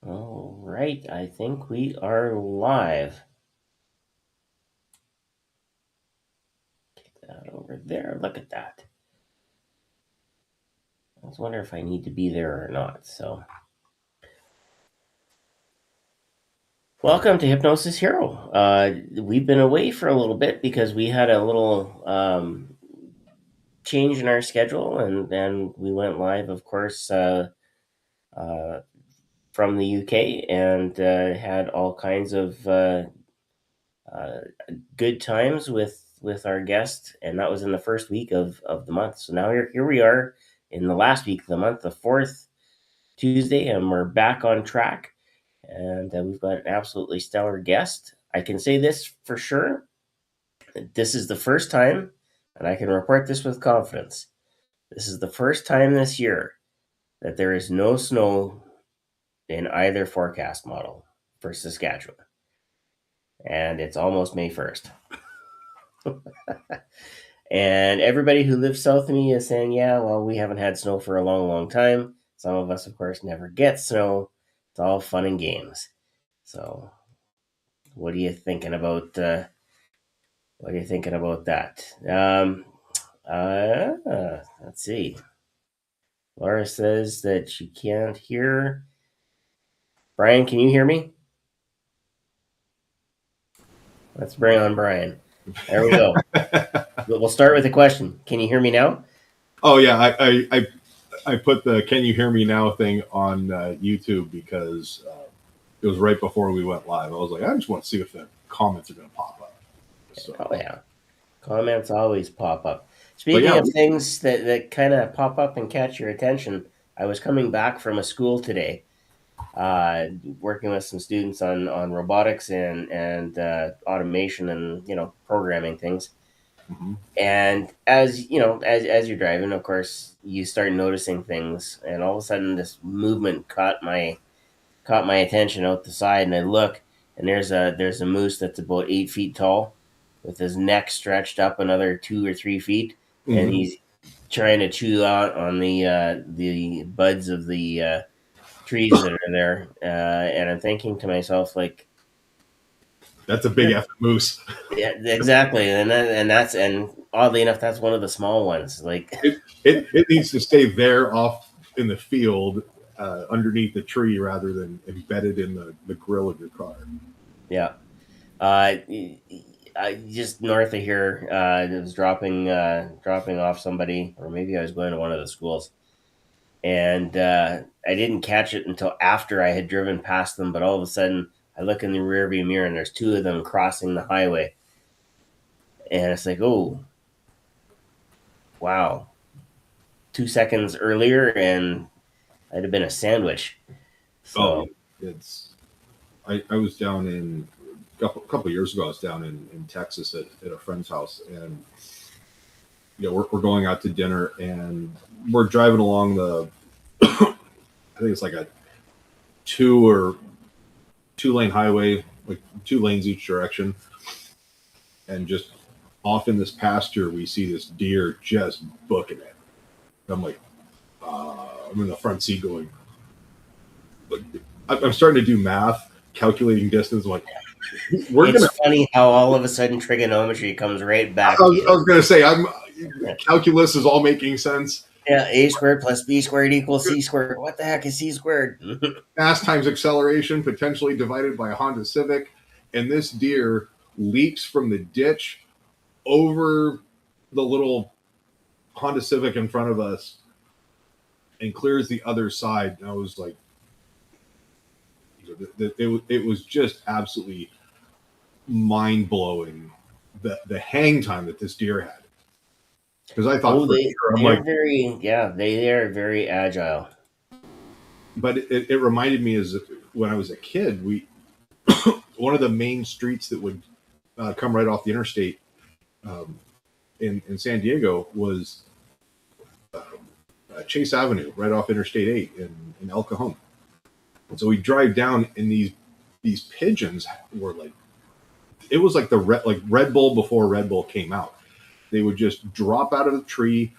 All right, I think we are live. Get that over there. Look at that. I was wondering if I need to be there or not. So, welcome to Hypnosis Hero. We've been away for a little bit because we had a little change in our schedule, and then we went live, of course, uh, from the UK, and had all kinds of uh, good times with our guest, and that was in the first week of the month. So now here we are in the last week of the month, the fourth Tuesday, and we're back on track. And we've got an absolutely stellar guest. I can say this for sure: this is the first time, and I can report this with confidence. This is the first time this year that there is no snow in either forecast model for Saskatchewan, and it's almost May 1st. And everybody who lives south of me is saying, yeah, well, we haven't had snow for a long, long time. Some of us, of course, never get snow. It's all fun and games. So, what are you thinking about? What are you thinking about that? Let's see. Laura says that she can't hear. Brian, can you hear me? Let's bring on Brian. There we go. We'll start with a question. Can you hear me now? Oh yeah, I put the "Can you hear me now" thing on YouTube because it was right before we went live. I was like, I just want to see if the comments are going to pop up. So, Oh yeah, comments always pop up. Speaking of things that kind of pop up and catch your attention, I was coming back from a school today, working with some students on robotics and automation and programming things. And as you know, as you're driving, of course, you start noticing things, and all of a sudden, this movement caught my attention out the side, and I look, and there's a moose that's about 8 feet tall, with his neck stretched up another 2 or 3 feet, and he's trying to chew out on the buds of the trees that are there, and I'm thinking to myself, like, that's a big effing moose. Yeah, exactly, and oddly enough, that's one of the small ones. Like it needs to stay there off in the field underneath the tree rather than embedded in the grill of your car. Yeah, I just north of here, it was dropping off somebody, or maybe I was going to one of the schools, and I didn't catch it until after I had driven past them. But all of a sudden, I look in the rearview mirror, and there's two of them crossing the highway, and it's like, oh, wow. 2 seconds earlier, and I'd have been a sandwich. So, I was down in a couple of years ago. I was down in Texas at a friend's house, and we're going out to dinner, and we're driving along the I think it's like a two lane highway, like 2 lanes each direction, and just off in this pasture we see this deer just booking it. I'm like, I'm in the front seat going, like, I'm starting to do math, calculating distance. I'm like, it's funny how all of a sudden trigonometry comes right back. I was going to say, calculus is all making sense. Yeah, a squared plus b squared equals c squared. What the heck is c squared? Mass times acceleration potentially divided by a Honda Civic, and this deer leaps from the ditch over the little Honda Civic in front of us and clears the other side. And I was like, it was just absolutely mind-blowing the hang time that this deer had. Because I thought they are very agile. But it reminded me as when I was a kid, one of the main streets that would come right off the interstate in San Diego was Chase Avenue, right off Interstate 8 in El Cajon. And so we drive down, and these pigeons were like, it was like Red Bull before Red Bull came out. They would just drop out of the tree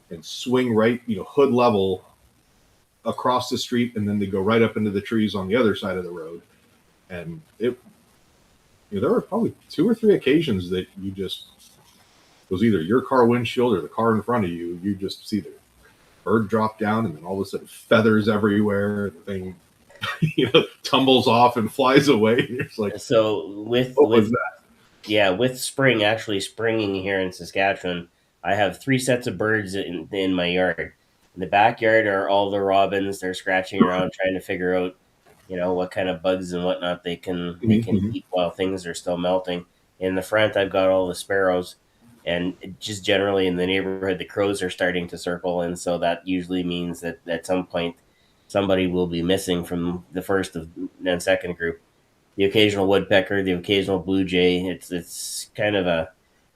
and swing right, hood level across the street, and then they go right up into the trees on the other side of the road. And there were probably 2 or 3 occasions that it was either your car windshield or the car in front of you. You just see the bird drop down, and then all of a sudden feathers everywhere. The thing, tumbles off and flies away. It's like, so with spring actually springing here in Saskatchewan, I have 3 sets of birds in my yard. In the backyard are all the robins. They're scratching around trying to figure out, what kind of bugs and whatnot they can eat while things are still melting. In the front, I've got all the sparrows, and just generally in the neighborhood, the crows are starting to circle, and so that usually means that at some point somebody will be missing from the first and second group. The occasional woodpecker, the occasional blue jay. It's kind of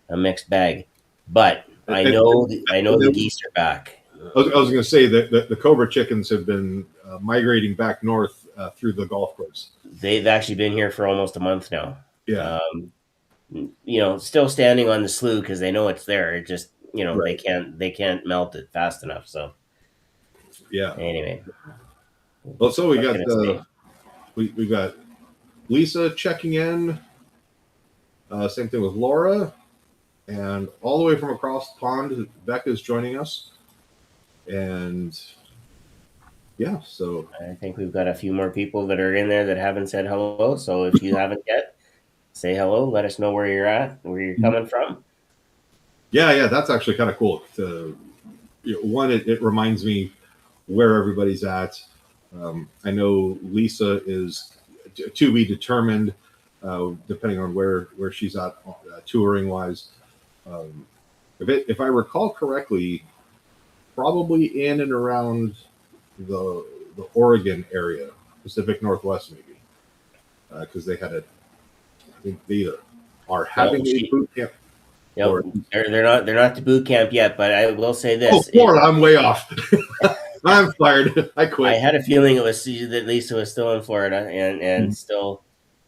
a mixed bag, but I know the geese are back. I was going to say that the cobra chickens have been migrating back north through the golf course. They've actually been here for almost a month now. Yeah. Still standing on the slough because they know it's there. It just Right. they can't melt it fast enough. So yeah. Anyway, well, so we got we got Lisa checking in. Same thing with Laura, and all the way from across the pond, Becca's joining us. And yeah, so I think we've got a few more people that are in there that haven't said hello. So if you haven't yet, say hello. Let us know where you're at, where you're coming from. Yeah, that's actually kind of cool. One, it reminds me where everybody's at. I know Lisa is to be determined, depending on where she's at touring wise. If I recall correctly, probably in and around the Oregon area, Pacific Northwest, maybe, because they had I think they are having a boot camp. Yep. They're not to boot camp yet, but I will say this. Oh, Florida, I'm way off. I'm fired. I quit. I had a feeling it was that Lisa was still in Florida and still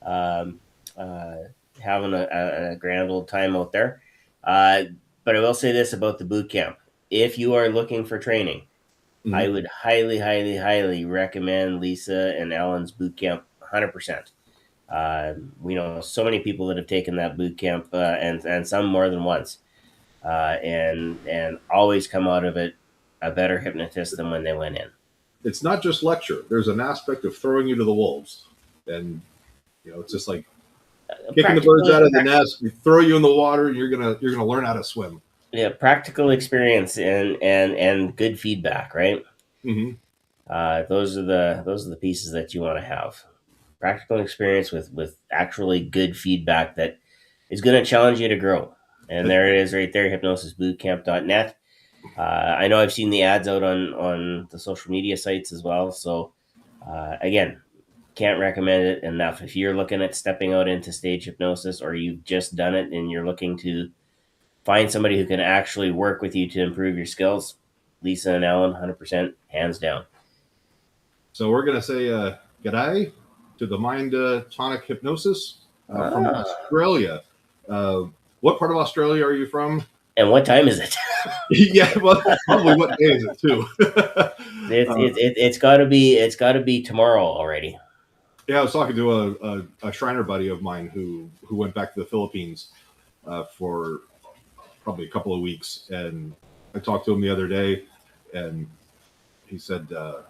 having a grand old time out there. But I will say this about the boot camp. If you are looking for training, I would highly, highly, highly recommend Lisa and Alan's boot camp 100%. We know so many people that have taken that boot camp and some more than once, and always come out of it a better hypnotist than when they went in. It's not just lecture. There's an aspect of throwing you to the wolves, and it's just like kicking the birds out of the nest. We throw you in the water, and you're gonna learn how to swim. Yeah, practical experience and good feedback, right? Mm-hmm. Those are the pieces that you want to have. Practical experience with actually good feedback that is going to challenge you to grow. And there it is right there, hypnosisbootcamp.net. I know I've seen the ads out on the social media sites as well. So again, can't recommend it enough. If you're looking at stepping out into stage hypnosis, or you've just done it and you're looking to find somebody who can actually work with you to improve your skills, Lisa and Alan, 100%, hands down. So we're going to say g'day to the Mind Tonic Hypnosis from Australia. What part of Australia are you from? And what time is it? Yeah, well, probably what day is it too? It's got to be tomorrow already. Yeah, I was talking to a Shriner buddy of mine who went back to the Philippines for probably a couple of weeks, and I talked to him the other day, and he said, I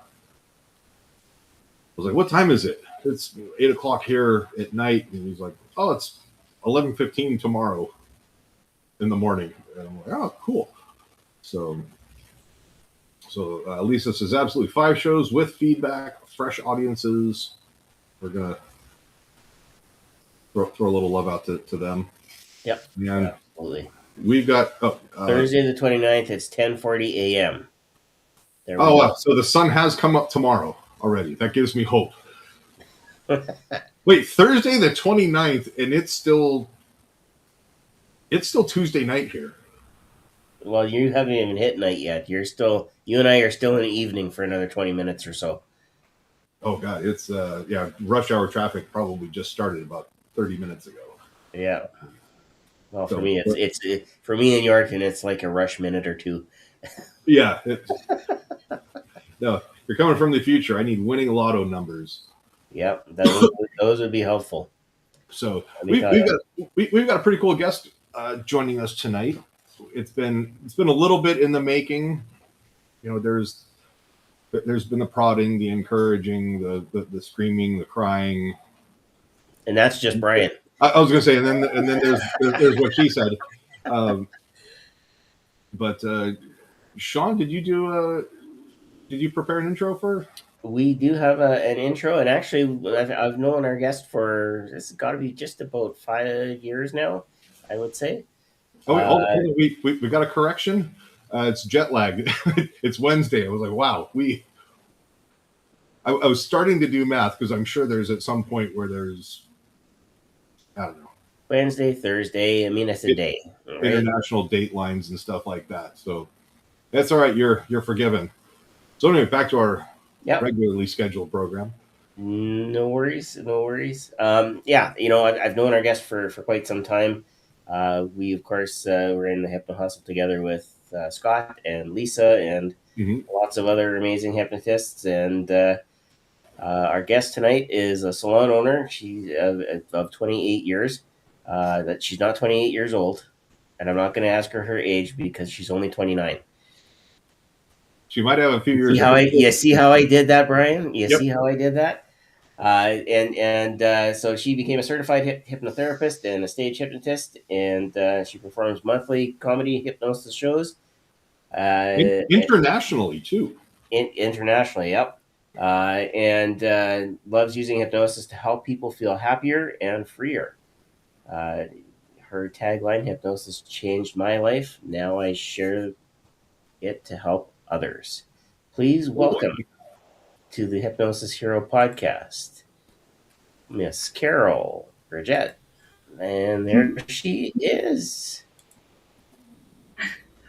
was like, "What time is it?" It's 8:00 here at night, and he's like, "Oh, it's 11:15 tomorrow in the morning." And I'm like, "Oh, cool." So Lisa says absolutely 5 shows with feedback, fresh audiences. We're gonna throw a little love out to them. Yep, and absolutely. We've got Thursday the 29th. It's 10:40 a.m. Wow! So the sun has come up tomorrow already. That gives me hope. Wait, Thursday the 29th, and it's still Tuesday night here. Well, you haven't even hit night yet. You and I are still in the evening for another 20 minutes or so. Oh God, it's rush hour traffic probably just started about 30 minutes ago. Yeah. Well, for me, it's for me in York, and it's like a rush minute or two. Yeah. No, you're coming from the future. I need winning lotto numbers. Yep, those would be helpful. So we've got a pretty cool guest joining us tonight. It's been a little bit in the making. You know, there's been the prodding, the encouraging, the screaming, the crying, and that's just Brian. I was going to say, and then there's what she said. But Shawn, did you prepare an intro for? We do have an intro, and actually, I've known our guest for this has got to be just about 5 years now, I would say. Oh, we got a correction. It's jet lag. It's Wednesday. I was like, wow. I was starting to do math because I'm sure there's at some point where there's, I don't know, Wednesday, Thursday. I mean, it's a day. Right? International date lines and stuff like that. So that's all right. You're forgiven. So anyway, back to our regularly scheduled program. No worries. Yeah, you know, I've known our guest for quite some time. We, of course, were in the Hypno Hustle together with Scott and Lisa and lots of other amazing hypnotists. And our guest tonight is a salon owner. She's of 28 years. That she's not 28 years old. And I'm not going to ask her age because she's only 29. She might have a few years. You see how I did that, Brian? See how I did that? So she became a certified hypnotherapist and a stage hypnotist, and she performs monthly comedy hypnosis shows. Internationally, too. Internationally, yep. And loves using hypnosis to help people feel happier and freer. Her tagline, "Hypnosis changed my life. Now I share it to help others." Please welcome to the Hypnosis Hero podcast, Miss Carol Burgett. And there she is.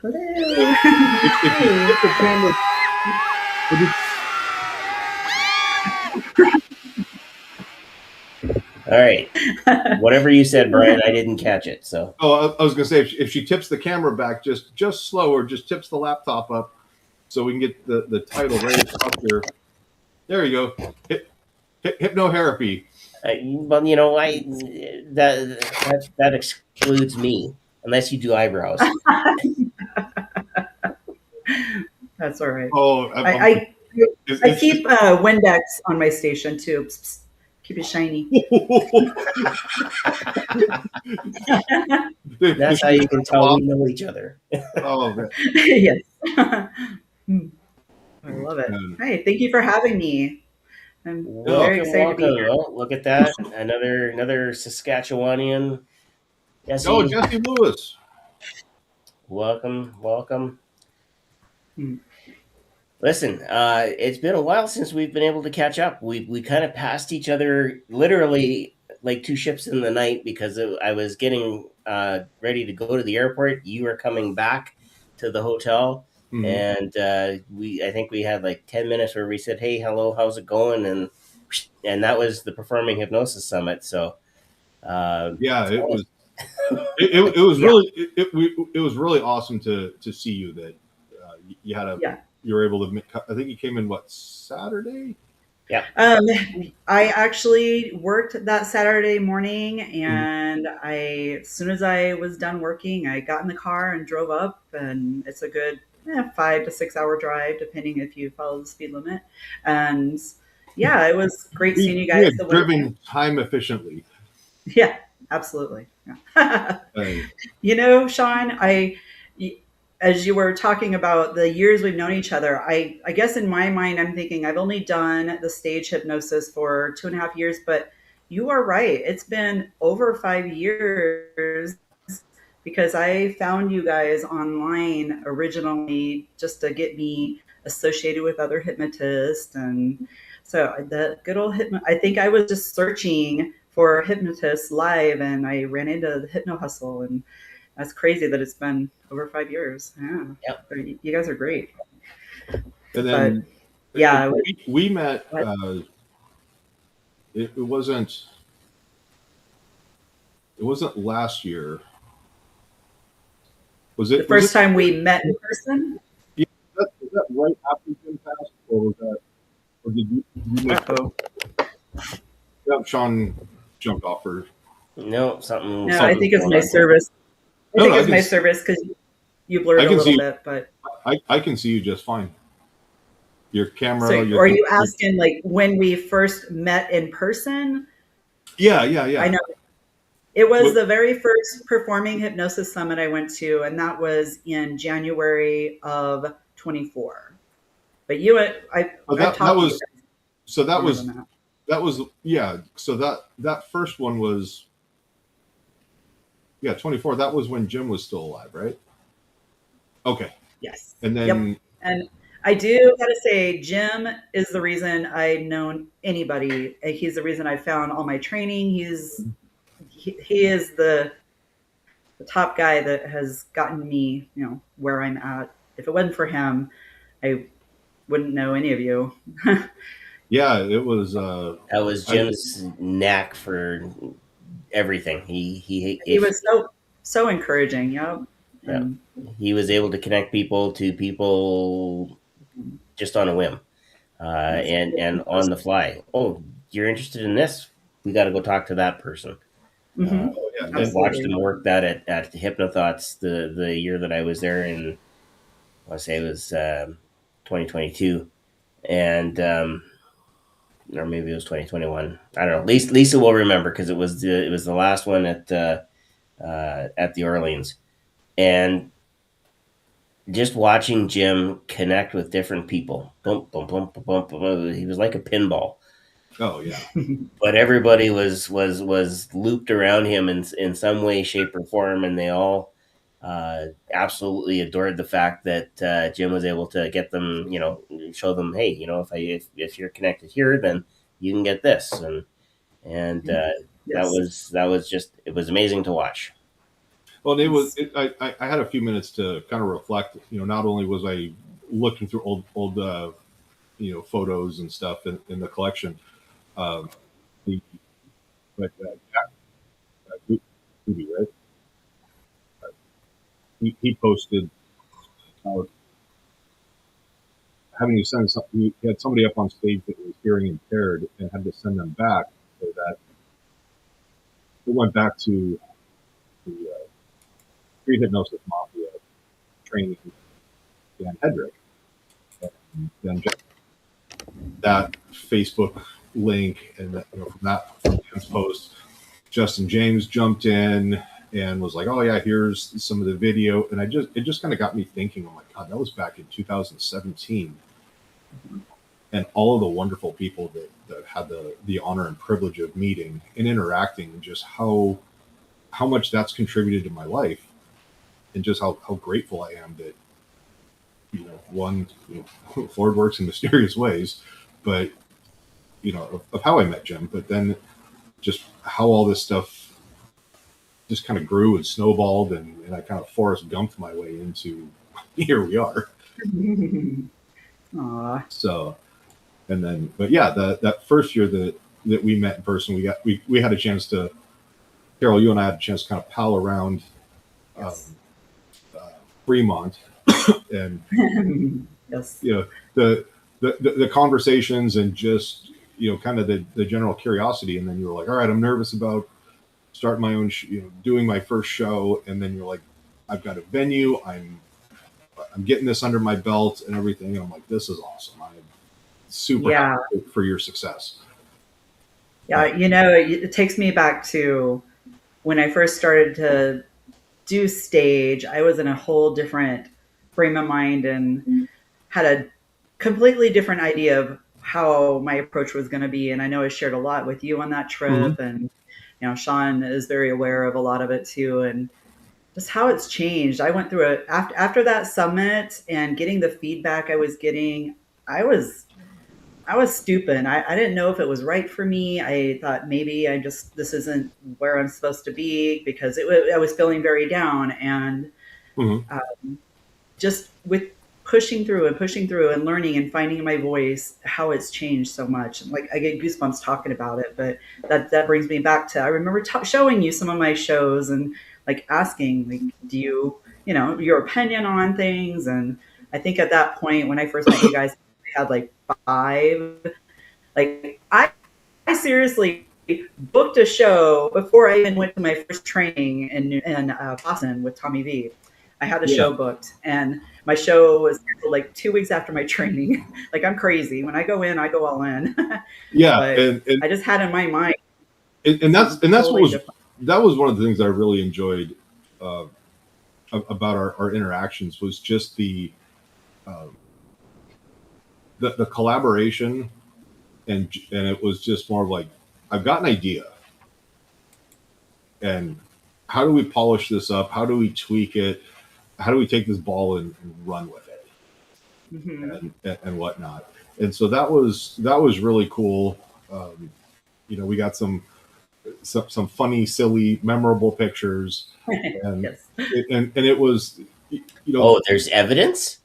Hello. All right. Whatever you said, Brian, I didn't catch it. So. Oh, I was going to say, if she tips the camera back just slow, or just tips the laptop up so we can get the title right up there. There you go. Hypnotherapy. Well, you know, that excludes me unless you do eyebrows. That's all right. Oh, I keep Windex on my station too. Keep it shiny. That's how you can tell we know each other. Oh, man. Yes. I love it. Hey, thank you for having me. I'm very excited to be here. Well, look at that. Another Saskatchewanian. Jesse Lewis. Welcome. Listen, it's been a while since we've been able to catch up. We kind of passed each other literally like two ships in the night because I was getting ready to go to the airport. You were coming back to the hotel. And I think we had like 10 minutes where we said, "Hey, hello, how's it going?" And that was the Performing Hypnosis Summit. So it was it was really it was really awesome to see you that you had you were able to make, I think you came in Saturday. Yeah. I actually worked that Saturday morning, and as soon as I was done working, I got in the car and drove up, and it's a good 5 to 6 hour drive, depending if you follow the speed limit. And yeah, it was great seeing you guys. Driven time efficiently. Yeah, absolutely. Yeah. You know, Shawn, as you were talking about the years we've known each other, I guess in my mind, I'm thinking I've only done the stage hypnosis for 2.5 years, but you are right. It's been over 5 years because I found you guys online originally just to get me associated with other hypnotists. And so the good old I think I was just searching for hypnotists live, and I ran into the Hypno Hustle, and that's crazy that it's been over 5 years. Yeah. Yep. You guys are great. And then we met, it wasn't last year. Was it the first time we met in person? Yeah, was that right after Jim passed, or was that you yeah, Shawn jumped off her. No, something. No, I think it's my service. I think it's my service because you blurred a little bit, but I can see you just fine. Your camera. So, are you asking like when we first met in person? Yeah. I know. It was the very first performing hypnosis summit I went to, and that was in January of 24. But you, I that was so that was yeah. So that first one was 24. That was when Jim was still alive, right? Okay. Yes. And then and I do gotta say, Jim is the reason I've known anybody. He's the reason I found all my training. He is the top guy that has gotten me, where I'm at. If it wasn't for him, I wouldn't know any of you. Yeah, it was. That was Jim's knack for everything. He was so encouraging. Yeah. He was able to connect people to people just on a whim, and on the fly. Oh, you're interested in this? We got to go talk to that person. I watched him work that at Hypnothoughts the year that I was there, and I want to say it was 2022, and or maybe it was 2021. I don't know. Lisa will remember because it was the last one at the Orleans, and just watching Jim connect with different people. Boom, boom, boom, boom, boom, boom. He was like a pinball. Oh yeah. But everybody was looped around him in some way, shape, or form, and they all absolutely adored the fact that Jim was able to get them, show them, hey, if you're connected here, then you can get this, and yes. that was just, it was amazing to watch. Well, I had a few minutes to kind of reflect. Not only was I looking through old photos and stuff in the collection, but right? He posted having to send something. He had somebody up on stage that was hearing impaired and had to send them back, so that it went back to the pre-hypnosis mafia training Dan Hedrick, and then that Facebook link, and from Dan's post, Justin James jumped in and was like, "Oh yeah, here's some of the video," and it just kind of got me thinking. Oh my God, that was back in 2017, and all of the wonderful people that had the honor and privilege of meeting and interacting, and just how much that's contributed to my life, and just how grateful I am that Ford works in mysterious ways, but of how I met Jim, but then just how all this stuff just kind of grew and snowballed, and I kind of Forrest Gumped my way into here we are. Aww. So, and then, but yeah, that first year that we met in person, we had a chance to, Carol, you and I had a chance to kind of pal around Fremont, and yes, the conversations, and just kind of the general curiosity, and then you were like, all right, I'm nervous about starting my own doing my first show, and then you're like, I've got a venue, I'm getting this under my belt and everything, and I'm like, this is awesome. I'm super happy for your success. Yeah, it takes me back to when I first started to do stage. I was in a whole different frame of mind and had a completely different idea of how my approach was going to be. And I know I shared a lot with you on that trip, and Shawn is very aware of a lot of it too, and just how it's changed. I went through it after that summit, and getting the feedback I was getting. I was stupid. I didn't know if it was right for me. I thought maybe this isn't where I'm supposed to be, because I was feeling very down, and just with pushing through and learning and finding my voice, how it's changed so much. Like, I get goosebumps talking about it, but that brings me back to, I remember showing you some of my shows and like asking, like, do you, your opinion on things? And I think at that point, when I first met you guys, had like 5. Like I seriously booked a show before I even went to my first training in Boston with Tommy V. I had a show booked, and my show was like 2 weeks after my training. Like, I'm crazy. When I go in, I go all in. Yeah, but and I just had in my mind, and that's totally what was different. that was one of the things I really enjoyed about our interactions, was just the collaboration, and it was just more of like, I've got an idea, and how do we polish this up? How do we tweak it? How do we take this ball and run with it, and whatnot? And so that was really cool. We got some funny, silly, memorable pictures, and Yes. and it was, Oh, there's evidence.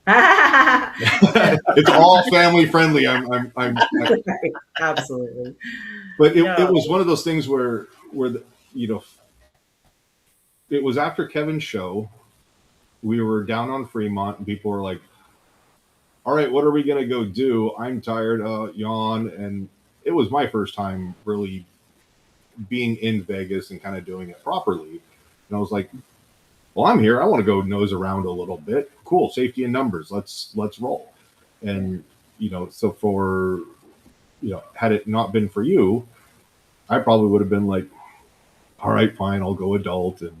It's all family friendly. I'm Absolutely. But it was one of those things where it was after Kevin's show. We were down on Fremont, and people were like, all right, what are we gonna go do? I'm tired, yawn. And it was my first time really being in Vegas and kind of doing it properly. And I was like, well, I'm here. I want to go nose around a little bit. Cool. Safety in numbers. Let's roll. And, so for, had it not been for you, I probably would have been like, all right, fine, I'll go adult and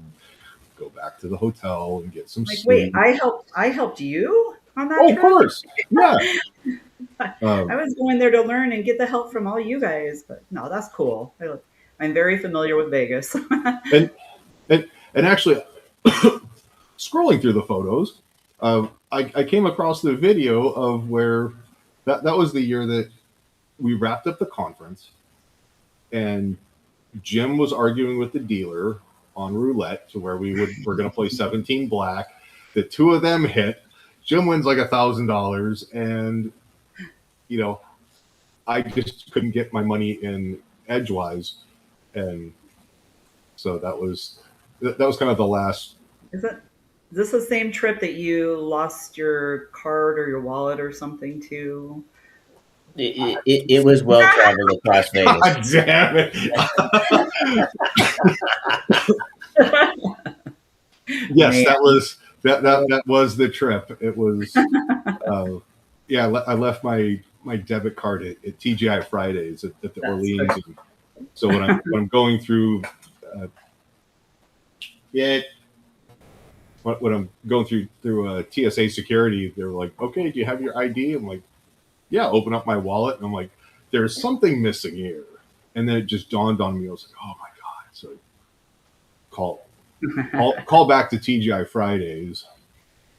go back to the hotel and get some sleep. Wait, I helped you on that trip? Of course. Yeah. I was going there to learn and get the help from all you guys, but no, that's cool. I'm very familiar with Vegas. and actually, scrolling through the photos, I came across the video of where that was the year that we wrapped up the conference, and Jim was arguing with the dealer on roulette to where we're going to play 17 black. The two of them hit. Jim wins like $1,000, and I just couldn't get my money in edgewise, and so that was kind of the last. Is this the same trip that you lost your card or your wallet or something to? It was well traveled across Vegas. God damn it! Yes, man. that was the trip. It was. I left my debit card at TGI Fridays at the Orleans. So when I'm going through, when I'm going through TSA security, they're like, "Okay, do you have your ID?" I'm like, "Yeah." Open up my wallet, and I'm like, "There's something missing here." And then it just dawned on me. I was like, "Oh my god!" So call back to TGI Fridays,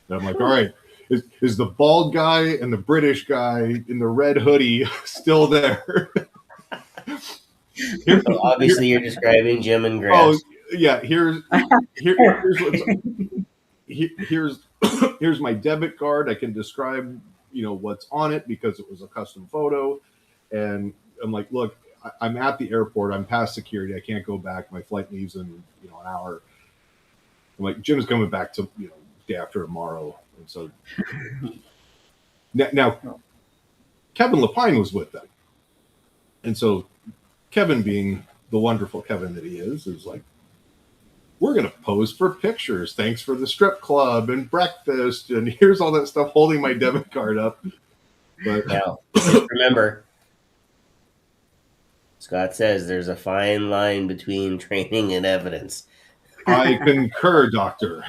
and I'm like, "All right, is the bald guy and the British guy in the red hoodie still there?" So obviously, you're describing Jim and Grass. Oh yeah, here's my debit card. I can describe what's on it because it was a custom photo, and I'm like, look, I'm at the airport. I'm past security. I can't go back. My flight leaves in an hour. I'm like, Jim's coming back to day after tomorrow, and so now Kevin Lapine was with them, and so Kevin, being the wonderful Kevin that he is like, we're going to pose for pictures. Thanks for the strip club and breakfast. And here's all that stuff, holding my debit card up. But now, just remember, Scott says there's a fine line between training and evidence. I concur, Doctor.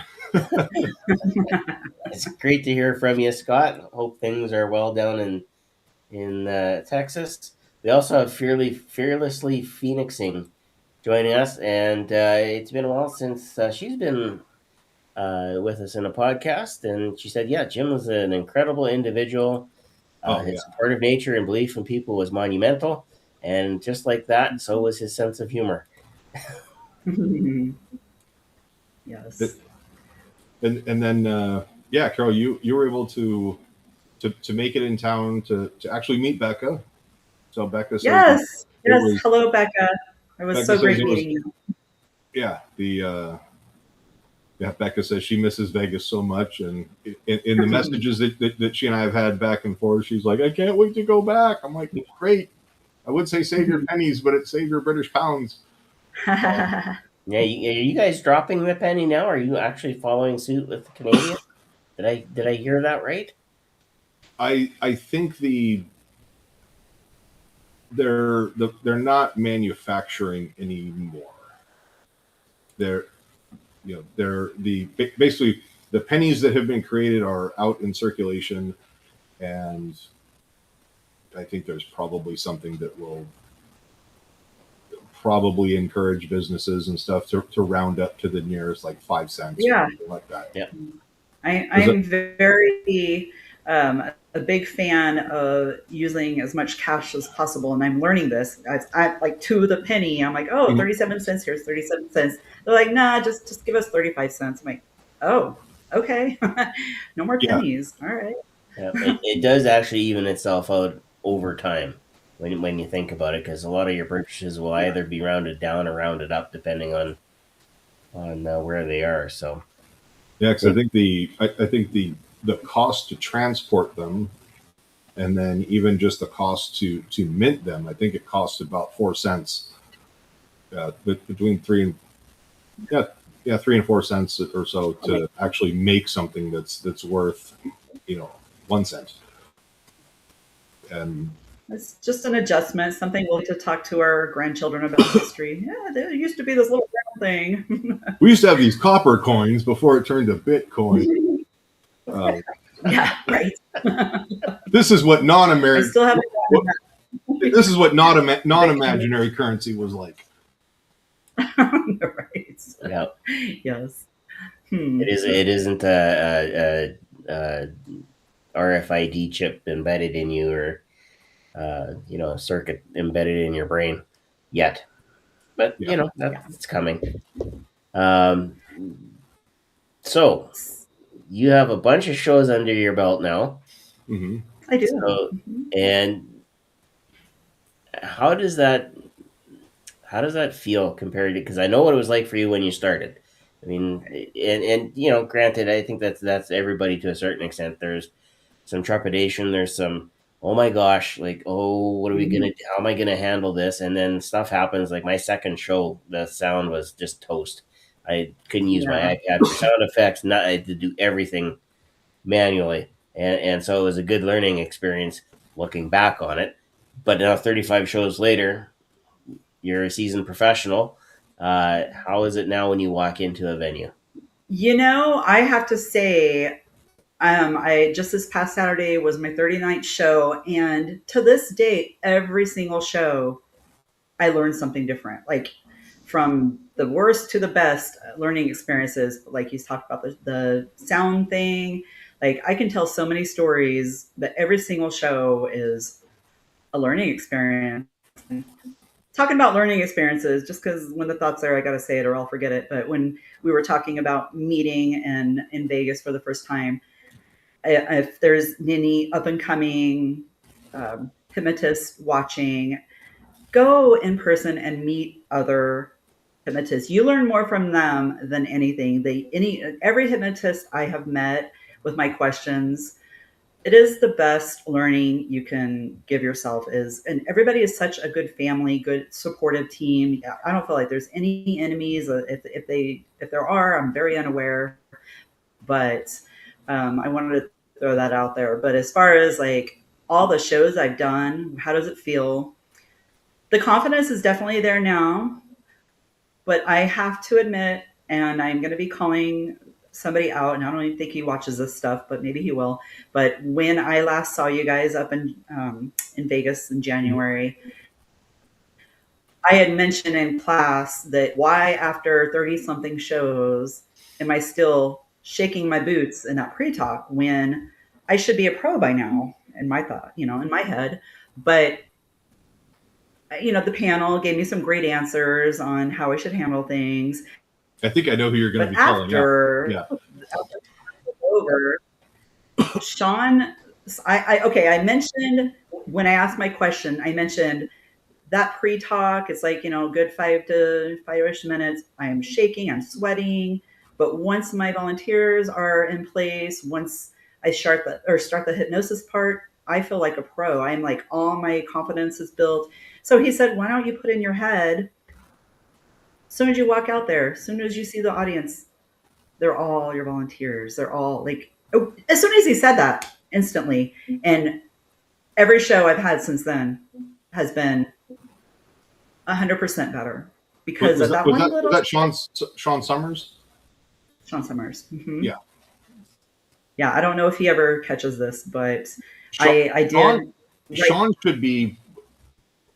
It's great to hear from you, Scott. Hope things are well down in Texas. We also have Fearlessly Phoenixing joining us, and it's been a while since she's been with us in a podcast, and she said, yeah, Jim was an incredible individual. His supportive nature and belief in people was monumental, and just like that, so was his sense of humor. Yes. And then, Carol, you were able to make it in town to actually meet Becca. So Becca said, yes. Hello, Becca. It was Becca so great meeting you. Yeah, Yeah, Becca says she misses Vegas so much, and in the messages that she and I have had back and forth, she's like, "I can't wait to go back." I'm like, "Great." I would say save your pennies, but it's save your British pounds. Yeah, are you guys dropping the penny now? Are you actually following suit with the Canadian? Did I hear that right? I think they're not manufacturing anymore. They're basically the pennies that have been created are out in circulation, and I think there's probably something that will probably encourage businesses and stuff to round up to the nearest like 5 cents or something like that. Yeah. I'm very a big fan of using as much cash as possible, and I'm learning this. I like to the penny. I'm like, oh, 37 cents. Here's 37 cents. They're like, nah, just give us 35 cents. I'm like, oh, okay, no more pennies. All right. Yeah, it does actually even itself out over time when you think about it, because a lot of your purchases will either be rounded down or rounded up depending on where they are. So yeah, because I think the cost to transport them, and then even just the cost to mint them, I think it costs about 4 cents, between 3 and 4 cents or so to actually make something that's worth 1 cent. And it's just an adjustment, something we'll need to talk to our grandchildren about history. Yeah, there used to be this little round thing. We used to have these copper coins before it turned to Bitcoin. Yeah, right. This is what non-American. I still have. This is what non-imaginary currency was like. Right. yeah, Yes. it isn't a RFID chip embedded in you, or a circuit embedded in your brain yet, but that's coming. So you have a bunch of shows under your belt now. Mm-hmm. I do. So, and how does that feel compared to, because I know what it was like for you when you started. I mean, and granted, I think that's everybody to a certain extent. There's some trepidation. There's some, oh my gosh, like, oh, what are we gonna do? How am I gonna handle this? And then stuff happens. Like my second show, the sound was just toast. I couldn't use my iPad for sound effects. I had to do everything manually, and so it was a good learning experience looking back on it. But now 35 shows later, you're a seasoned professional. How is it now when you walk into a venue? I have to say, I just this past Saturday was my 39th show, and to this date, every single show, I learned something different. Like from the worst to the best learning experiences. Like he's talked about the sound thing. Like I can tell so many stories, but every single show is a learning experience. Talking about learning experiences, just because when the thoughts are, I got to say it or I'll forget it. But when we were talking about meeting and in Vegas for the first time, if there's any up and coming hypnotists watching, go in person and meet other hypnotists. You learn more from them than anything. Every hypnotist I have met with my questions, it is the best learning you can give yourself. And everybody is such a good family, good supportive team. I don't feel like there's any enemies. If there are, I'm very unaware. But I wanted to throw that out there. But as far as like all the shows I've done, how does it feel? The confidence is definitely there now, but I have to admit, and I'm going to be calling somebody out, and I don't even think he watches this stuff, but maybe he will. But when I last saw you guys up in Vegas in January, I had mentioned in class that why after 30-something shows am I still shaking my boots in that pre-talk when I should be a pro by now, in my thought, in my head. But the panel gave me some great answers on how I should handle things. I think I know who you're going to be calling. After over, Shawn, I mentioned when I asked my question, I mentioned that pre-talk. It's like, good 5 to 5-ish minutes. I am shaking, I'm sweating. But once my volunteers are in place, once I start the hypnosis part, I feel like a pro. I'm like, all my confidence is built. So he said, why don't you put in your head, as soon as you walk out there, as soon as you see the audience, they're all your volunteers. They're all like, oh, as soon as he said that, instantly. And every show I've had since then has been 100% better because of that one little. Was that Shawn Summers? Shawn Summers. Mm-hmm. Yeah. Yeah, I don't know if he ever catches this, but I did. Shawn should be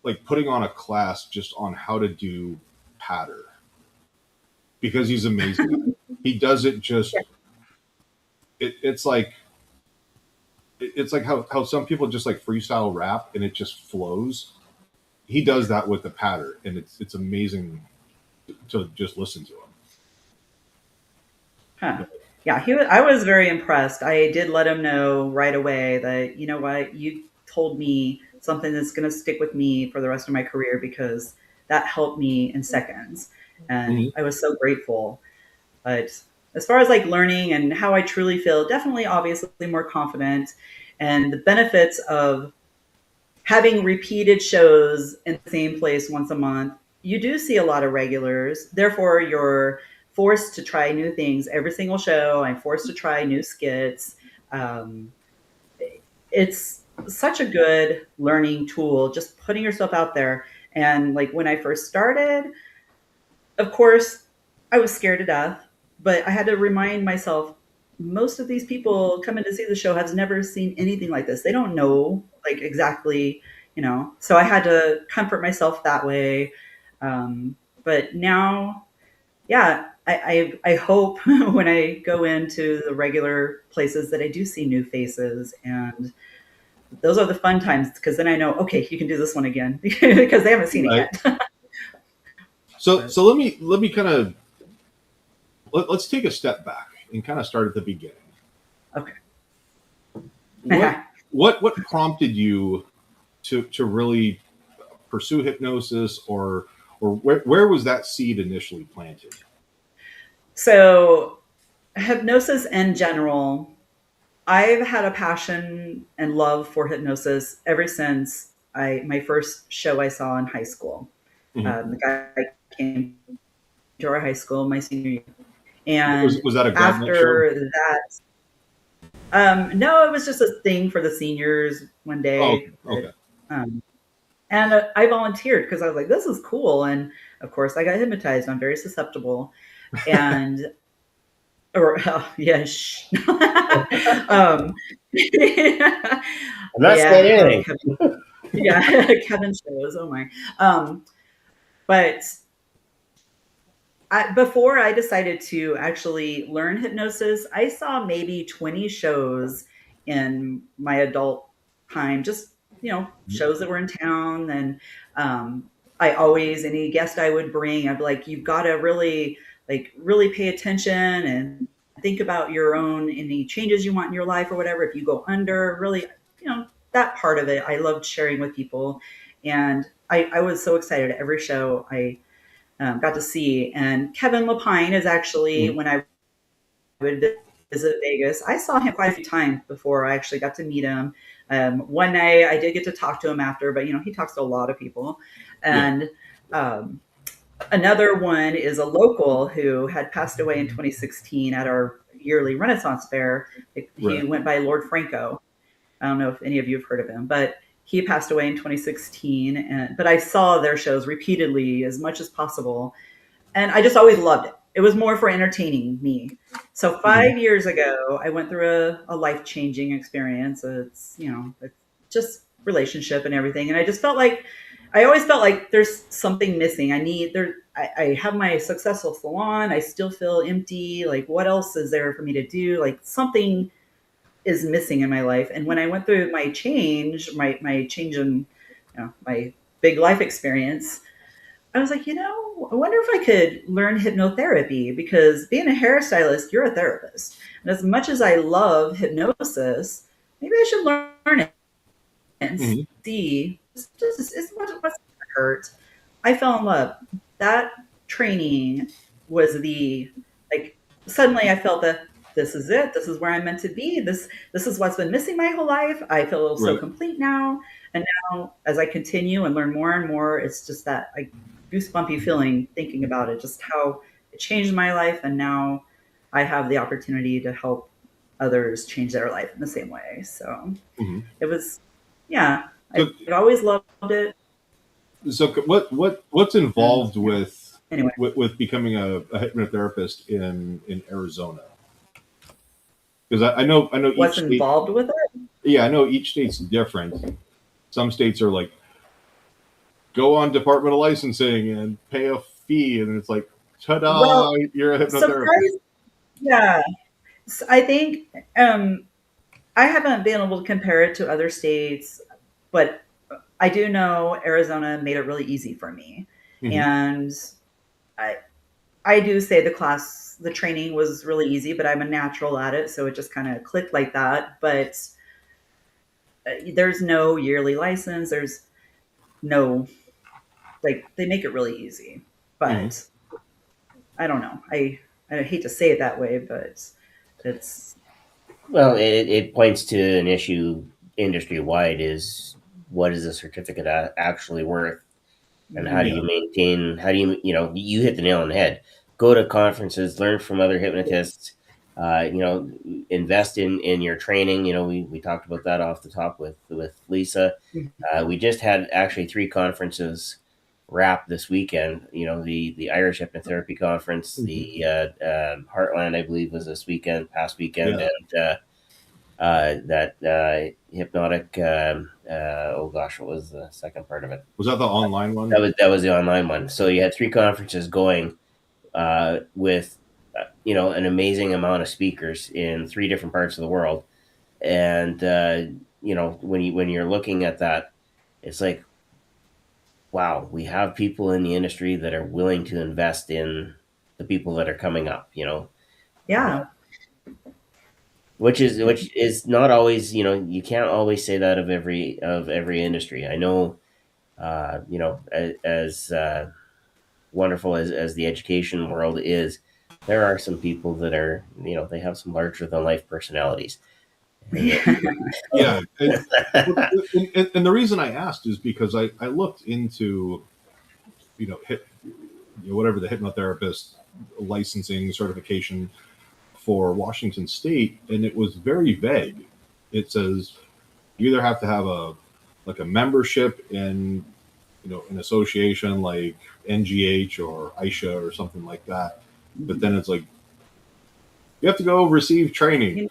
like putting on a class just on how to do patter because he's amazing. He does it just. It's like how some people just like freestyle rap and it just flows. He does that with the patter, and it's amazing to just listen to him. Huh. Yeah, I was very impressed. I did let him know right away that, you know what, you told me something that's going to stick with me for the rest of my career because that helped me in seconds. And I was so grateful. But as far as like learning and how I truly feel, definitely, obviously more confident. And the benefits of having repeated shows in the same place once a month, you do see a lot of regulars. Therefore, you're forced to try new things every single show. I'm forced to try new skits. It's such a good learning tool, just putting yourself out there. And like when I first started, of course, I was scared to death, but I had to remind myself, most of these people coming to see the show have never seen anything like this. They don't know like exactly, so I had to comfort myself that way. But now, yeah, I hope when I go into the regular places that I do see new faces, and those are the fun times because then I know, okay, you can do this one again because they haven't seen it yet. So let me kind of let's take a step back and kind of start at the beginning. Okay. What prompted you to really pursue hypnosis, or where was that seed initially planted? So hypnosis in general, I've had a passion and love for hypnosis ever since my first show I saw in high school. The guy came to our high school my senior year. And was that a government after show? that, no, it was just a thing for the seniors one day. Oh, okay. And I volunteered because I was like, this is cool. And of course, I got hypnotized. I'm very susceptible. And, yes. I'm not saying anything. Kevin shows. Oh my. But before I decided to actually learn hypnosis, I saw maybe 20 shows in my adult time, just, shows that were in town. And I always, any guest I would bring, I'd be like, you've got to really pay attention and think about your own, any changes you want in your life or whatever. If you go under, really, that part of it, I loved sharing with people. And I was so excited at every show I got to see. And Kevin Lapine is actually, when I would visit Vegas, I saw him quite a few times before I actually got to meet him. One night I did get to talk to him after, but he talks to a lot of people. And another one is a local who had passed away in 2016 at our yearly Renaissance Fair. He went by Lord Franco. I don't know if any of you have heard of him, but he passed away in 2016. But I saw their shows repeatedly as much as possible. And I just always loved it. It was more for entertaining me. So 5 years ago, I went through a life-changing experience. It's, it's just relationship and everything. And I just I always felt like there's something missing. I have my successful salon. I still feel empty. Like, what else is there for me to do? Like, something is missing in my life. And when I went through my change, my change in, my big life experience, I was like, I wonder if I could learn hypnotherapy, because being a hairstylist, you're a therapist. And as much as I love hypnosis, maybe I should learn it and see what's going to hurt. I fell in love. That training was the suddenly I felt that this is it. This is where I'm meant to be. This is what's been missing my whole life. I feel so Right. complete now. And now, as I continue and learn more and more, it's just that goosebumpy feeling thinking about it, just how it changed my life, and now I have the opportunity to help others change their life in the same way. So Mm-hmm. it was, yeah, So, I always loved it. so what's And involved yeah, with anyway, becoming a hypnotherapist in Arizona? Because I know what's each state. involved with it? Yeah, I know each state's different. Some states are like, go on Department of Licensing and pay a fee, and it's like, ta-da, Well, you're a hypnotherapist. surprise. Yeah. I think I haven't been able to compare it to other states, but I do know Arizona made it really easy for me. Mm-hmm. And I, I do say the training was really easy, but I'm a natural at it. So it just kind of clicked like that. But there's no yearly license. There's no, like, they make it really easy. Mm-hmm. But I don't know. I hate to say it that way, but it's, Well, it points to an issue industry wide is what is a certificate actually worth, and how do mhm. Yeah. you maintain? How do you hit the nail on the head? Go to conferences, learn from other hypnotists. Invest in your training. We talked about that off the top with Lisa. We just had actually 3 conferences wrap this weekend. The Irish Hypnotherapy Conference, Mm-hmm. the Heartland, I believe, was this past weekend, Yeah. and that hypnotic. Oh gosh, what was the second part of it? Was that the online one? That was the online one. So you had 3 conferences going with an amazing amount of speakers in 3 different parts of the world, and when you're looking at that, it's like, wow, we have people in the industry that are willing to invest in the people that are coming up. Yeah. Which is not always, you can't always say that of every industry. I know, as wonderful as the education world is, there are some people that are, they have some larger than life personalities. And Yeah. And the reason I asked is because I looked into, whatever the hypnotherapist licensing certification for Washington State, and it was very vague. It says you either have to have a membership in an association like NGH or Aisha or something like that, but then it's like you have to go receive training.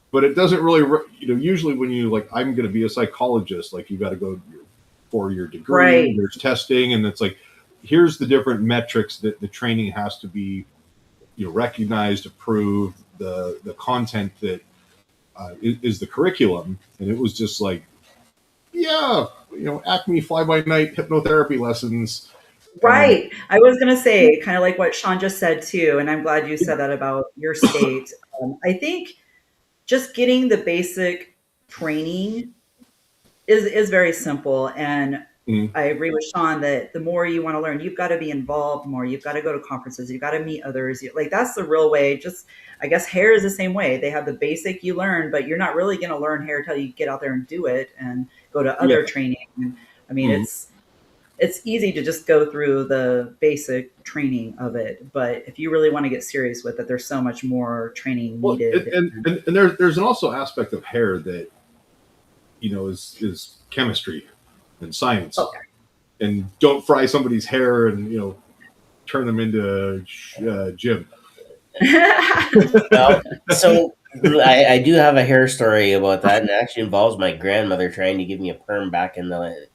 But it doesn't really, usually when you like, I'm going to be a psychologist, like you got to go for your degree, Right. there's testing, and it's like, here's the different metrics that the training has to be, recognized, approved, the content that is the curriculum. And it was just like, yeah, Acme fly by night hypnotherapy lessons. And Right. I was going to say kind of like what Shawn just said too, and I'm glad you said that about your state. I think just getting the basic training is very simple, and mm, I agree with Shawn that the more you want to learn, you've got to be involved more. You've got to go to conferences. You've got to meet others. Like, that's the real way. Just, I guess hair is the same way. They have the basic you learn, but you're not really going to learn hair until you get out there and do it and go to yeah, other training. And, I mean, mm. it's easy to just go through the basic training of it, but if you really want to get serious with it, there's so much more training Well, needed. and there's an also aspect of hair that is chemistry and science. Okay. And don't fry somebody's hair and turn them into Jim. well, so I do have a hair story about that, and it actually involves my grandmother trying to give me a perm back in the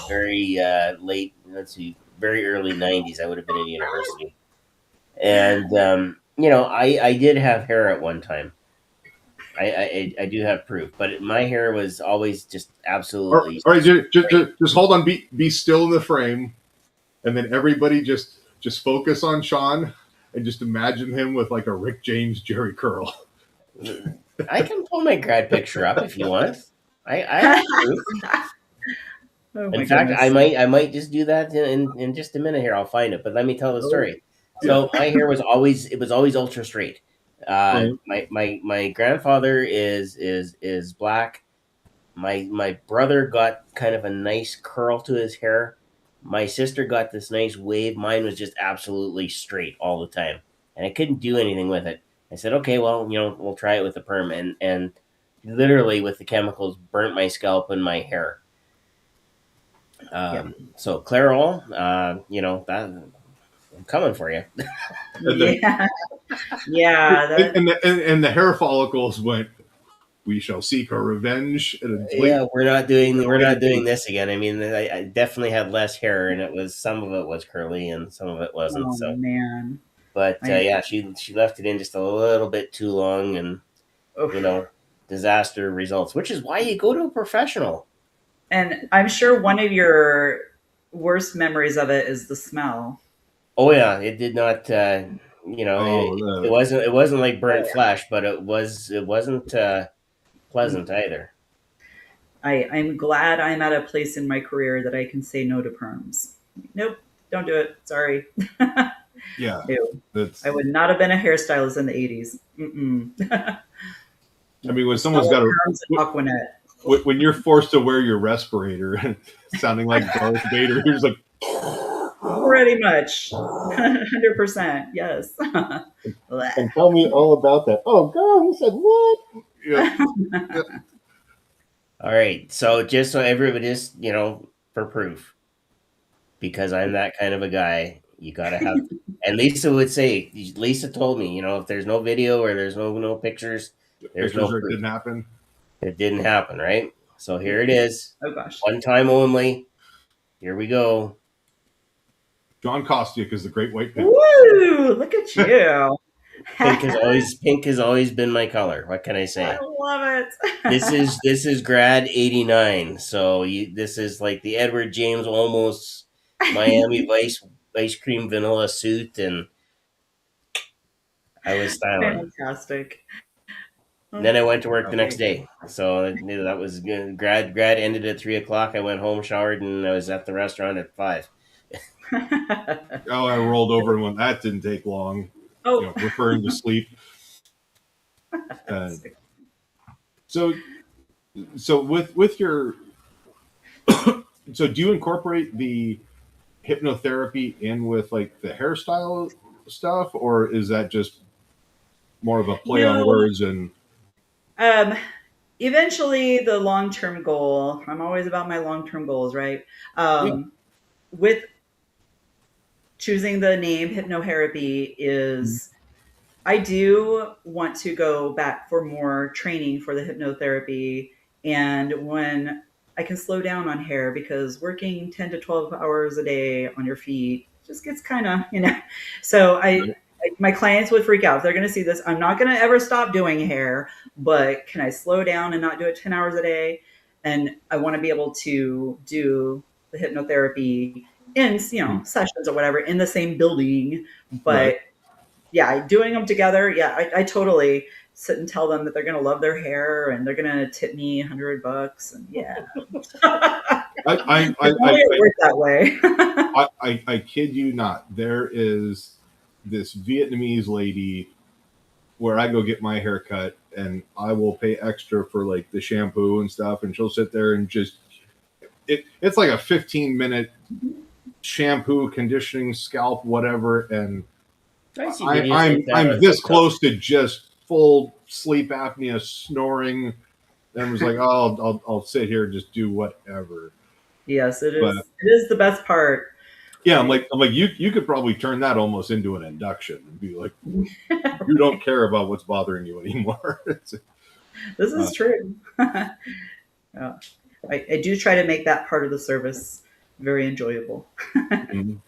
very late, let's see, very early '90s. I would have been in university, and I did have hair at one time. I do have proof, but my hair was always just absolutely All right, straight. just hold on. Be still in the frame, and then everybody just focus on Shawn and just imagine him with like a Rick James Jerry curl. I can pull my grad picture up if you want. I have proof. Oh my In fact, goodness. I might just do that in just a minute here. I'll find it, but let me tell the Oh, story. So my hair was always ultra straight. My grandfather is black. My brother got kind of a nice curl to his hair. My sister got this nice wave. Mine was just absolutely straight all the time, and I couldn't do anything with it. I said, okay, well, we'll try it with the perm, and literally with the chemicals burnt my scalp and my hair. So Clairol, that I'm coming for you. Yeah, yeah. And the hair follicles went. We shall seek our revenge. Yeah, we're not doing this again. I mean, I definitely had less hair, and some of it was curly, and some of it wasn't. Oh man! But yeah, she left it in just a little bit too long, and disaster results. Which is why you go to a professional. And I'm sure one of your worst memories of it is the smell. Oh yeah, it did not. It wasn't like burnt flesh, but it wasn't pleasant either. I'm glad I'm at a place in my career that I can say no to perms. Nope, don't do it. Sorry. Yeah, I would not have been a hairstylist in the 80s. I mean, when someone's got when you're forced to wear your respirator, sounding like Darth Vader, you're just like. Pretty much, 100%. Yes. And tell me all about that. Oh, girl, you said what? Yeah. All right. So just so everybody just for proof, because I'm that kind of a guy, you gotta have. And Lisa would say, Lisa told me, if there's no video or there's no pictures, there's no proof. It didn't happen. It didn't happen, right? So here it is. Oh gosh. One time only. Here we go. John Kostiuk is the great white pimp. Woo! Look at you. Pink has always been my color. What can I say? I love it. This is grad 89. So this is like the Edward James Olmos Miami Vice ice cream vanilla suit, and I was styling. Fantastic. And then I went to work the next day. So that was good. Grad ended at 3:00. I went home, showered, and I was at the restaurant at 5. I rolled over and went, that didn't take long. Referring to sleep. So with your so do you incorporate the hypnotherapy in with like the hairstyle stuff, or is that just more of a play on words? And eventually the long-term goal, I'm always about my long-term goals, right? With choosing the name hypnotherapy is I do want to go back for more training for the hypnotherapy, and when I can slow down on hair, because working 10 to 12 hours a day on your feet just gets kind of, so my clients would freak out if they're going to see this. I'm not going to ever stop doing hair, but can I slow down and not do it 10 hours a day? And I want to be able to do the hypnotherapy in sessions or whatever in the same building, but doing them together, I totally sit and tell them that they're going to love their hair and they're going to tip me $100, and I work that way. I kid you not, there is this Vietnamese lady where I go get my hair cut, and I will pay extra for like the shampoo and stuff, and she'll sit there and just it's like a 15-minute shampoo, conditioning, scalp, whatever, and I'm this close to just full sleep apnea, snoring, and was like, oh, I'll sit here and just do whatever. Yes, it is. It is the best part. Yeah, I'm like you could probably turn that almost into an induction and be like, you don't care about what's bothering you anymore. This is true. I do try to make that part of the service very enjoyable. And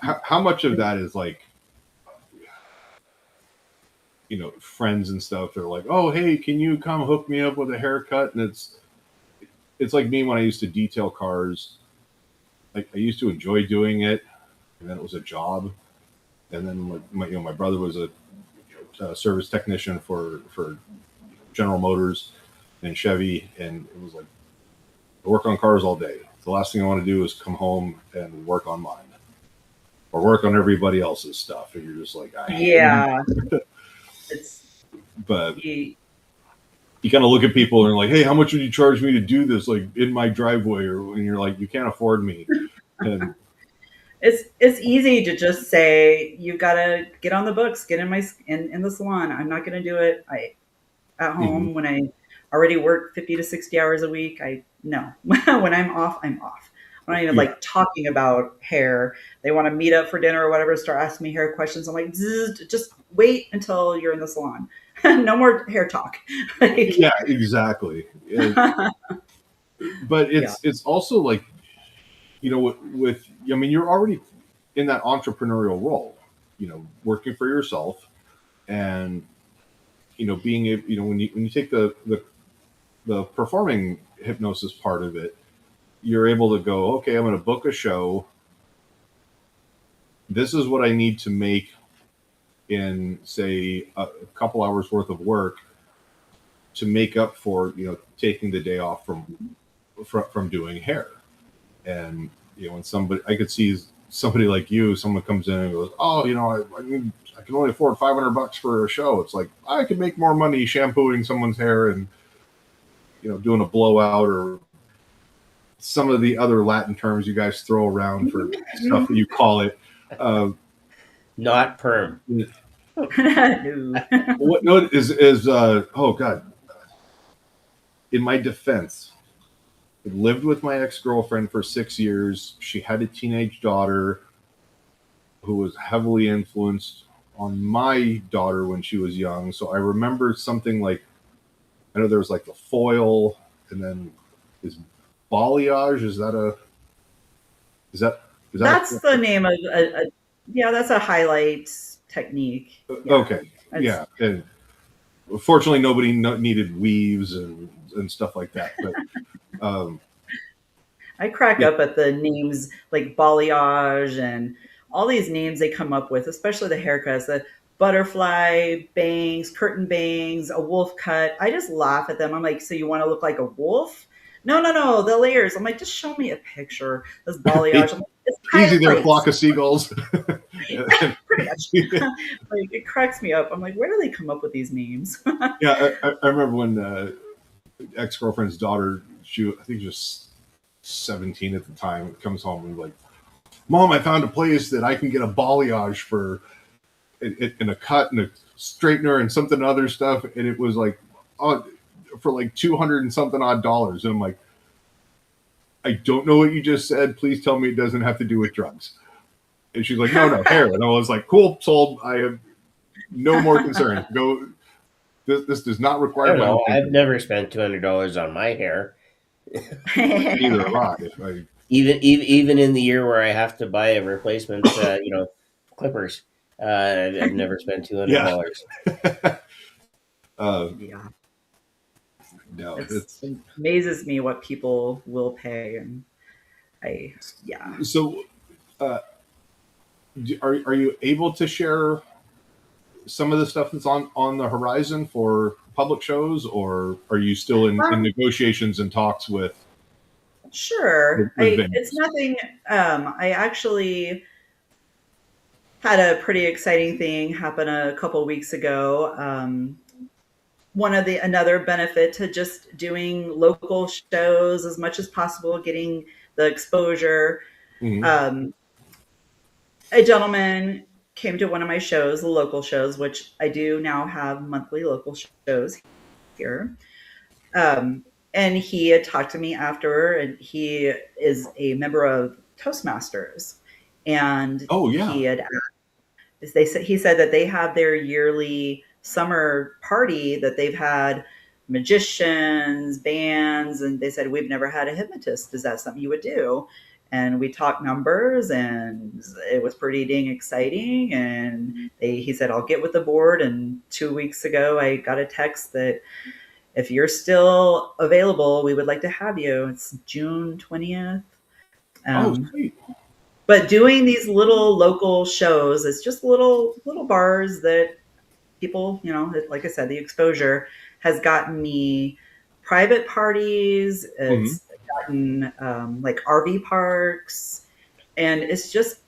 how much of that is like, friends and stuff? They're like, oh, hey, can you come hook me up with a haircut? And it's like me when I used to detail cars. Like, I used to enjoy doing it, and then it was a job. And then my brother was a service technician for General Motors and Chevy, and it was like I work on cars all day. the last thing I want to do is come home and work on mine or work on everybody else's stuff. And you're just like, yeah, it's, but you kind of look at people and like, hey, how much would you charge me to do this? Like in my driveway, or and you're like, you can't afford me. And it's easy to just say, you got to get on the books, get in the salon. I'm not going to do it. At home when I already work 50 to 60 hours a week. No, when I'm off, I'm off. I'm not even like talking about hair. They want to meet up for dinner or whatever, start asking me hair questions. I'm like, just wait until you're in the salon. No more hair talk. Like, yeah, exactly. But it's also like, you know, with I mean, you're already in that entrepreneurial role, you know, working for yourself, and you know, being able, you know, when you take the performing hypnosis part of it, you're able to go, okay, I'm going to book a show. This is what I need to make in, say, a couple hours worth of work to make up for, you know, taking the day off from doing hair. And, you know, when somebody, I could see somebody like you, someone comes in and goes, oh, you know, I can only afford $500 for a show. It's like, I could make more money shampooing someone's hair and, you know, doing a blowout or some of the other Latin terms you guys throw around for stuff that you call it. Not perm. What note is oh God. In my defense, I lived with my ex-girlfriend for 6 years. She had a teenage daughter who was heavily influenced on my daughter when she was young. So I remember something like, I know there was like the foil, and then is balayage. That's the name of that's a highlight technique. Yeah. Okay. Yeah. And fortunately, nobody needed weaves and stuff like that. But I crack up at the names like balayage and all these names they come up with, especially the haircuts, the butterfly bangs, curtain bangs, a wolf cut. I just laugh at them. I'm like, so you want to look like a wolf? No, the layers. I'm like, just show me a picture. This balayage. I'm like, it's easy there, flock of seagulls. Pretty much. Like, it cracks me up. I'm like, where do they come up with these names? Yeah, I remember when ex-girlfriend's daughter, I think she was 17 at the time, comes home and like, Mom, I found a place that I can get a balayage for in a cut and a straightener and something other stuff, and it was like for like $200 and something odd dollars. And I'm like, I don't know what you just said. Please tell me it doesn't have to do with drugs. And she's like, no, hair. And I was like, cool, sold. I have no more concern. Go. This does not require. I've never spent $200 on my hair. Neither have I. Even in the year where I have to buy a replacement, clippers. I've never spent $200. Yeah. No, it amazes me what people will pay, and So, are you able to share some of the stuff that's on the horizon for public shows, or are you still in negotiations and talks with? Sure, it's nothing. I actually had a pretty exciting thing happen a couple of weeks ago. Another benefit to just doing local shows as much as possible, getting the exposure. Mm-hmm. A gentleman came to one of my shows, the local shows, which I do now have monthly local shows here. And he had talked to me after, and he is a member of Toastmasters. And he said that they have their yearly summer party that they've had magicians, bands, and they said, we've never had a hypnotist. Is that something you would do? And we talked numbers, and it was pretty dang exciting. And he said, I'll get with the board. And 2 weeks ago, I got a text that if you're still available, we would like to have you. It's June 20th. Sweet. But doing these little local shows, it's just little bars that people, like I said, the exposure has gotten me private parties. It's gotten like RV parks, and it's just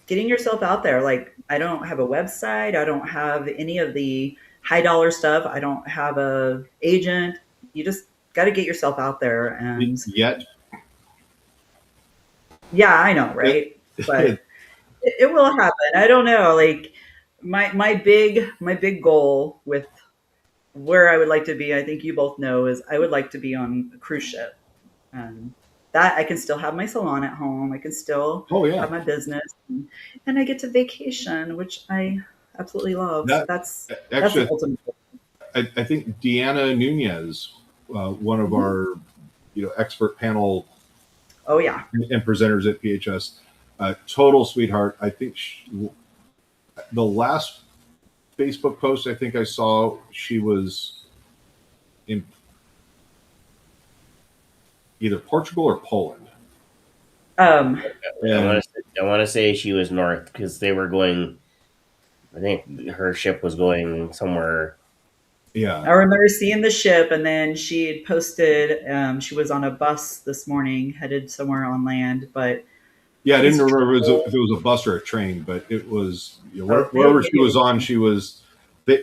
getting yourself out there. Like, I don't have a website. I don't have any of the high dollar stuff. I don't have a agent. You just got to get yourself out there. And Yet, yeah, I know, right? But it will happen. I don't know. Like, my big goal with where I would like to be, I think you both know, is I would like to be on a cruise ship. And that I can still have my salon at home. I can still oh yeah, have my business, and I get to vacation, which I absolutely love. So that that's actually, the ultimate goal. I think Deanna Nunez, one of Mhm. our expert panel Oh yeah. and presenters at PHS, total sweetheart. I think the last Facebook post I think I saw, she was in either Portugal or Poland. Um, I want to say she was north because they were going. I think her ship was going somewhere. I Yeah, remember seeing the ship, and then she had posted. She was on a bus this morning, headed somewhere on land. But yeah. I didn't it's remember true. if it was a bus or a train, but it was Oh, wherever maybe she it was was. on. She was they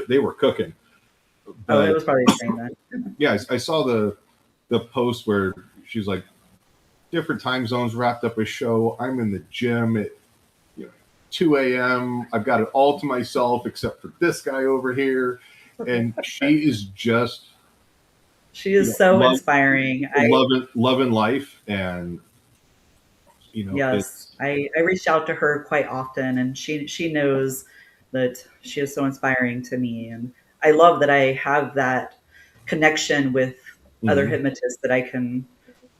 they were cooking. Oh, it But was probably the same then. yeah, I saw the post where she's like different time zones wrapped up a show. I'm in the gym at 2 a.m. I've got it all to myself except for this guy over here, and she is just She is so love inspiring. loving life, and Yes, it's I reached out to her quite often, and she knows that she is so inspiring to me, and I love that I have that connection with other mhm. hypnotists, that I can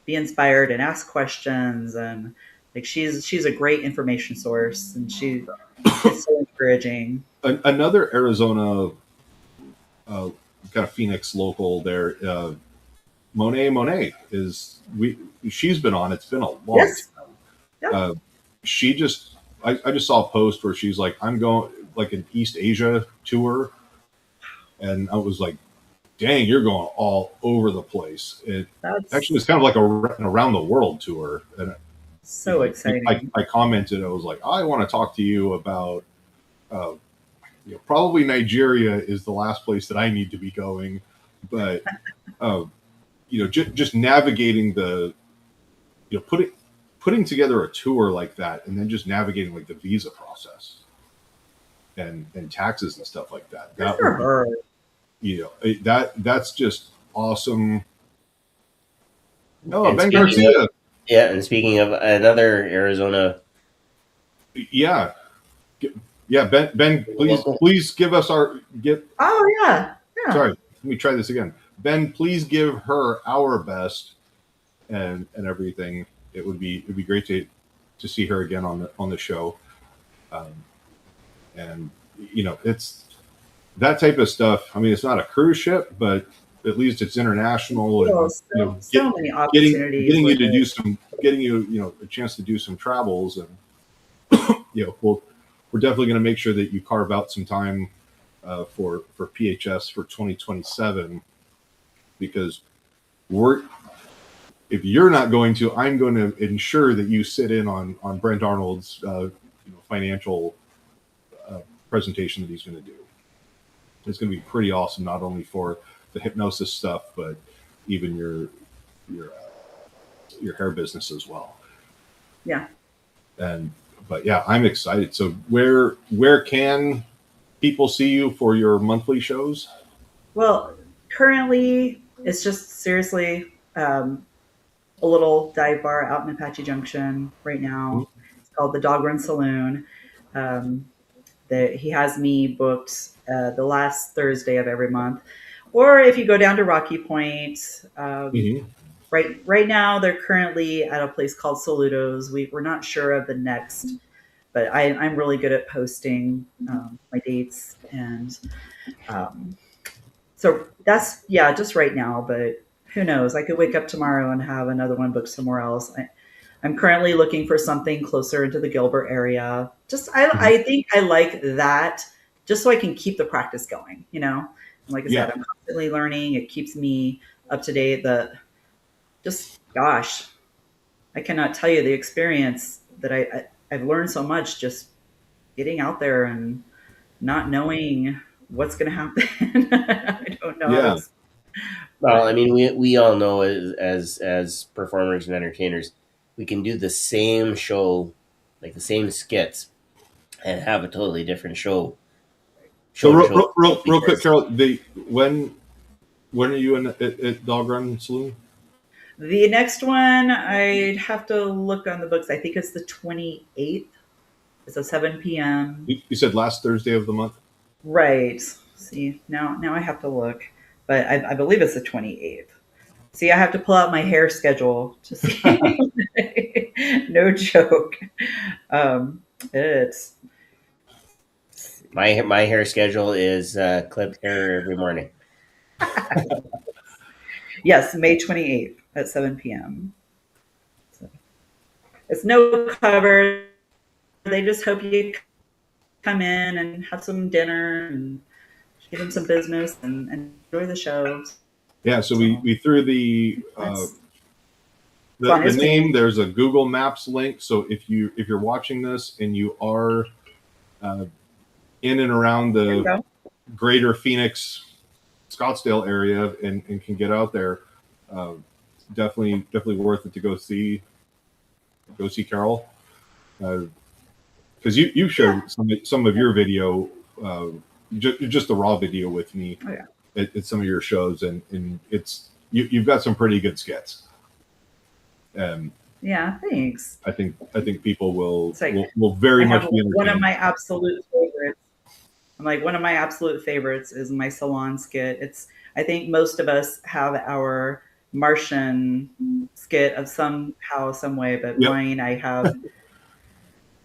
be inspired and ask questions. And like, she's a great information source, and it's so encouraging. Another Arizona kind of Phoenix local there. Monet is she's been on. It's been a long Yes. time. Yeah. She just I just saw a post where she's like, I'm going like an East Asia tour, and I was like, dang, you're going all over the place. It actually That's was kind of like an around the world tour, and so exciting. I commented, I was like, I want to talk to you about uh, probably Nigeria is the last place that I need to be going, but uh, just navigating the putting together a tour like that, and then just navigating like the visa process and taxes and stuff like that. Good That for would be, her. that's just awesome. Oh, And Ben speaking of Garcia. and speaking of another Arizona Yeah. Yeah, Ben, please give us Oh yeah, yeah. sorry, let me try this again. Ben, please give her our best and everything. It'd be great to see her again on the show. Um, and it's that type of stuff. I mean, it's not a cruise ship, but at least it's international, and So many opportunities getting you with to do it. some a chance to do some travels, and we're definitely going to make sure that you carve out some time for PHS for 2027, because if you're not going to, I'm going to ensure that you sit in on Brent Arnold's financial presentation that he's going to do. It's going to be pretty awesome, not only for the hypnosis stuff, but even your hair business as well. Yeah. But yeah, I'm excited. So where can people see you for your monthly shows? Well, currently it's just seriously a little dive bar out in Apache Junction right now. It's called the Dog Run Saloon. Um, he has me booked the last Thursday of every month. Or if you go down to Rocky Point, Mm-hmm. right now they're currently at a place called Saludos. We're not sure of the next, but I'm really good at posting my dates, and so that's just right now. But who knows? I could wake up tomorrow and have another one booked somewhere else. I'm currently looking for something closer into the Gilbert area. I think I like that, just so I can keep the practice going. And like I said, I'm constantly learning. It keeps me up to date. just, gosh, I cannot tell you the experience that I've learned so much just getting out there and not knowing what's going to happen. I don't know how to. Yeah. Well, I mean, we all know as performers and entertainers, we can do the same show, like the same skits, and have a totally different show. So To show real quick, Carol, when are you at Dog Run Saloon? The next one, I'd have to look on the books. I think it's the 28th. It's a 7 p.m. You said last Thursday of the month? Right. See, now I have to look, but I believe it's the 28th. See, I have to pull out my hair schedule to see. No joke. It's my hair schedule is clipped hair every morning. yes, May 28th at 7 p.m. So, it's no cover. They just hope you come in and have some dinner and give them some business and enjoy the show. Yeah, so we threw the name. There's a Google Maps link. So if you're watching this and you are in and around the greater Phoenix, Scottsdale area and can get out there, definitely worth it to go see Carol. Because you shared some of your video, just the raw video with me at some of your shows, and it's you've got some pretty good skits. Yeah, thanks. I think people will very much be entertained. One of my absolute favorites. One of my absolute favorites is my salon skit. I think most of us have our Martian skit of somehow, some way, but mine, I have.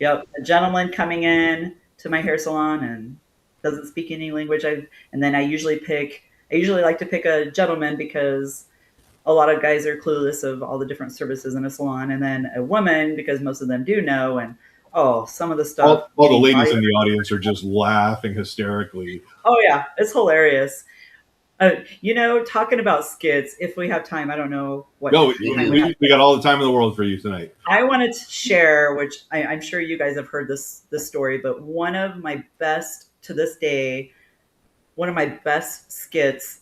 Yep, a gentleman coming in to my hair salon and doesn't speak any language. And then I usually like to pick a gentleman because a lot of guys are clueless of all the different services in a salon, and then a woman because most of them do know. And some of the stuff. All the ladies in the audience are just laughing hysterically. Oh yeah, it's hilarious. Talking about skits, if we have time, I don't know what. No, we got all the time in the world for you tonight. I wanted to share, which I'm sure you guys have heard this story, but one of my best to this day, one of my best skits,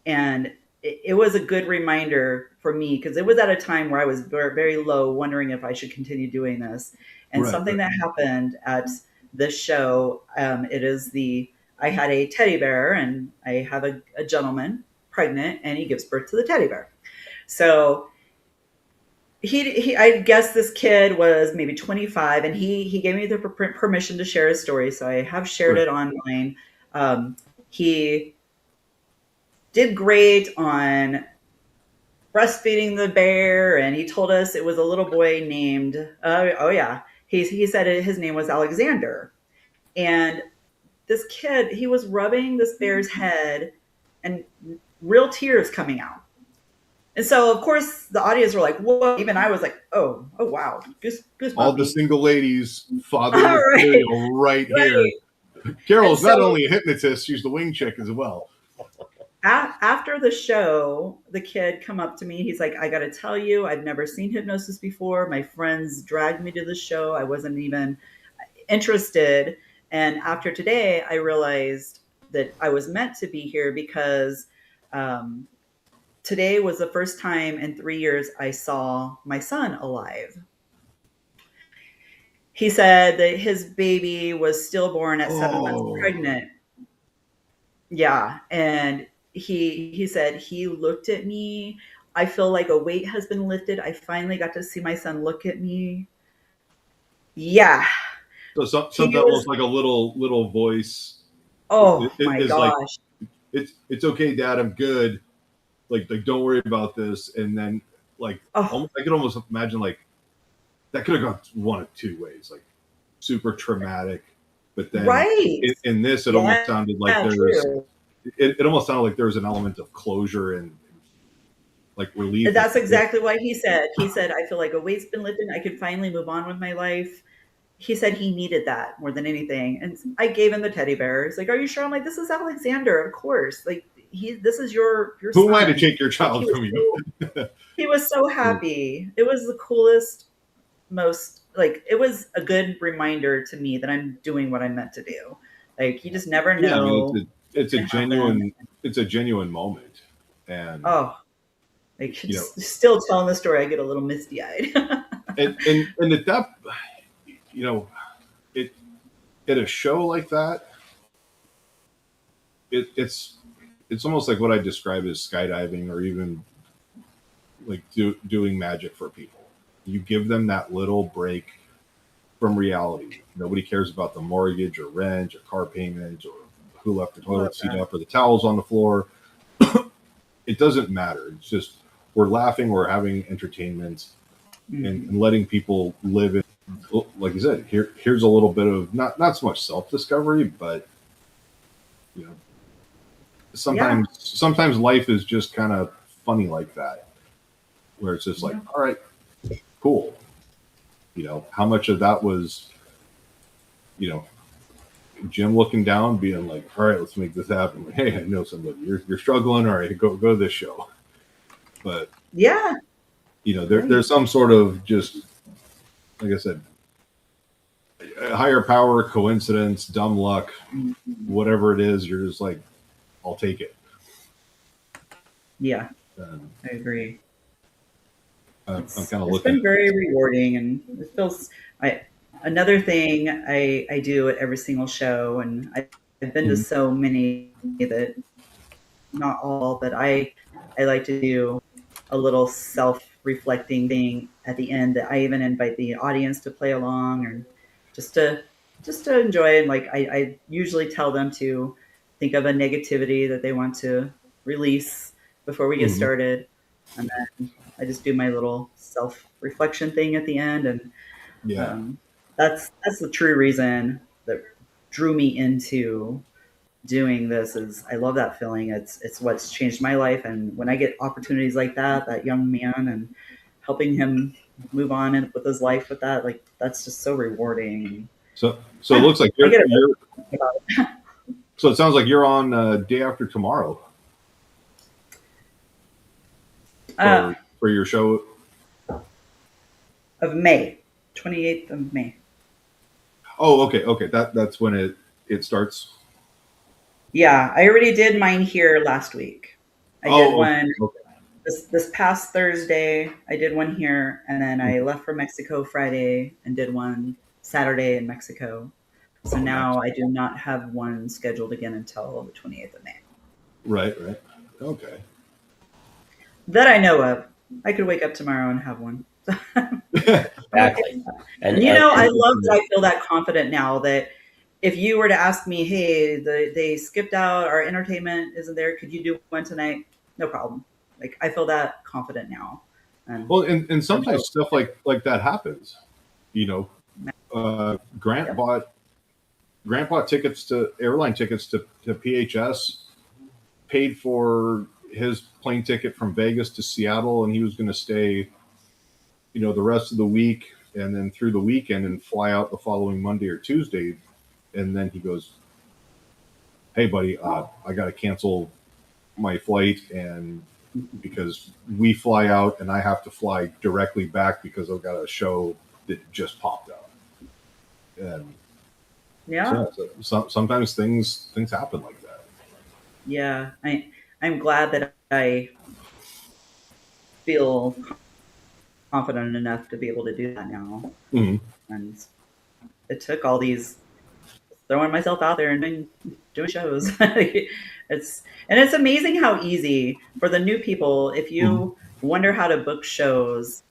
and it was a good reminder for me because it was at a time where I was very, very low, wondering if I should continue doing this. And something that happened at this show, I had a teddy bear, and I have a gentleman pregnant, and he gives birth to the teddy bear. So I guess this kid was maybe 25, and he gave me the permission to share his story. So I have shared it online. He did great on breastfeeding the bear, and he told us it was a little boy named, he said his name was Alexander. And this kid, he was rubbing this bear's head and real tears coming out. And so, of course, the audience were like, whoa. Even I was like, oh, wow. Goosebumps. All the single ladies, father material right here. Carol's not only a hypnotist, she's the wing chick as well. After the show, the kid come up to me. He's like, I got to tell you, I've never seen Hypnosis before. My friends dragged me to the show. I wasn't even interested. And after today, I realized that I was meant to be here because today was the first time in 3 years I saw my son alive. He said that his baby was stillborn at 7 months pregnant. Yeah. And he said he looked at me. I feel like a weight has been lifted. I finally got to see my son look at me. Yeah. So something almost like a little voice. Oh my gosh! Like, it's okay, Dad. I'm good. Like don't worry about this. And then I could almost imagine like that could have gone one of two ways. Like super traumatic, but then in this it almost sounded like it almost sounded like there was an element of closure and like relief. That's exactly what he said. He said, I feel like a weight's been lifted. I could finally move on with my life. He said he needed that more than anything. And I gave him the teddy bear. He's like, are you sure? I'm like, this is Alexander, of course. Like, this is your Who son. am I to take your child from you? He was so happy. It was the coolest, most, like, it was a good reminder to me that I'm doing what I'm meant to do. Like, you just never know. Yeah, it's a genuine moment. And like, still telling the story, I get a little misty eyed. and at that, at a show like that, it's almost like what I describe as skydiving, or even like doing magic for people. You give them that little break from reality. Nobody cares about the mortgage or rent or car payment or who left the toilet seat up or the towels on the floor. It doesn't matter. It's just we're laughing, we're having entertainment, and letting people live it. Like you said, here's a little bit of not so much self-discovery, but sometimes life is just kind of funny like that, where it's just like, all right, cool. How much of that was, Jim looking down, being like, all right, let's make this happen. Like, hey, I know somebody. You're struggling. All right, go to this show. But there's some sort of, just like I said, a higher power, coincidence, dumb luck, whatever it is. You're just like, I'll take it. Yeah, I agree. I'm kind of looking. It's been very rewarding, and it feels. Another thing I do at every single show, and I've been to so many that, not all, but I like to do a little self-reflecting thing at the end that I even invite the audience to play along, or just to enjoy. And like I usually tell them to think of a negativity that they want to release before we get started, and then I just do my little self-reflection thing at the end. And that's the true reason that drew me into doing this. Is I love that feeling. It's what's changed my life. And when I get opportunities like that young man, and helping him move on with his life with that, like, that's just so rewarding. So it looks like you're so it sounds like you're on day after tomorrow for your show of May, 28th of May. Oh, okay. That's when it starts. Yeah, I already did mine here last week. I did one this past Thursday. I did one here, and then I left for Mexico Friday and did one Saturday in Mexico. So now I do not have one scheduled again until the 28th of May. Right. Okay. That I know of. I could wake up tomorrow and have one. Exactly. And I love that I feel that confident now, that if you were to ask me, hey, they skipped out, our entertainment isn't there, could you do one tonight? No problem. Like, I feel that confident now. And sometimes stuff like that happens. Grant bought airline tickets to PHS, paid for his plane ticket from Vegas to Seattle, and he was going to stay, the rest of the week and then through the weekend and fly out the following Monday or Tuesday. And then he goes, hey, buddy, I got to cancel my flight, and because we fly out and I have to fly directly back because I've got a show that just popped up. And so sometimes things happen like that. Yeah, I'm glad that I feel confident enough to be able to do that now. And it took all these throwing myself out there and doing shows. It's amazing how easy for the new people, if you wonder how to book shows.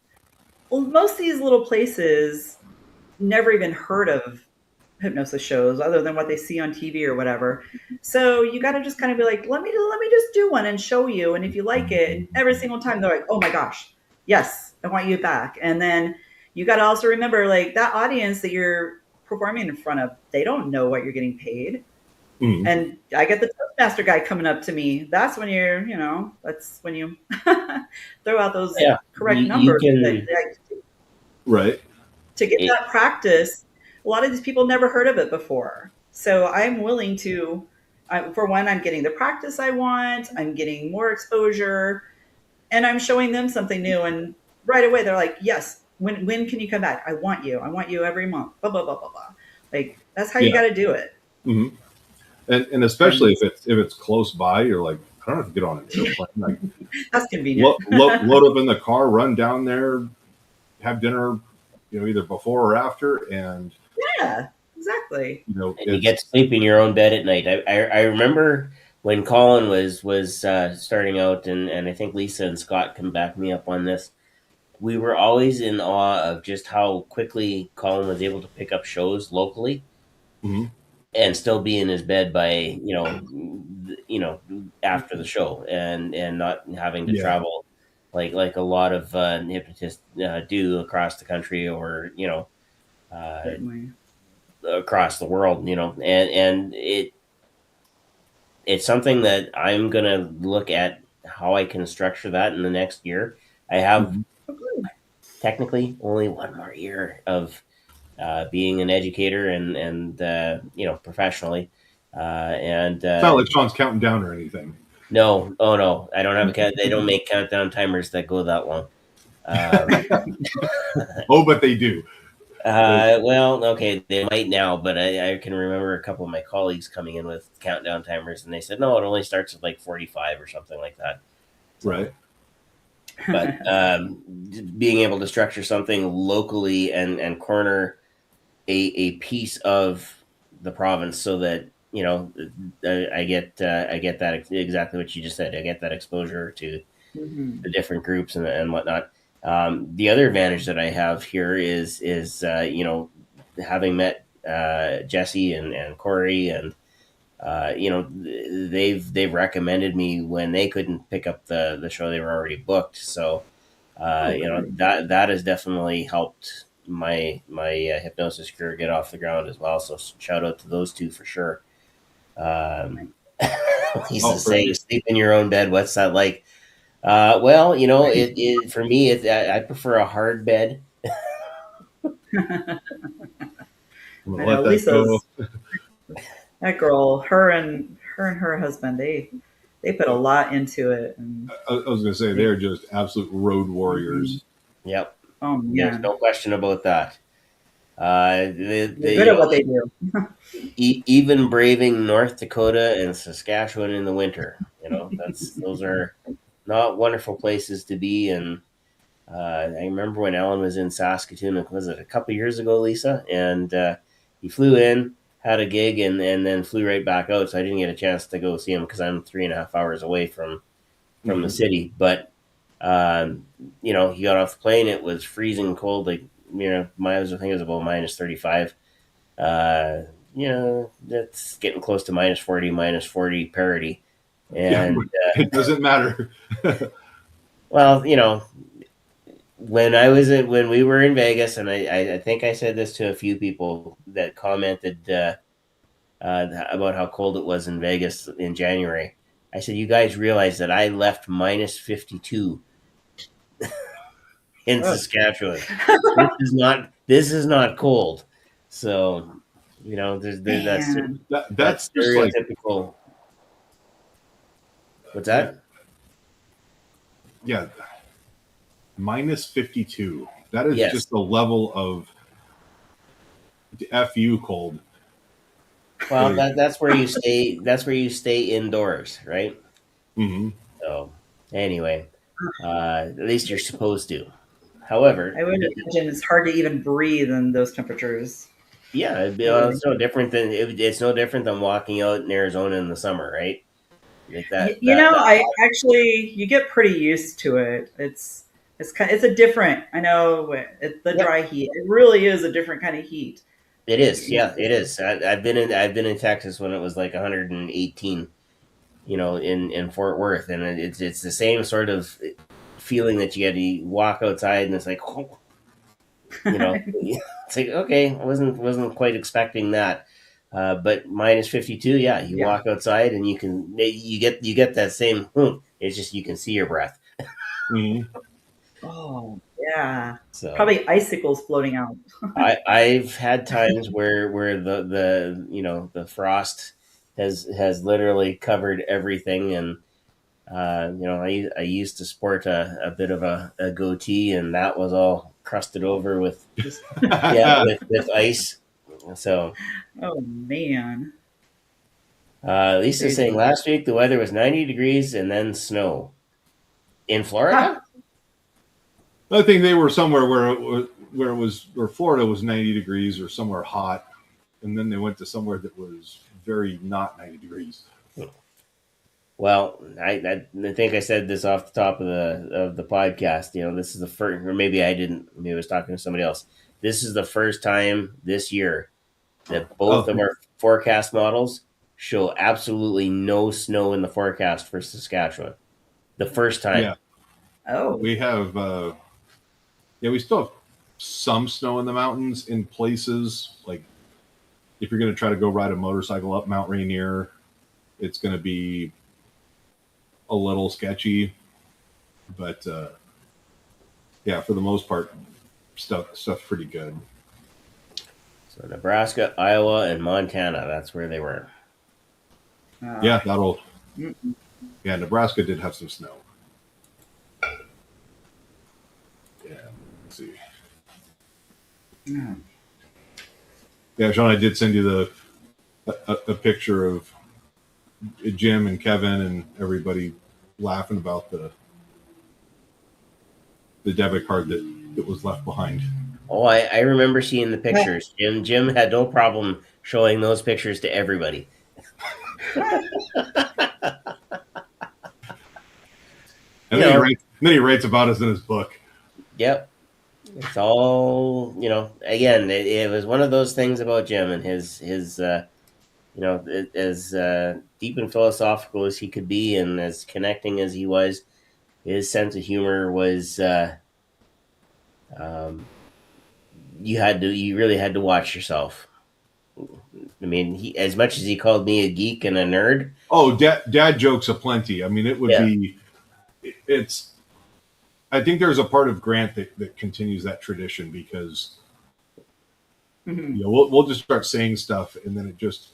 Well, most of these little places never even heard of hypnosis shows other than what they see on TV or whatever. So you got to just kind of be like, let me just do one and show you. And if you like it, and every single time they're like, oh my gosh, yes, I want you back. And then you got to also remember, like, that audience that you're performing in front of, they don't know what you're getting paid. And I get the Toastmaster guy coming up to me. That's when that's when you throw out those correct numbers. Right. To get that practice. A lot of these people never heard of it before. So I'm willing to for one, I'm getting the practice I want. I'm getting more exposure, and I'm showing them something new. And right away, they're like, "Yes, when can you come back? I want you. I want you every month." Blah blah blah blah blah. Like that's how you Yeah. got to do it. Mm-hmm. And especially if it's close by, you're like, I don't have to get on an airplane. Like, that's convenient. load up in the car, run down there, have dinner, either before or after, and Yeah, exactly. And you get to sleep in your own bed at night. I remember when Colin was starting out, and I think Lisa and Scott can back me up on this. We were always in awe of just how quickly Colin was able to pick up shows locally. Mm-hmm. And still be in his bed by after the show, and not having to travel like a lot of hypnotists do across the country, or across the world, and it's something that I'm gonna look at how I can structure that in the next year. I have technically only one more year of being an educator and professionally. It's not like Shawn's counting down or anything. No, oh no, I don't have a count. They don't make countdown timers that go that long. Oh, but they do. Well, okay, they might now, but I can remember a couple of my colleagues coming in with countdown timers, and they said no, it only starts at like 45 or something like that. Right. But being able to structure something locally and corner a piece of the province so that I get that exactly what you just said. I get that exposure to the different groups and whatnot. The other advantage that I have here is having met Jesse and Corey, and they've recommended me when they couldn't pick up the show, they were already booked. So that has definitely helped my hypnosis career get off the ground as well. So shout out to those two for sure. Lisa's saying, sleep in your own bed. What's that like? Well, it for me, I prefer a hard bed. Lisa's that girl, her and her husband, they put a lot into it. And I was going to say they're just absolute road warriors. Yep. Oh yeah, there's no question about that. They're good at what they do. Even braving North Dakota and Saskatchewan in the winter, those are not wonderful places to be. And I remember when Alan was in Saskatoon, was it a couple years ago, Lisa? And he flew in, had a gig, and then flew right back out. So I didn't get a chance to go see him because I'm 3.5 hours away from the city. But he got off the plane. It was freezing cold. Like I think it was about minus 35. That's getting close to minus 40, minus 40 parity. And it doesn't matter. Well, when we were in Vegas, and I think I said this to a few people that commented about how cold it was in Vegas in January. I said, you guys realize that I left minus 52 in Saskatchewan. This is not cold. So, that's stereotypical. Like, what's that? Yeah. Minus 52. That is just the level of FU cold. Well, that's where you stay. That's where you stay indoors, right? Mm-hmm. So, anyway, at least you're supposed to. However, I would imagine it's hard to even breathe in those temperatures. Yeah, it's no different than walking out in Arizona in the summer, right? Like that. You get pretty used to it. It's a different. I know the dry heat. It really is a different kind of heat. It is, yeah, it is. I've been in Texas when it was like 118, in Fort Worth, and it's the same sort of feeling that you get. You walk outside and it's like, it's like, okay, I wasn't quite expecting that. But minus 52, you walk outside and you get that same. It's just you can see your breath. Mm-hmm. Oh yeah, so probably icicles floating out. I've had times where the frost has literally covered everything. And I used to sport a bit of a goatee, and that was all crusted over with with ice. So, Oh man, Lisa's saying crazy. last week the weather was 90 degrees and then snow in Ha! Florida. I think they were somewhere where Florida was 90 degrees or somewhere hot, and then they went to somewhere that was very not 90 degrees. Well, I think I said this off the top of the podcast. This is the first, or maybe I didn't. Maybe I was talking to somebody else. This is the first time this year that both of our forecast models show absolutely no snow in the forecast for Saskatchewan. The first time. Yeah. Oh, We have, we still have some snow in the mountains in places. Like if you're going to try to go ride a motorcycle up Mount Rainier, it's going to be a little sketchy. But for the most part, stuff's pretty good. So Nebraska, Iowa, and Montana. That's where they were. Yeah, Nebraska did have some snow. Yeah, let's see. Yeah, Shawn, I did send you a picture of Jim and Kevin and everybody laughing about the debit card that was left behind. Oh, I remember seeing the pictures. Jim had no problem showing those pictures to everybody. And then he writes about us in his book. Yep. It's all, again, it was one of those things about Jim and his as deep and philosophical as he could be and as connecting as he was, his sense of humor was, you really had to watch yourself. I mean, as much as he called me a geek and a nerd. Oh, dad jokes aplenty. I mean, it would be, I think there's a part of Grant that continues that tradition because we'll just start saying stuff and then it just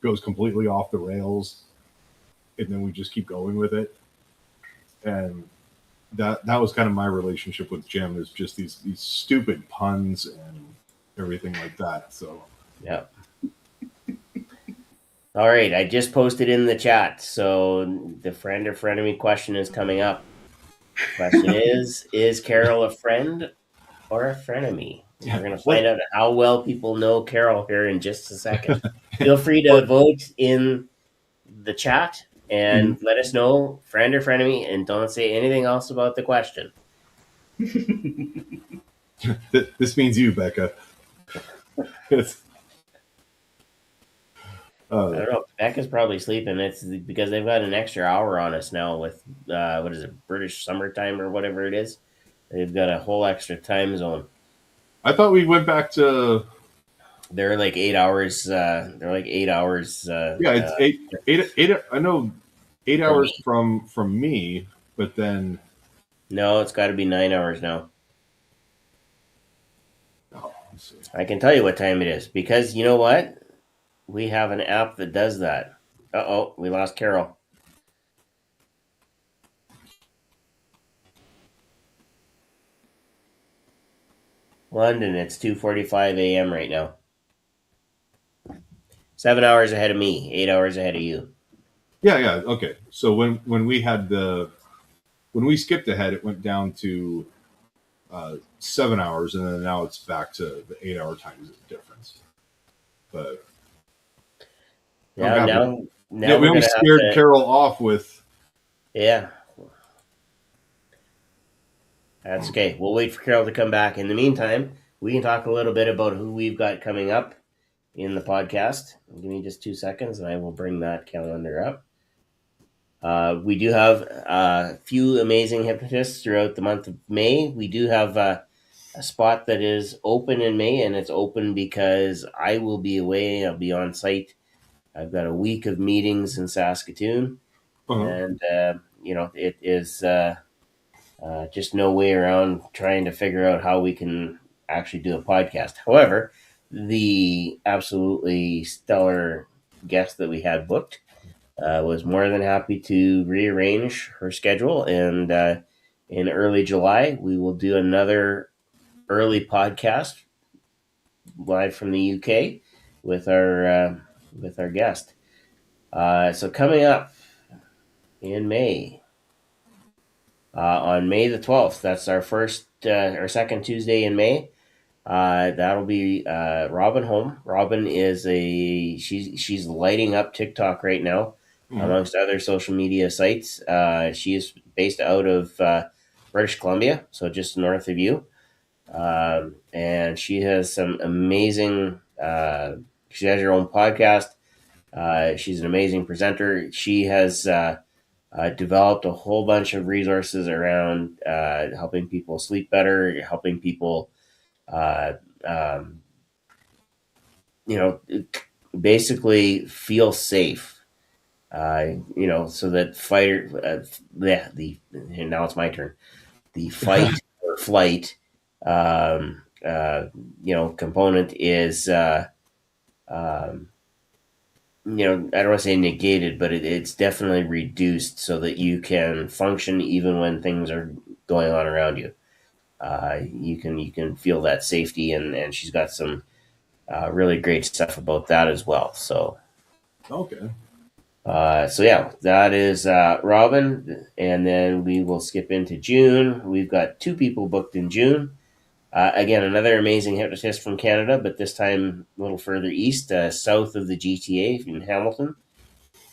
goes completely off the rails, and then we just keep going with it. And that was kind of my relationship with Jim, is just these stupid puns and everything like that. So yeah. All right, I just posted in the chat, so the friend or frenemy question is coming up. Question is Carol a friend or a frenemy? We're going to find out how well people know Carol here in just a second. Feel free to vote in the chat and let us know, friend or frenemy, and don't say anything else about the question. This means you, Becca. I don't know. Becca's probably sleeping. It's because they've got an extra hour on us now with, what is it, British summertime or whatever it is. They've got a whole extra time zone. I thought we went back to... They're like 8 hours. Yeah, it's eight. I know 8 hours from me, but then... No, it's got to be 9 hours now. Oh, let's see. I can tell you what time it is because you know what? We have an app that does that. Uh-oh, we lost Carol. London, it's 2:45 a.m. right now. 7 hours ahead of me, 8 hours ahead of you. Yeah, okay. So when we skipped ahead, it went down to 7 hours, and then now it's back to the 8 hour time difference. But now we almost scared Carol off with. Yeah. That's okay. We'll wait for Carol to come back. In the meantime, we can talk a little bit about who we've got coming up in the podcast. Give me just 2 seconds, and I will bring that calendar up. We do have a few amazing hypnotists throughout the month of May. We do have a spot that is open in May, and it's open because I will be away. I'll be on site. I've got a week of meetings in Saskatoon, and it is just no way around trying to figure out how we can actually do a podcast. However, the absolutely stellar guest that we had booked was more than happy to rearrange her schedule, and in early July we will do another early podcast live from the UK with our guest. So coming up in May, on May the 12th, that's our second Tuesday in May. That'll be Robin Home. Robin is she's lighting up TikTok right now, amongst other social media sites. She is based out of British Columbia, so just north of you. And she has some amazing. She has her own podcast. She's an amazing presenter. She has developed a whole bunch of resources around helping people sleep better, helping people, uh, um, basically feel safe. So that and now it's my turn. The fight or flight, component is, um, I don't want to say negated, but it's definitely reduced so that you can function even when things are going on around you. You can feel that safety, and she's got some really great stuff about that as well. So Okay. So yeah, that is Robin, and then we will skip into June. We've got 2 people booked in June. Again, another amazing hypnotist from Canada, but this time a little further east, south of the GTA in Hamilton.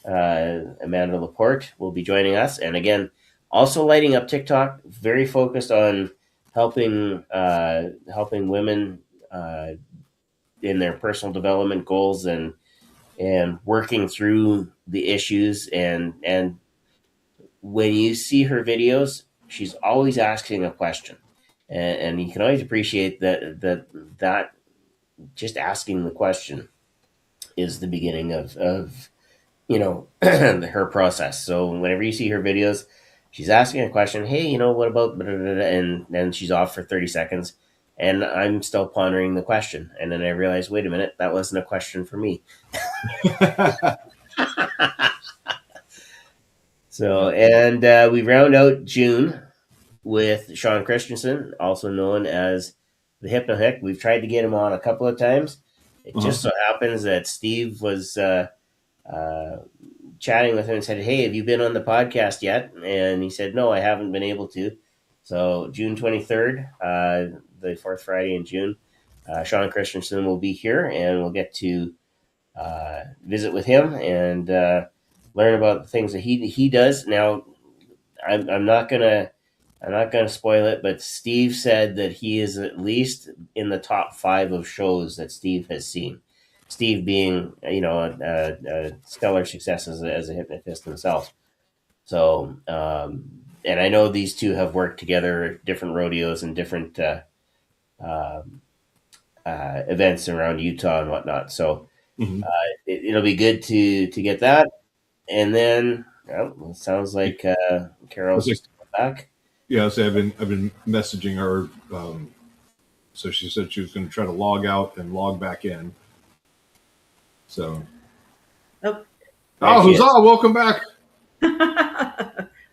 Amanda Laporte will be joining us, and again, also lighting up TikTok. Very focused on helping women in their personal development goals, and working through the issues. And when you see her videos, she's always asking a question, and you can always appreciate that just asking the question is the beginning of her process. So whenever you see her videos, she's asking a question. Hey, what about blah, blah, blah, and then she's off for 30 seconds, and I'm still pondering the question, and then I realize, wait a minute, that wasn't a question for me. So, and we round out June with Shawn Christensen, also known as the Hypnohick. We've tried to get him on a couple of times. It just so happens that Steve was chatting with him and said, "Hey, have you been on the podcast yet?" And he said, "No, I haven't been able to." So June 23rd, the fourth Friday in June, Shawn Christensen will be here, and we'll get to visit with him and learn about the things that he does. Now, I'm not gonna spoil it, but Steve said that he is at least in the top 5 of shows that Steve has seen. Steve being, a stellar success as a hypnotist himself. So, and I know these two have worked together at different rodeos and different events around Utah and whatnot. So it'll be good to get that. And then, well, it sounds like Carol's back. Yeah, so I've been messaging her. So she said she was going to try to log out and log back in. So, huzzah! Welcome back.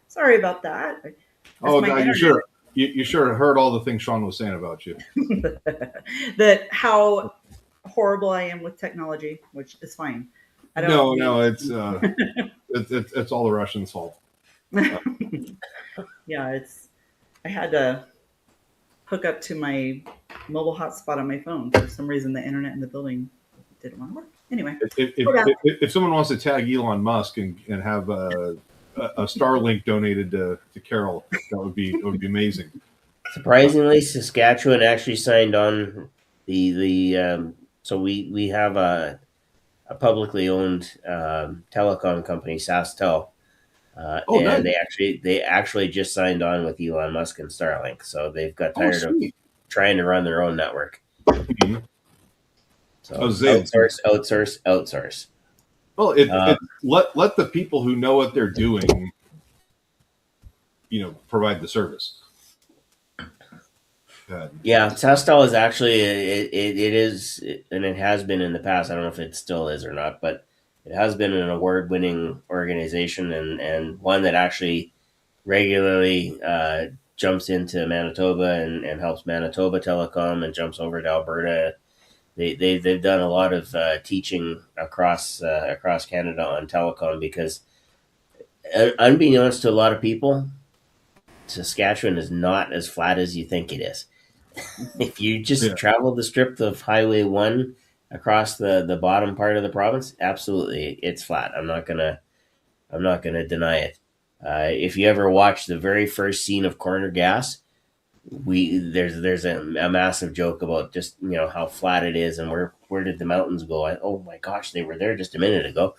Sorry about that. Oh, God, you sure heard all the things Shawn was saying about you. That how horrible I am with technology, which is fine. I don't. No, it's all the Russians' fault. Yeah, I had to hook up to my mobile hotspot on my phone. For some reason, the internet in the building didn't want to work. Anyway, if someone wants to tag Elon Musk and have a Starlink donated to Carol, that would be amazing. Surprisingly, Saskatchewan actually signed on so we have a publicly owned telecom company, SaskTel. Nice. They actually just signed on with Elon Musk and Starlink, so they've got tired of trying to run their own network. Mm-hmm. So outsource. Well, let the people who know what they're doing, provide the service. Yeah, SaskTel is actually it is, and it has been in the past. I don't know if it still is or not, but it has been an award-winning organization, and one that actually regularly jumps into Manitoba and helps Manitoba Telecom and jumps over to Alberta. They've done a lot of teaching across Canada on telecom, because unbeknownst to a lot of people, Saskatchewan is not as flat as you think it is. If you just travel the strip of Highway 1 across the bottom part of the province, absolutely it's flat. I'm not gonna deny it. If you ever watch the very first scene of Corner Gas, there's a massive joke about just how flat it is and where did the mountains go. Oh my gosh, they were there just a minute ago.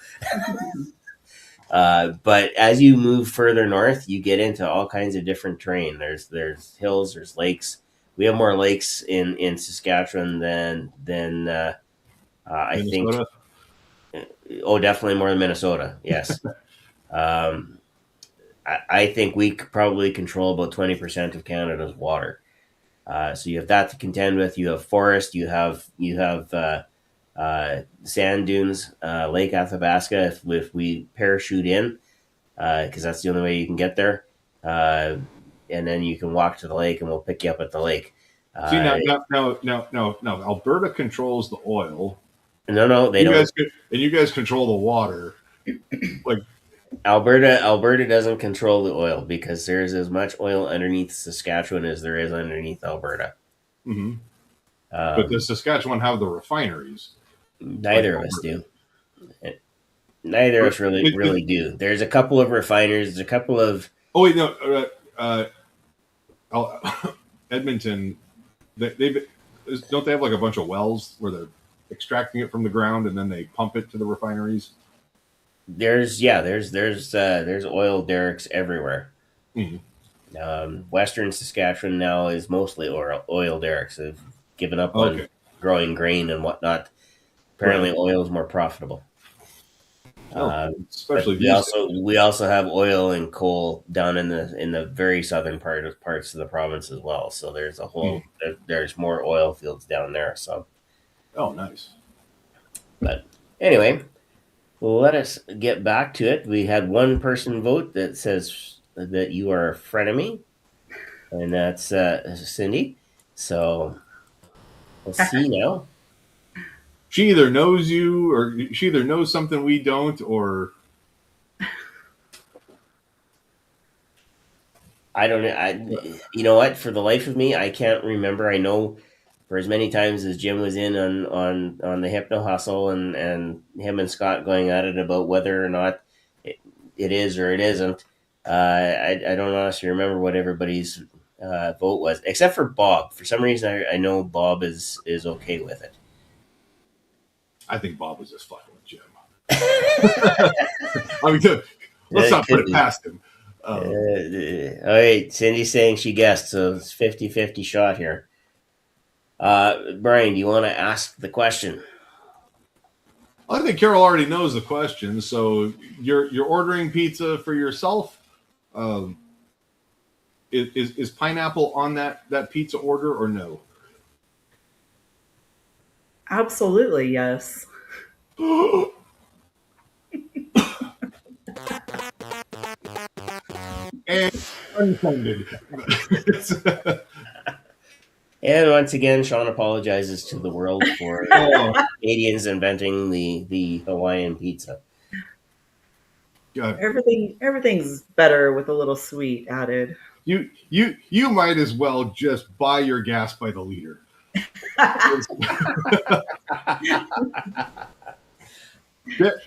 But as you move further north, you get into all kinds of different terrain. There's hills, there's lakes. We have more lakes in Saskatchewan than I Minnesota? think. Oh, definitely more than Minnesota. Yes. I think we probably control about 20% of Canada's water. So you have that to contend with. You have forest. You have sand dunes, Lake Athabasca. If we parachute in, because that's the only way you can get there, and then you can walk to the lake, and we'll pick you up at the lake. See, no. Alberta controls the oil. No, they don't. And you guys control the water. Like Alberta doesn't control the oil, because there's as much oil underneath Saskatchewan as there is underneath Alberta. Mm-hmm. But does Saskatchewan have the refineries? Neither of us do. Neither of us really do. There's a couple of refiners. There's a couple of. Oh wait, no. Edmonton, don't they have like a bunch of wells where they're extracting it from the ground and then they pump it to the refineries? There's oil derricks everywhere. Mm-hmm. Western Saskatchewan now is mostly oil derricks. They've given up on growing grain and whatnot. Apparently, oil is more profitable. Especially we also have oil and coal down in the very southern parts of the province as well. So there's a whole there's more oil fields down there. So, nice. But anyway, let us get back to it. We had one person vote that says that you are a frenemy, and that's Cindy. So let's see now. She either knows you, or she either knows something we don't, or I don't know. You know what? For the life of me, I can't remember. I know for as many times as Jim was in on the Hypno Hustle, and him and Scott going at it about whether or not it is or it isn't. I don't honestly remember what everybody's vote was, except for Bob. For some reason, I know Bob is okay with it. I think Bob was just fucking with Jim. I mean, let's not put it past him. All right, Cindy's saying she guessed, so it's 50-50 shot here. Brian, do you want to ask the question? I think Carol already knows the question. So you're ordering pizza for yourself. Is pineapple on that pizza order or no? Absolutely, yes. And unfunded. And once again, Shawn apologizes to the world for Canadians inventing the Hawaiian pizza. God. Everything's better with a little sweet added. You might as well just buy your gas by the liter.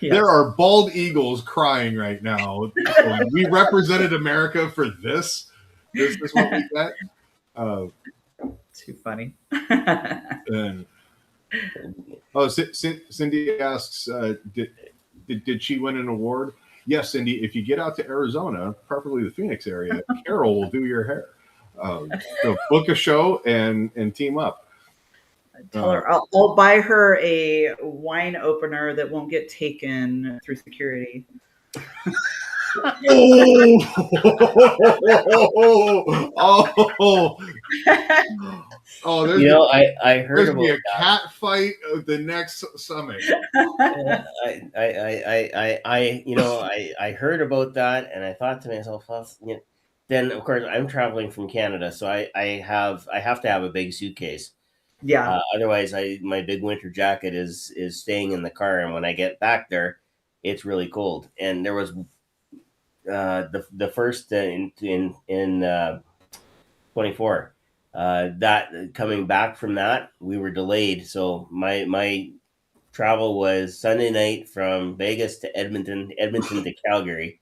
There are bald eagles crying right now. We represented America for this. This is what we get. Too funny. Cindy asks, did she win an award? Yes, Cindy. If you get out to Arizona, preferably the Phoenix area, Carol will do your hair. So book a show and team up. Tell her I'll buy her a wine opener that won't get taken through security. Oh, I heard there's about gonna be a that. cat fight at the next summit. I heard about that, and I thought to myself, well, then of course I'm traveling from Canada, so I have to have a big suitcase. Yeah. Otherwise, my big winter jacket is staying in the car, and when I get back there, it's really cold. And there was the first in 24. That coming back from that, we were delayed. So my travel was Sunday night from Vegas to Edmonton to Calgary.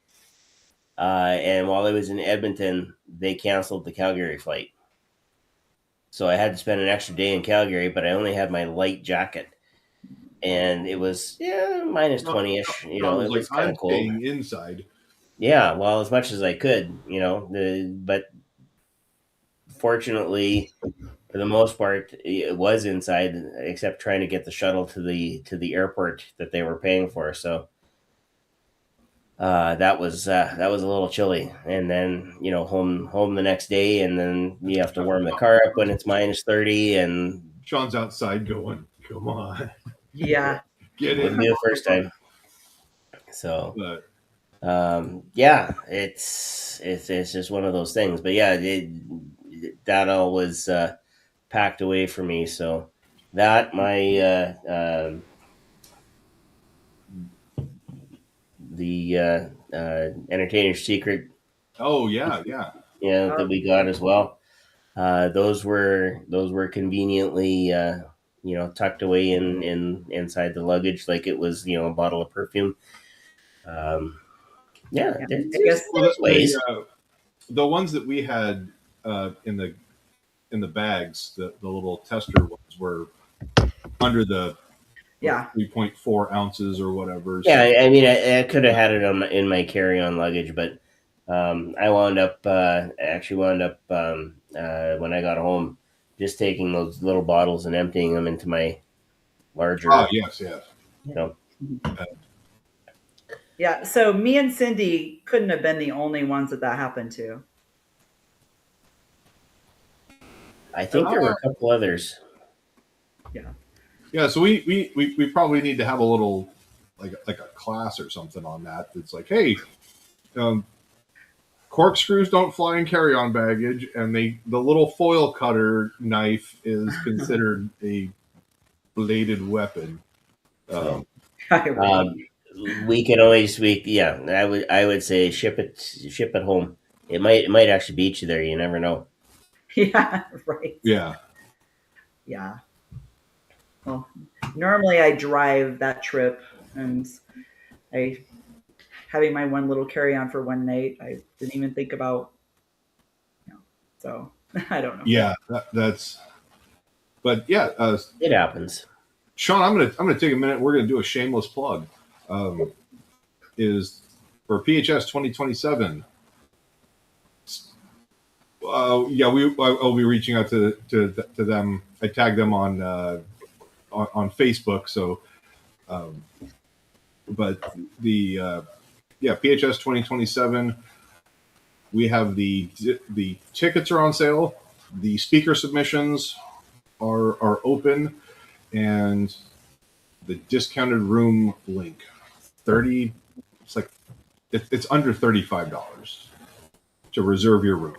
And while I was in Edmonton, they canceled the Calgary flight. So I had to spend an extra day in Calgary, but I only had my light jacket. And it was minus 20-ish. It was kind I'm of cold. staying inside. Yeah, well, as much as I could, but fortunately, for the most part, it was inside, except trying to get the shuttle to the airport that they were paying for. So that was a little chilly. And then home the next day, and then you have to warm the car up when it's minus 30. And Shawn's outside going, "Come on, Yeah. get in." Wouldn't be the first time. So. But, it's just one of those things. But yeah, that all was packed away for me. So that my the Entertainer's Secret. oh yeah. That we got as well. Those were conveniently tucked away inside the luggage, like it was a bottle of perfume. I There's ways. The ones that we had in the bags, the little tester ones were under the 3.4 ounces or whatever. Yeah, so. I mean, I could have had it in my carry-on luggage, but I wound up when I got home, just taking those little bottles and emptying them into my larger. Oh yes. Yeah, so me and Cindy couldn't have been the only ones that happened to. I think there were a couple others. Yeah, so we probably need to have a little like a class or something on that. It's like, hey, corkscrews don't fly in carry-on baggage, and the little foil cutter knife is considered a bladed weapon. We can always I would say ship it home. It might actually beat you there. You never know. Yeah, right. Yeah. Well, normally I drive that trip, and having my one little carry-on for one night, I didn't even think about. So I don't know. Yeah, that's. But yeah, it happens. Shawn, I'm gonna take a minute. We're gonna do a shameless plug. Is for PHS 2027. I'll be reaching out to them. I tagged them on Facebook. So, but the PHS 2027. We have the tickets are on sale. The speaker submissions are open, and the discounted room link. It's under $35 to reserve your room.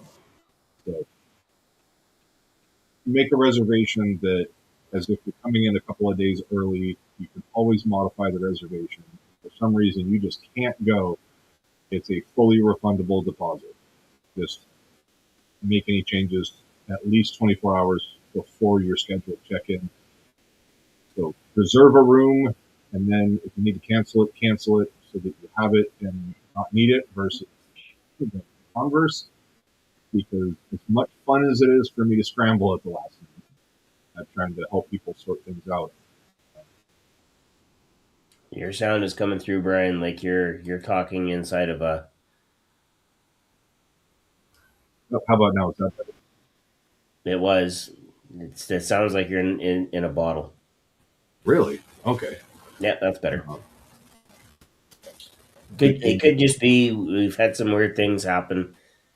So make a reservation that, as if you're coming in a couple of days early, you can always modify the reservation. For some reason you just can't go, it's a fully refundable deposit. Just make any changes at least 24 hours before your scheduled check-in. So reserve a room, and then if you need to cancel it so that you have it and not need it, versus the converse. Because as much fun as it is for me to scramble at the last minute, I'm trying to help people sort things out. Your sound is coming through, Brian, like you're talking inside of a. How about now? Is that better? It was. It sounds like you're in a bottle. Really? Okay. Yeah, that's better. It could just be we've had some weird things happen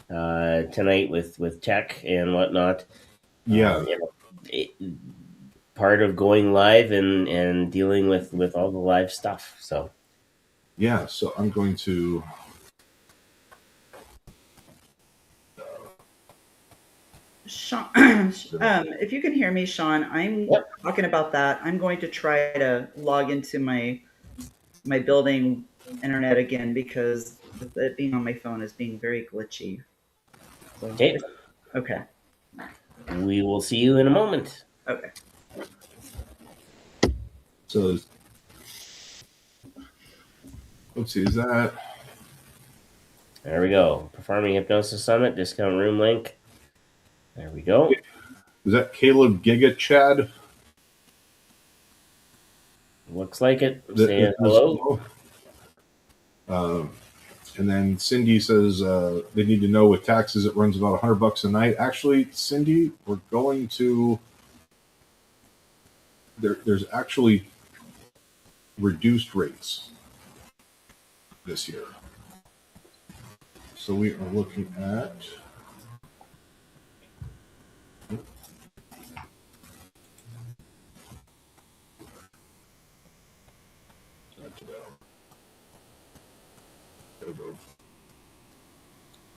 tonight with tech and whatnot. Yeah. part of going live and dealing with all the live stuff. So yeah, so I'm going to Shawn, if you can hear me, Shawn, I'm talking about that. I'm going to try to log into my building internet again because with it being on my phone is being very glitchy. So, okay. We will see you in a moment. Okay. So let's see, is that? There we go. Performing Hypnosis Summit, discount room link. There we go. Is that Caleb Giga Chad? Looks like it. Say hello. And then Cindy says they need to know with taxes it runs about $100 a night. Actually, Cindy, we're going to there's actually reduced rates this year. So we are looking at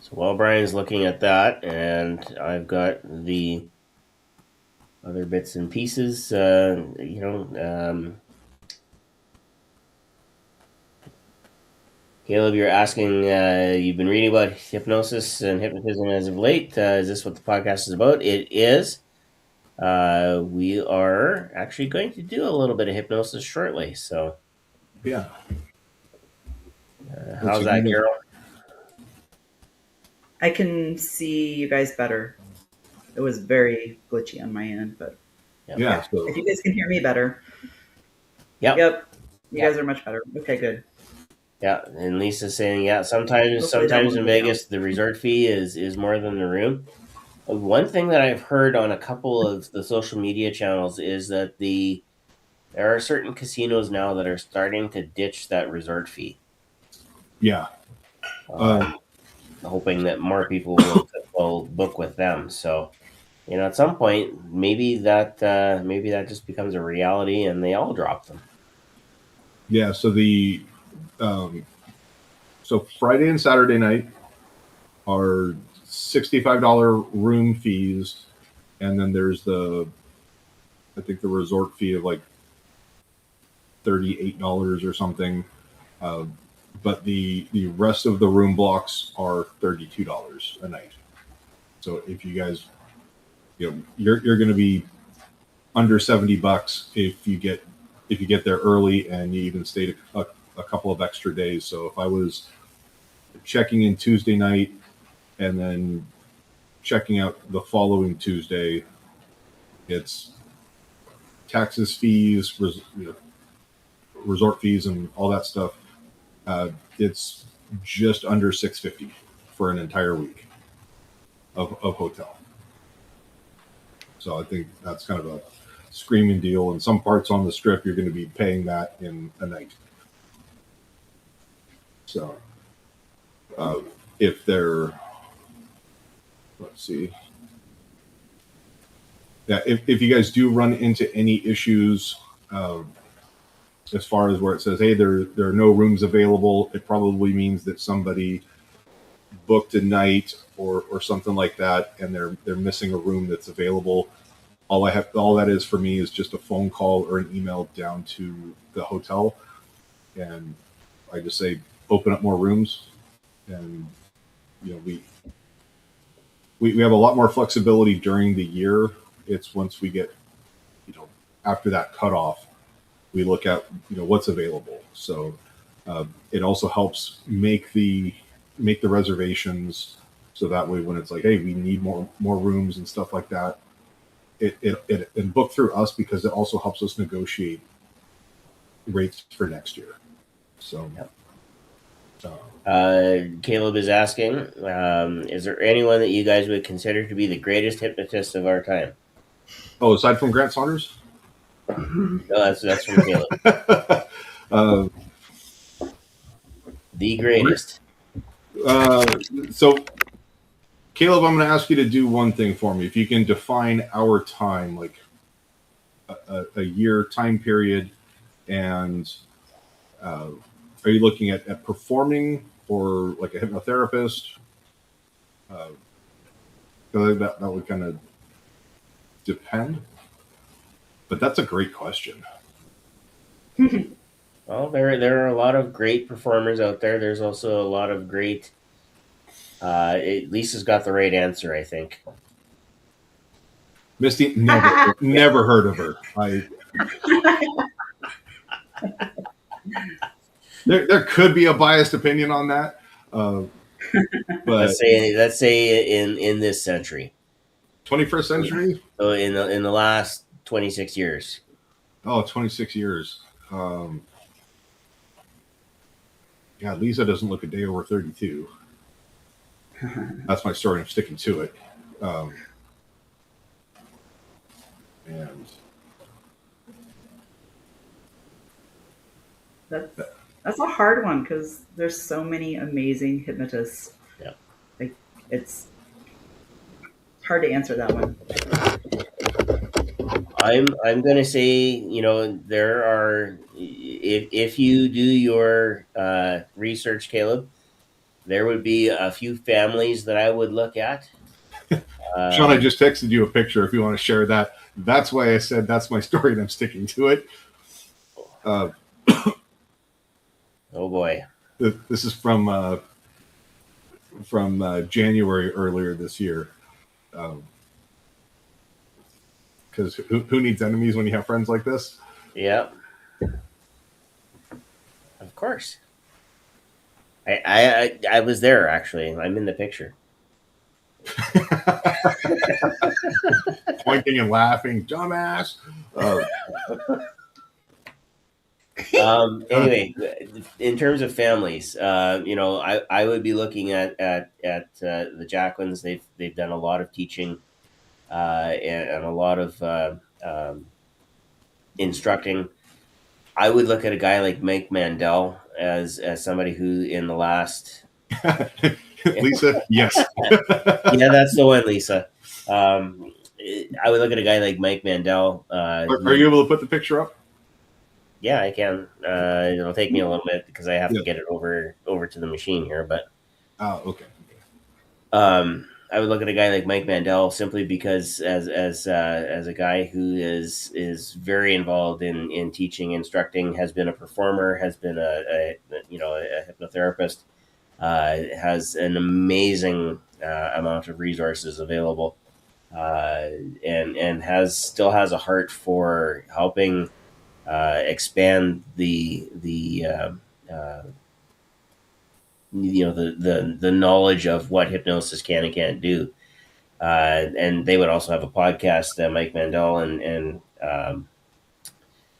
so while Brian's looking at that, and I've got the other bits and pieces, Caleb, you're asking, you've been reading about hypnosis and hypnotism as of late. Is this what the podcast is about? It is. We are actually going to do a little bit of hypnosis shortly. So, yeah. How's that, Carol? I can see you guys better. It was very glitchy on my end, but yeah. So if you guys can hear me better. Yep. You guys are much better. Okay, good. Yeah, and Lisa's saying, sometimes in Vegas the resort fee is more than the room. One thing that I've heard on a couple of the social media channels is that there are certain casinos now that are starting to ditch that resort fee. Yeah. Hoping that more people will book with them. So, at some point, maybe that just becomes a reality and they all drop them. Yeah. So so Friday and Saturday night are $65 room fees, and then there's I think the resort fee of like $38 or something. But the rest of the room blocks are $32 a night. So if you guys, you're going to be under $70 if you get there early and you even stayed a couple of extra days. So if I was checking in Tuesday night and then checking out the following Tuesday, it's taxes, fees, resort fees, and all that stuff. It's just under $650 for an entire week of hotel. So I think that's kind of a screaming deal. And some parts on the strip, you're going to be paying that in a night. So if they're, let's see. Yeah, if you guys do run into any issues, as far as where it says, hey, there are no rooms available, it probably means that somebody booked a night or something like that, and they're missing a room that's available. All that is for me is just a phone call or an email down to the hotel, and I just say open up more rooms, and we have a lot more flexibility during the year. It's once we get after that cutoff, we look at what's available. So it also helps make the reservations, so that way when it's like, hey, we need more rooms and stuff like that, it book through us, because it also helps us negotiate rates for next year. So Caleb is asking, is there anyone that you guys would consider to be the greatest hypnotist of our time? Oh, aside from Grant Saunders? No, that's from Caleb. The greatest. So Caleb, I'm going to ask you to do one thing for me. If you can define our time, like a year time period, and are you looking at performing or like a hypnotherapist? That would kind of depend. But that's a great question. Well, there are a lot of great performers out there. There's also a lot of great. Lisa's got the right answer, I think. Misty, never heard of her. There could be a biased opinion on that, but let's say in this century, 21st century. So in the last 26 years. Oh, 26 years. Yeah, Lisa doesn't look a day over 32. That's my story. I'm sticking to it. And that's a hard one because there's so many amazing hypnotists. Yeah, like it's hard to answer that one. I'm gonna say, there are, if you do your research, Caleb, there would be a few families that I would look at. Shawn, I just texted you a picture if you want to share that. That's why I said that's my story and I'm sticking to it. Oh boy. This is from January earlier this year. Because who needs enemies when you have friends like this? Yeah. Of course. I was there, actually. I'm in the picture. Pointing and laughing, dumbass. Anyway, in terms of families, I would be looking at the Jacquelines. They've done a lot of teaching and a lot of instructing. I would look at a guy like Mike Mandel as somebody who, in the last Lisa, yes, yeah, that's the one, Lisa. I would look at a guy like Mike Mandel. Are you able to put the picture up? Yeah, I can. It'll take me a little bit because I have to get it over to the machine here. But okay. I would look at a guy like Mike Mandel simply because as a guy who is very involved in teaching, instructing, has been a performer, has been a hypnotherapist, has an amazing amount of resources available, and still has a heart for helping expand the knowledge of what hypnosis can and can't do. And they would also have a podcast, Mike Mandel and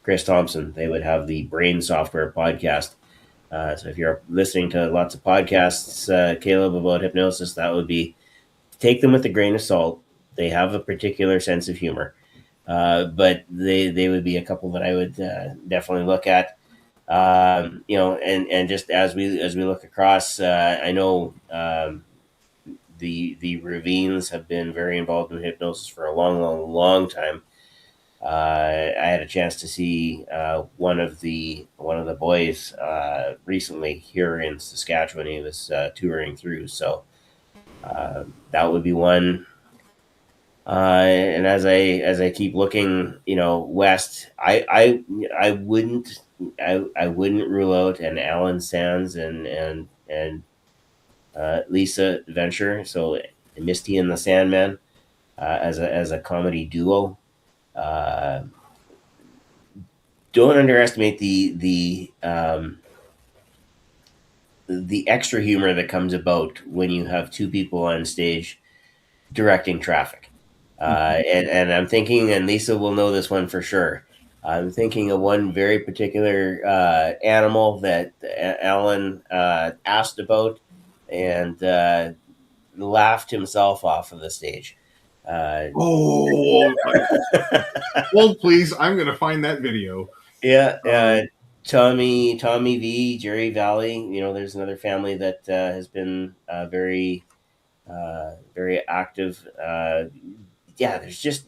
Chris Thompson. They would have the Brain Software podcast. So if you're listening to lots of podcasts, Caleb, about hypnosis, that would be, take them with a grain of salt. They have a particular sense of humor. But they would be a couple that I would definitely look at. And just as we look across, I know the Ravines have been very involved in hypnosis for a long time. I had a chance to see one of the boys recently here in Saskatchewan. He was touring through, so that would be one. And as I keep looking, west, I wouldn't rule out an Alan Sands and Lisa Venture. So Misty and the Sandman as a comedy duo. Don't underestimate the extra humor that comes about when you have two people on stage directing traffic. And I'm thinking, and Lisa will know this one for sure, I'm thinking of one very particular animal that Alan asked about and laughed himself off of the stage. Well, please, I'm going to find that video. Yeah, Tommy V, Jerry Valley. There's another family that has been very very active. Yeah, there's just,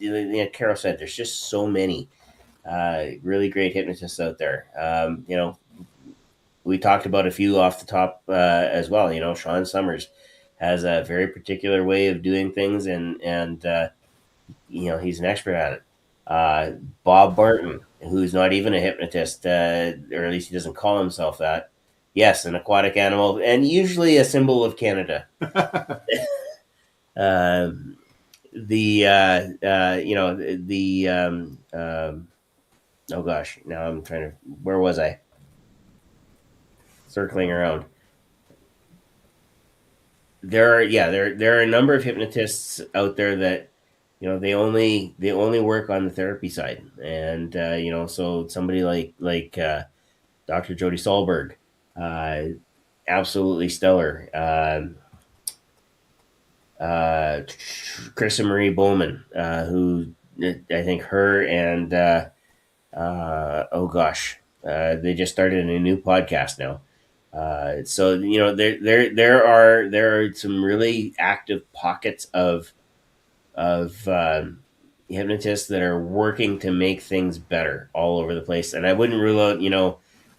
Carol said, there's just so many really great hypnotists out there. We talked about a few off the top as well. Shawn Summers has a very particular way of doing things, and he's an expert at it. Bob Barton, who's not even a hypnotist, or at least he doesn't call himself that. Yes, an aquatic animal, and usually a symbol of Canada. The oh gosh, now I'm trying to. Where was I? Circling around. There are a number of hypnotists out there that they only work on the therapy side, and so somebody like Dr. Jody Solberg, absolutely stellar. Krista Marie Bowman, who I think her and oh gosh, they just started a new podcast now. So there are some really active pockets of hypnotists that are working to make things better all over the place, and I wouldn't rule out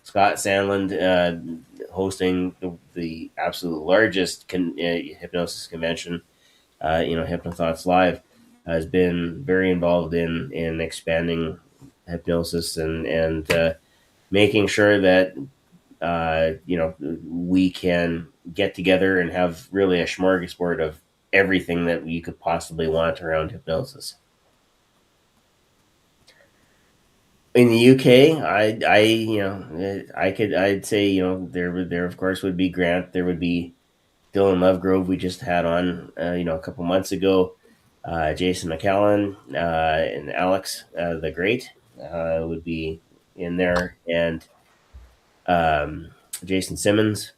Scott Sandland hosting the absolute largest hypnosis convention. Hypnothoughts Live has been very involved in expanding hypnosis and making sure that we can get together and have really a smorgasbord of everything that you could possibly want around hypnosis. In the UK, I'd say there of course would be Grant. There would be Dylan Lovegrove, we just had on a couple months ago. Jason McCallan and Alex the Great would be in there, and Jason Simmons.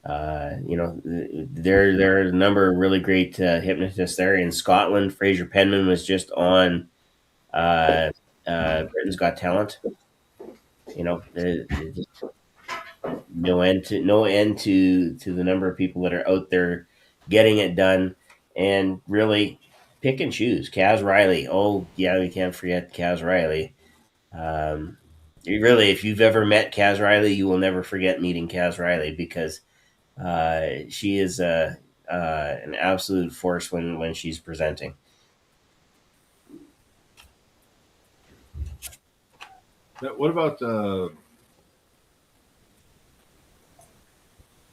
There are a number of really great hypnotists there in Scotland. Fraser Penman was just on Britain's Got Talent. No end to the number of people that are out there getting it done, and really pick and choose. Kaz Riley. Oh yeah, we can't forget Kaz Riley. Really, if you've ever met Kaz Riley, you will never forget meeting Kaz Riley, because she is an absolute force when she's presenting. What about?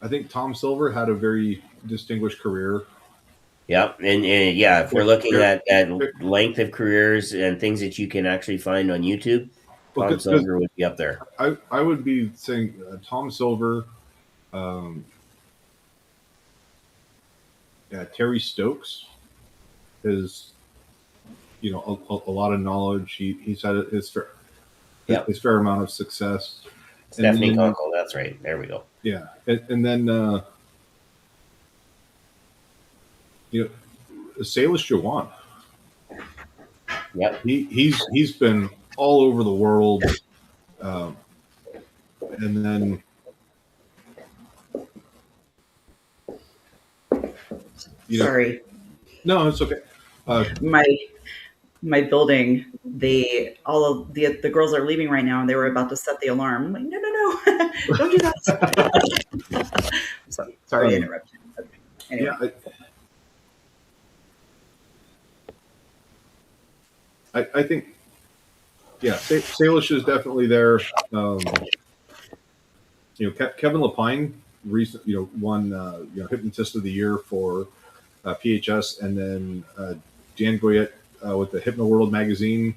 I think Tom Silver had a very distinguished career. Yep, and if we're looking at length of careers and things that you can actually find on YouTube, Tom Silver would be up there. I would be saying Tom Silver, Terry Stokes is, a lot of knowledge. He's had his fair amount of success. Stephanie Conkle, that's right. There we go. Yeah, and then Salish Jawan. Yep, he's been all over the world, and then sorry. No, it's okay. My building, all of the girls are leaving right now, and they were about to set the alarm. I'm like, no, don't do that. Sorry to interrupt you. Anyway. Yeah, I think, Salish is definitely there. Kevin Lapine won Hypnotist of the Year for PHS, and then Dan Goyette with the Hypno World magazine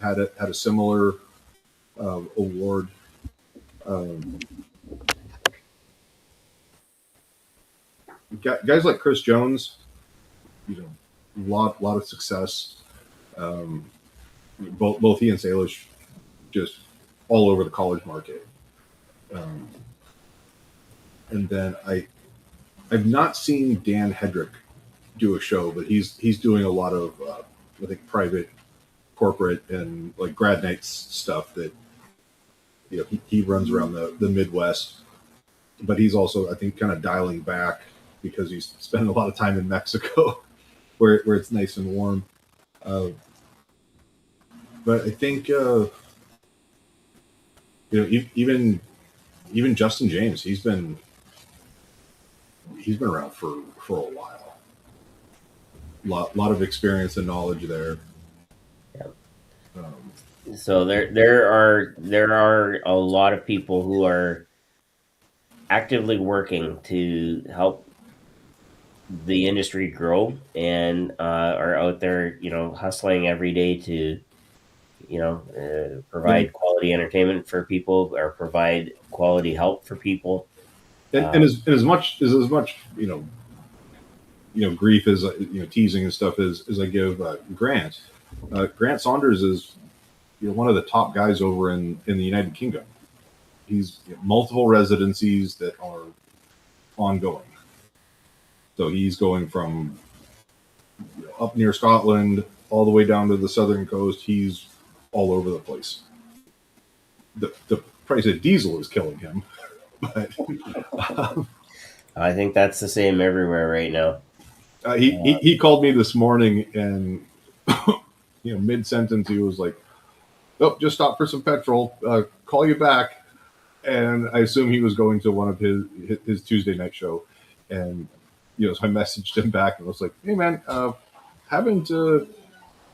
had a similar award. Guys like Chris Jones, lot of success. Both he and Salish just all over the college market. And then I've not seen Dan Hedrick do a show, but he's doing a lot of I think private, corporate, and like grad nights stuff that he runs around the Midwest. But he's also, I think, kind of dialing back, because he's spending a lot of time in Mexico, where it's nice and warm. But I think even Justin James, he's been around for a while. Lot of experience and knowledge there. Yeah. So there are a lot of people who are actively working to help the industry grow and are out there, hustling every day to, provide quality entertainment for people or provide quality help for people. And as much grief as teasing and stuff as I give Grant. Grant Saunders is one of the top guys over in the United Kingdom. He's multiple residencies that are ongoing. So he's going from up near Scotland all the way down to the southern coast. He's all over the place. The price of diesel is killing him, but I think that's the same everywhere right now. He called me this morning and mid sentence he was like, "Oh, just stop for some petrol. Call you back." And I assume he was going to one of his Tuesday night show, and so I messaged him back and was like, "Hey man,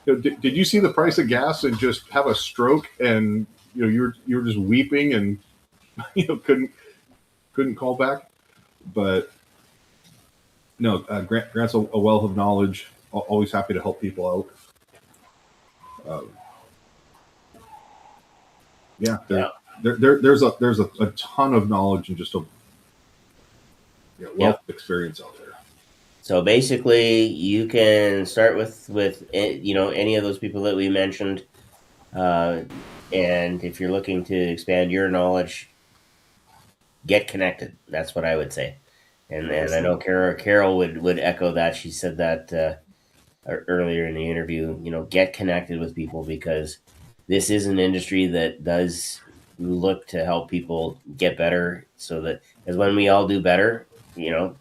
did you see the price of gas and just have a stroke and you were just weeping and couldn't call back?" But no, Grant's a wealth of knowledge. Always happy to help people out. There's a ton of knowledge and just a wealth of experience out there. So basically, you can start with any of those people that we mentioned, and if you're looking to expand your knowledge, get connected. That's what I would say. And I know Carol would echo that. She said that earlier in the interview. Get connected with people, because this is an industry that does look to help people get better, so that as when we all do better,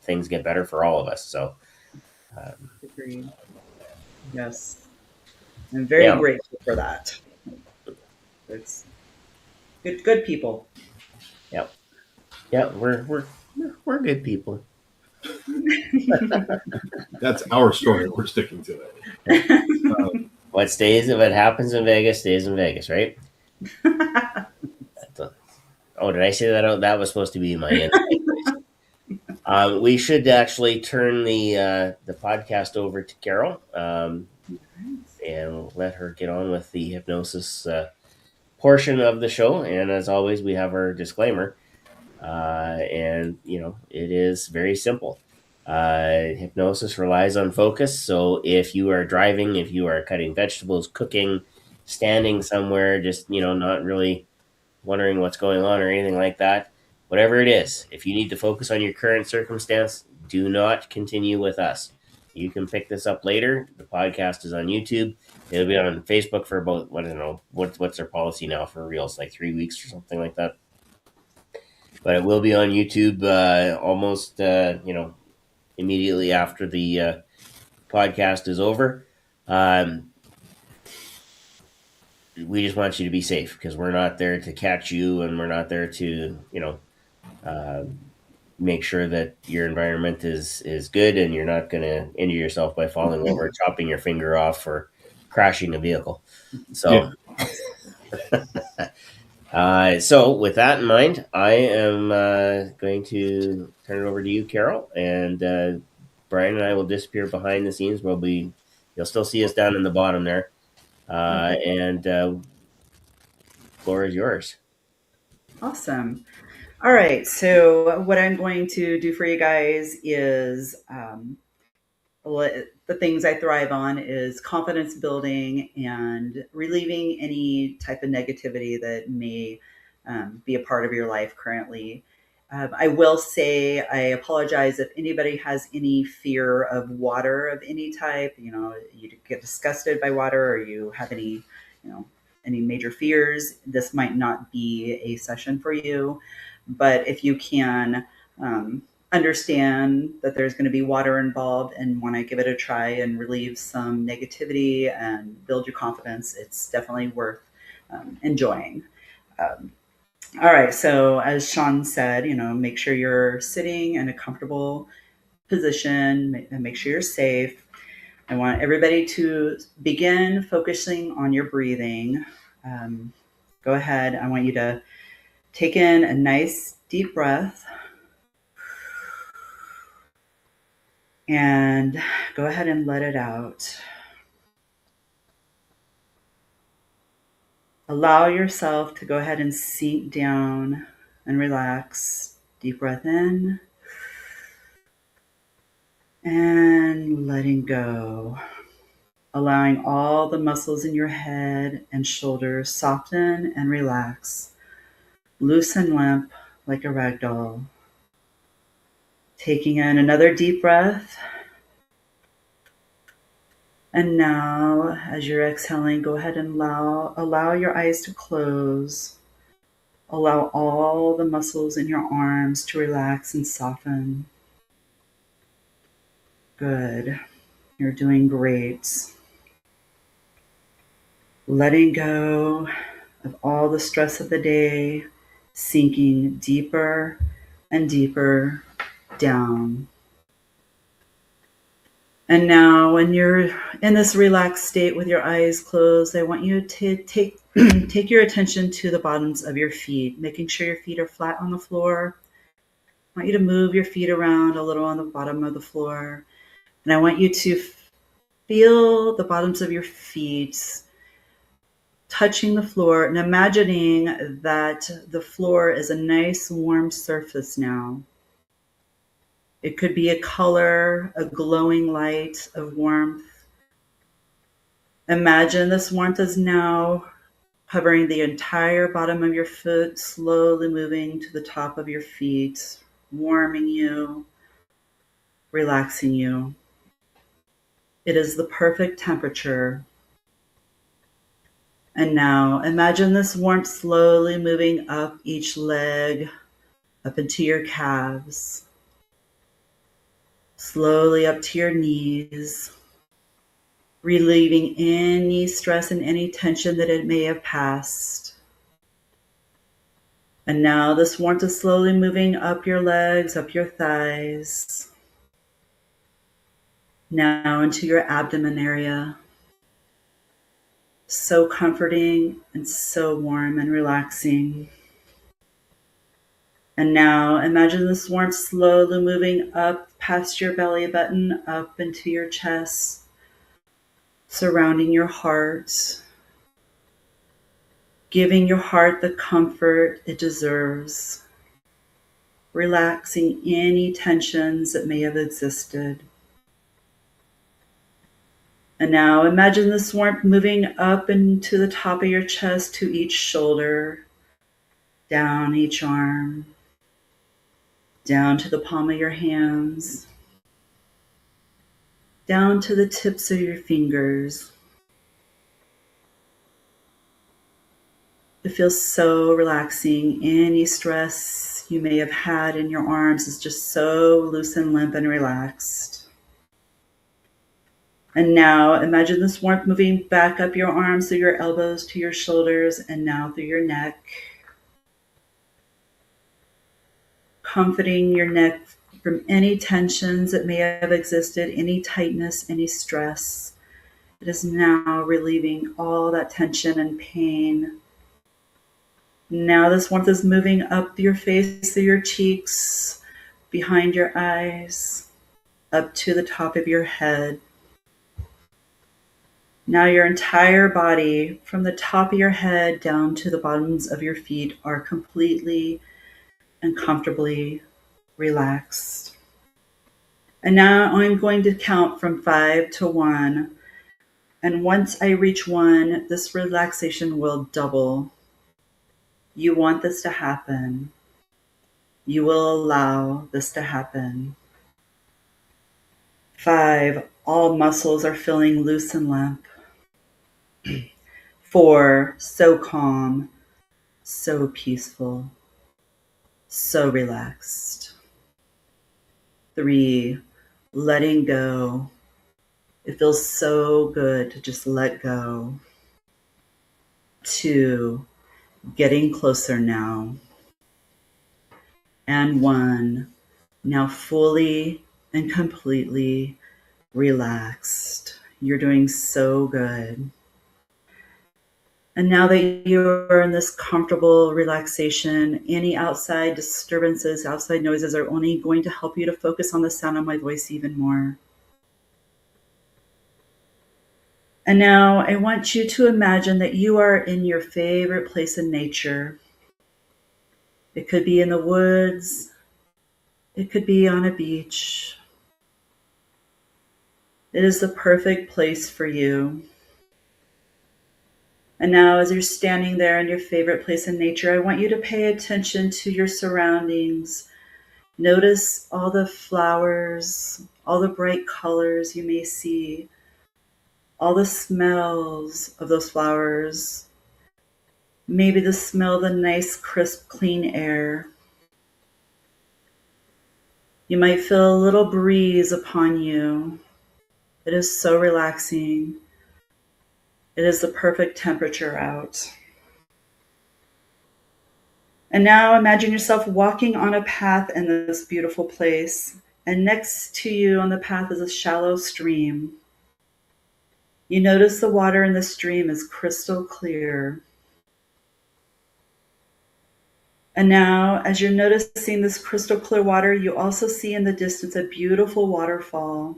things get better for all of us. So agreed. Yes, I'm very grateful for that. It's good people. Yep. We're good people. That's our story. We're sticking to it. What stays, if it happens in Vegas, stays in Vegas, right? Did I say that out? That was supposed to be my end. We should actually turn the podcast over to Carol and let her get on with the hypnosis portion of the show. And as always, we have our disclaimer. And it is very simple. Hypnosis relies on focus. So if you are driving, if you are cutting vegetables, cooking, standing somewhere, just not really wondering what's going on or anything like that, whatever it is, if you need to focus on your current circumstance, do not continue with us. You can pick this up later. The podcast is on YouTube. It'll be on Facebook for about, I don't know, what's their policy now for Reels, like 3 weeks or something like that. But it will be on YouTube almost, immediately after the podcast is over. We just want you to be safe, because we're not there to catch you, and we're not there to, make sure that your environment is good and you're not going to injure yourself by falling over, chopping your finger off, or crashing a vehicle. So, so with that in mind, I am going to turn it over to you, Carol, and Brian and I will disappear behind the scenes. You'll still see us down in the bottom there. And floor is yours. Awesome. All right. So what I'm going to do for you guys is the things I thrive on is confidence building and relieving any type of negativity that may be a part of your life currently. I will say I apologize if anybody has any fear of water of any type. You get disgusted by water, or you have any major fears. This might not be a session for you. But if you can understand that there's going to be water involved and want to give it a try and relieve some negativity and build your confidence, it's definitely worth enjoying. All right, so as Shawn said, make sure you're sitting in a comfortable position and make sure you're safe. I want everybody to begin focusing on your breathing. Go ahead. I want you to take in a nice deep breath and go ahead and let it out. Allow yourself to go ahead and sink down and relax. Deep breath in and letting go. Allowing all the muscles in your head and shoulders soften and relax. Loose and limp like a rag doll. Taking in another deep breath. And now, as you're exhaling, go ahead and allow your eyes to close. Allow all the muscles in your arms to relax and soften. Good. You're doing great. Letting go of all the stress of the day, sinking deeper and deeper down. And now when you're in this relaxed state with your eyes closed, I want you to take your attention to the bottoms of your feet, making sure your feet are flat on the floor. I want you to move your feet around a little on the bottom of the floor. And I want you to feel the bottoms of your feet touching the floor and imagining that the floor is a nice warm surface now. It could be a color, a glowing light of warmth. Imagine this warmth is now covering the entire bottom of your foot, slowly moving to the top of your feet, warming you, relaxing you. It is the perfect temperature. And now imagine this warmth slowly moving up each leg, up into your calves, slowly up to your knees, relieving any stress and any tension that it may have passed. And now this warmth is slowly moving up your legs, up your thighs, now into your abdomen area. So comforting and so warm and relaxing. And now imagine this warmth slowly moving up past your belly button, up into your chest, surrounding your heart, giving your heart the comfort it deserves, relaxing any tensions that may have existed. And now imagine this warmth moving up into the top of your chest to each shoulder, down each arm, down to the palm of your hands, down to the tips of your fingers. It feels so relaxing. Any stress you may have had in your arms is just so loose and limp and relaxed. And now imagine this warmth moving back up your arms through your elbows to your shoulders and now through your neck. Comforting your neck from any tensions that may have existed, any tightness, any stress. It is now relieving all that tension and pain. Now this warmth is moving up your face, through your cheeks, behind your eyes, up to the top of your head. Now your entire body, from the top of your head down to the bottoms of your feet, are completely and comfortably relaxed. And now I'm going to count from 5 to 1. And once I reach 1, this relaxation will double. You want this to happen. You will allow this to happen. 5, all muscles are feeling loose and limp. 4, so calm, so peaceful, so relaxed. 3, letting go. It feels so good to just let go. 2, getting closer now. And 1, now fully and completely relaxed. You're doing so good. And now that you're in this comfortable relaxation, any outside disturbances, outside noises are only going to help you to focus on the sound of my voice even more. And now I want you to imagine that you are in your favorite place in nature. It could be in the woods. It could be on a beach. It is the perfect place for you. And now as you're standing there in your favorite place in nature, I want you to pay attention to your surroundings. Notice all the flowers, all the bright colors you may see, all the smells of those flowers, maybe the smell of the nice, crisp, clean air. You might feel a little breeze upon you. It is so relaxing. It is the perfect temperature out. And now imagine yourself walking on a path in this beautiful place. And next to you on the path is a shallow stream. You notice the water in the stream is crystal clear. And now, as you're noticing this crystal clear water, you also see in the distance a beautiful waterfall.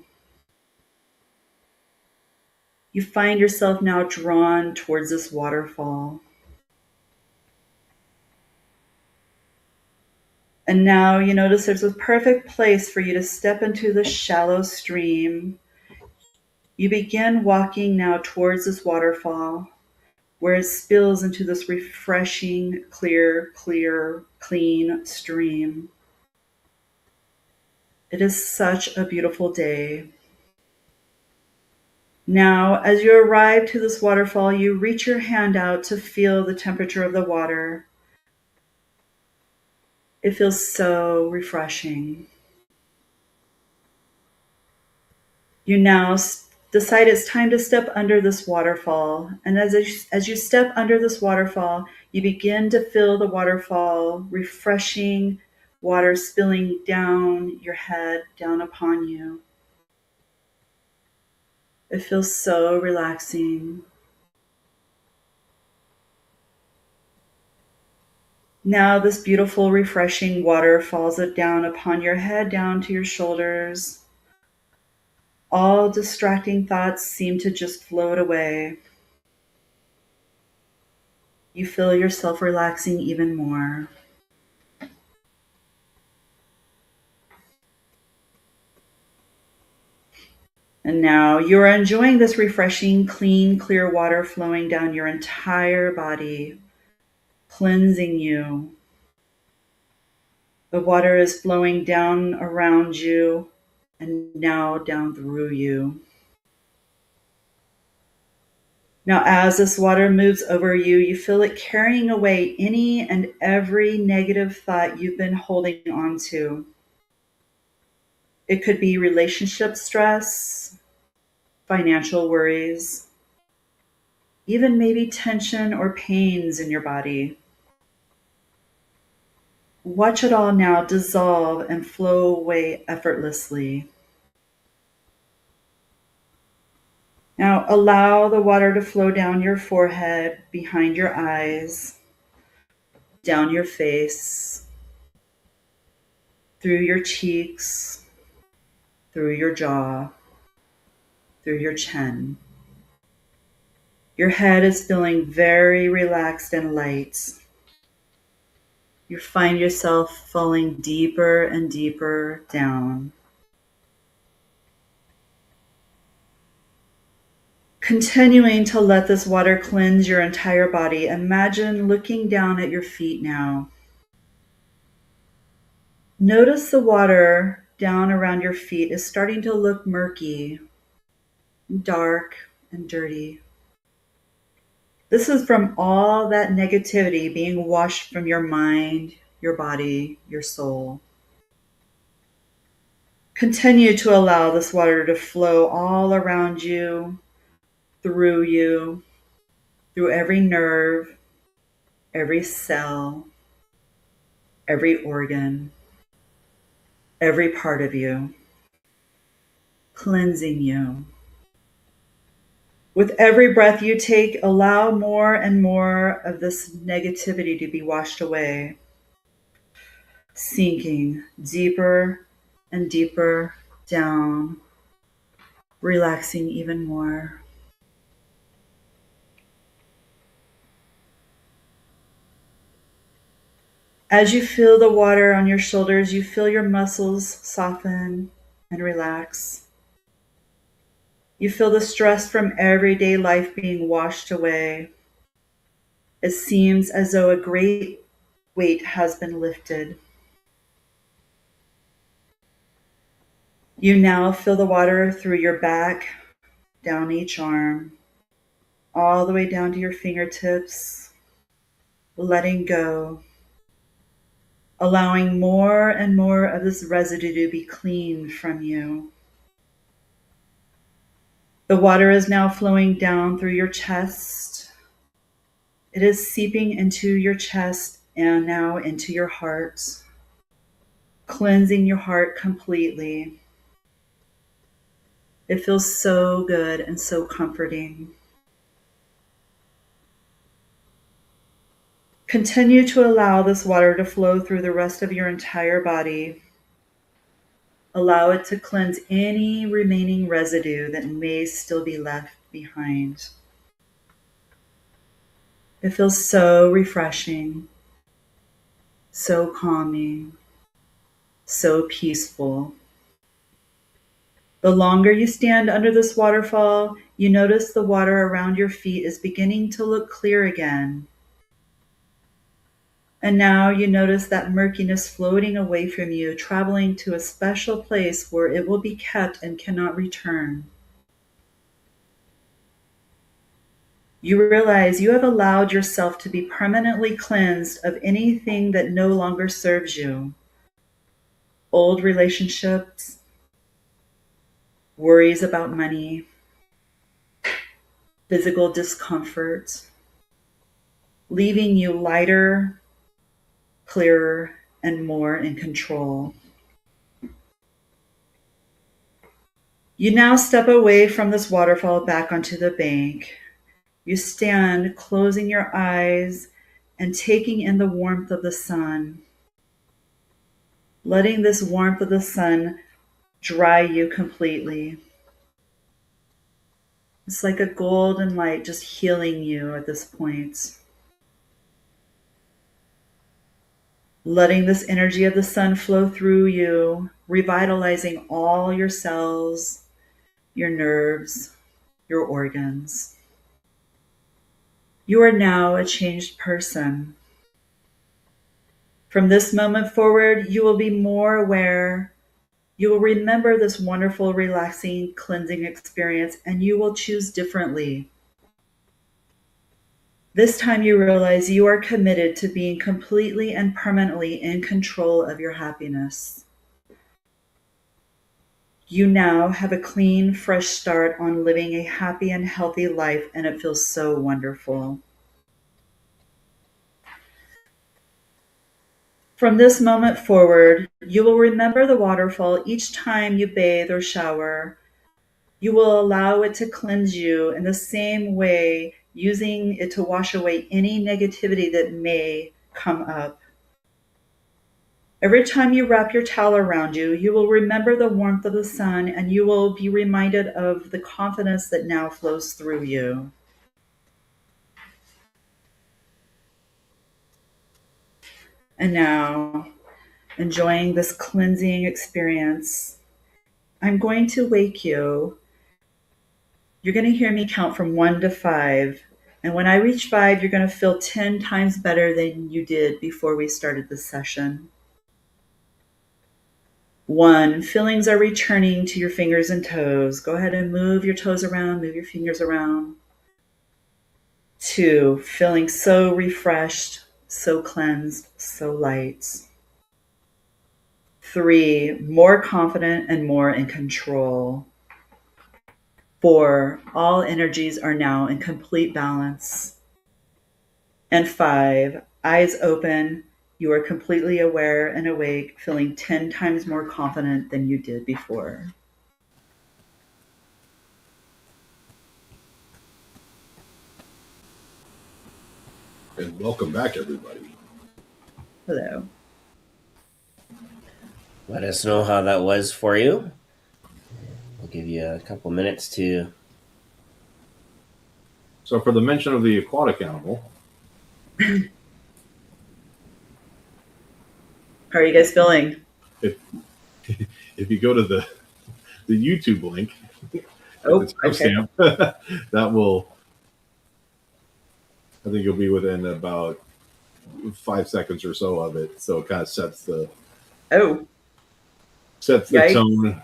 You find yourself now drawn towards this waterfall. And now you notice there's a perfect place for you to step into the shallow stream. You begin walking now towards this waterfall, where it spills into this refreshing, clear, clean stream. It is such a beautiful day. Now, as you arrive to this waterfall, you reach your hand out to feel the temperature of the water. It feels so refreshing. You now decide it's time to step under this waterfall. And as you step under this waterfall, you begin to feel the waterfall, refreshing water spilling down your head, down upon you. It feels so relaxing. Now this beautiful, refreshing water falls down upon your head, down to your shoulders. All distracting thoughts seem to just float away. You feel yourself relaxing even more. And now you're enjoying this refreshing, clean, clear water flowing down your entire body, cleansing you. The water is flowing down around you and now down through you. Now, as this water moves over you, you feel it carrying away any and every negative thought you've been holding on to. It could be relationship stress, financial worries, even maybe tension or pains in your body. Watch it all now dissolve and flow away effortlessly. Now allow the water to flow down your forehead, behind your eyes, down your face, through your cheeks, through your jaw, through your chin. Your head is feeling very relaxed and light. You find yourself falling deeper and deeper down. Continuing to let this water cleanse your entire body, imagine looking down at your feet now. Notice the water down around your feet is starting to look murky, dark, and dirty. This is from all that negativity being washed from your mind, your body, your soul. Continue to allow this water to flow all around you, through every nerve, every cell, every organ, every part of you, cleansing you. With every breath you take, allow more and more of this negativity to be washed away, sinking deeper and deeper down, relaxing even more. As you feel the water on your shoulders, you feel your muscles soften and relax. You feel the stress from everyday life being washed away. It seems as though a great weight has been lifted. You now feel the water through your back, down each arm, all the way down to your fingertips, letting go, allowing more and more of this residue to be cleaned from you. The water is now flowing down through your chest. It is seeping into your chest and now into your heart, cleansing your heart completely. It feels so good and so comforting. Continue to allow this water to flow through the rest of your entire body. Allow it to cleanse any remaining residue that may still be left behind. It feels so refreshing, so calming, so peaceful. The longer you stand under this waterfall, you notice the water around your feet is beginning to look clear again. And now you notice that murkiness floating away from you, traveling to a special place where it will be kept and cannot return. You realize you have allowed yourself to be permanently cleansed of anything that no longer serves you. Old relationships, worries about money, physical discomfort, leaving you lighter, clearer, and more in control. You now step away from this waterfall back onto the bank. You stand, closing your eyes and taking in the warmth of the sun, letting this warmth of the sun dry you completely. It's like a golden light just healing you at this point. Letting this energy of the sun flow through you, revitalizing all your cells, your nerves, your organs. You are now a changed person. From this moment forward, you will be more aware. You will remember this wonderful, relaxing, cleansing experience, and you will choose differently. This time you realize you are committed to being completely and permanently in control of your happiness. You now have a clean, fresh start on living a happy and healthy life, and it feels so wonderful. From this moment forward, you will remember the waterfall each time you bathe or shower. You will allow it to cleanse you in the same way, using it to wash away any negativity that may come up. Every time you wrap your towel around you, you will remember the warmth of the sun, and you will be reminded of the confidence that now flows through you. And now, enjoying this cleansing experience, I'm going to wake you. You're going to hear me count from 1 to 5. And when I reach 5, you're going to feel 10 times better than you did before we started this session. 1, feelings are returning to your fingers and toes. Go ahead and move your toes around, move your fingers around. 2, feeling so refreshed, so cleansed, so light. 3, more confident and more in control. 4, all energies are now in complete balance. And 5, eyes open, you are completely aware and awake, feeling 10 times more confident than you did before. And welcome back, everybody. Hello. Let us know how that was for you. We'll give you a couple minutes to... So for the mention of the aquatic animal. How are you guys feeling? If you go to the YouTube link, Okay. that will, I think you'll be within about 5 seconds or so of it. So it kind of sets the tone.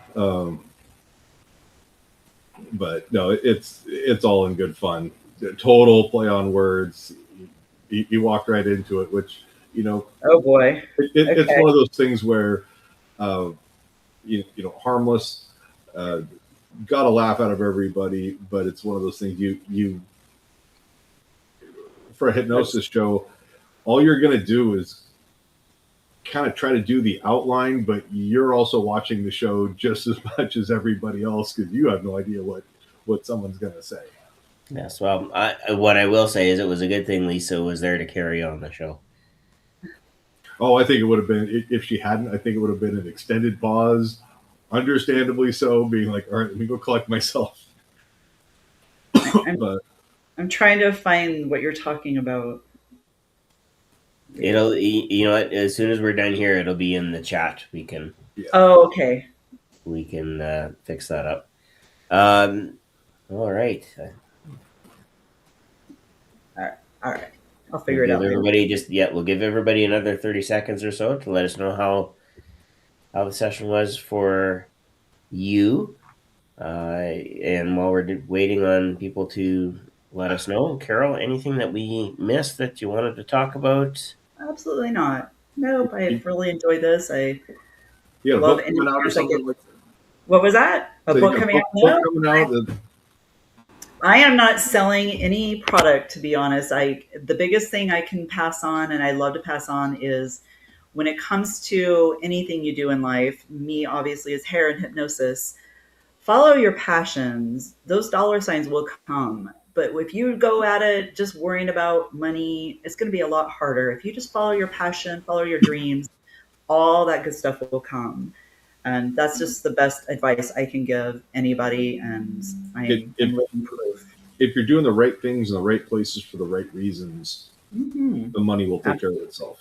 But no, it's all in good fun. Total play on words. You walked right into it, which, oh boy, it's one of those things where, harmless, got a laugh out of everybody, but it's one of those things you for a hypnosis show, all you're going to do is kind of try to do the outline, but you're also watching the show just as much as everybody else because you have no idea what someone's going to say. Yes, well, what I will say is it was a good thing Lisa was there to carry on the show. Oh, I think it would have been, if she hadn't, I think it would have been an extended pause, understandably so, being like, all right, let me go collect myself. I'm trying to find what you're talking about. It'll, you know what, as soon as we're done here, it'll be in the chat. We can... Oh, okay. We can fix that up. All right. All right. I'll figure it out. We'll give everybody another 30 seconds or so to let us know how the session was for you. And while we're waiting on people to let us know, Carol, anything that we missed that you wanted to talk about? Absolutely not. Nope. I really enjoyed this. I love it. What was that? A book coming out? I am not selling any product, to be honest. The biggest thing I can pass on, and I love to pass on, is when it comes to anything you do in life, me obviously is hair and hypnosis, follow your passions. Those dollar signs will come. But if you go at it just worrying about money, it's going to be a lot harder. If you just follow your passion, follow your dreams, all that good stuff will come. And that's just the best advice I can give anybody. And I'm living proof. If you're doing the right things in the right places for the right reasons, the money will take care of itself.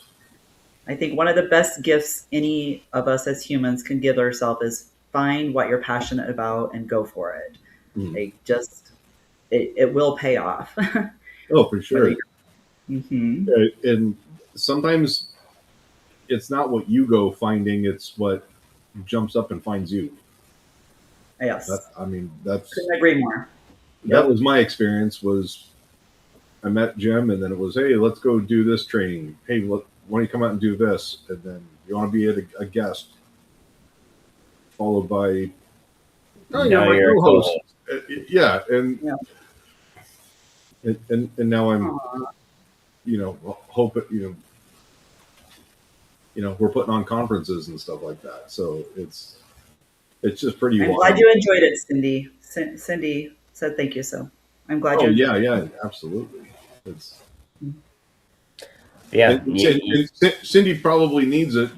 I think one of the best gifts any of us as humans can give ourselves is find what you're passionate about and go for it. It will pay off. Oh, for sure. And sometimes it's not what you go finding, it's what jumps up and finds you. Yes. Couldn't agree more. That was my experience. Was I met Jim, and then it was, hey, let's go do this training. Hey, why don't you come out and do this? And then you want to be a guest, followed by, you're my co-host. And now I'm, hoping, we're putting on conferences and stuff like that. So it's just pretty wild. I'm glad you enjoyed it, Cindy. Cindy said thank you. So I'm glad you enjoyed it. Yeah, absolutely. Cindy probably needs it.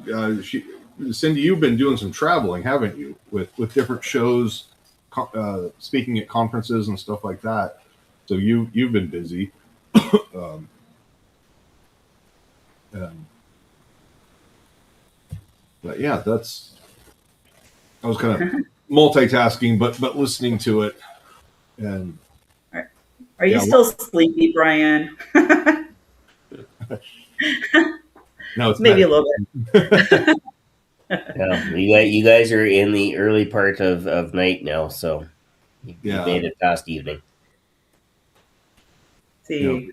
Cindy, you've been doing some traveling, haven't you? With different shows, speaking at conferences and stuff like that. So you've been busy. But yeah, I was kind of multitasking, but listening to it. And are you still sleepy, Brian? No, it's maybe a little bit. You guys are in the early part of night now, so you made it past evening. So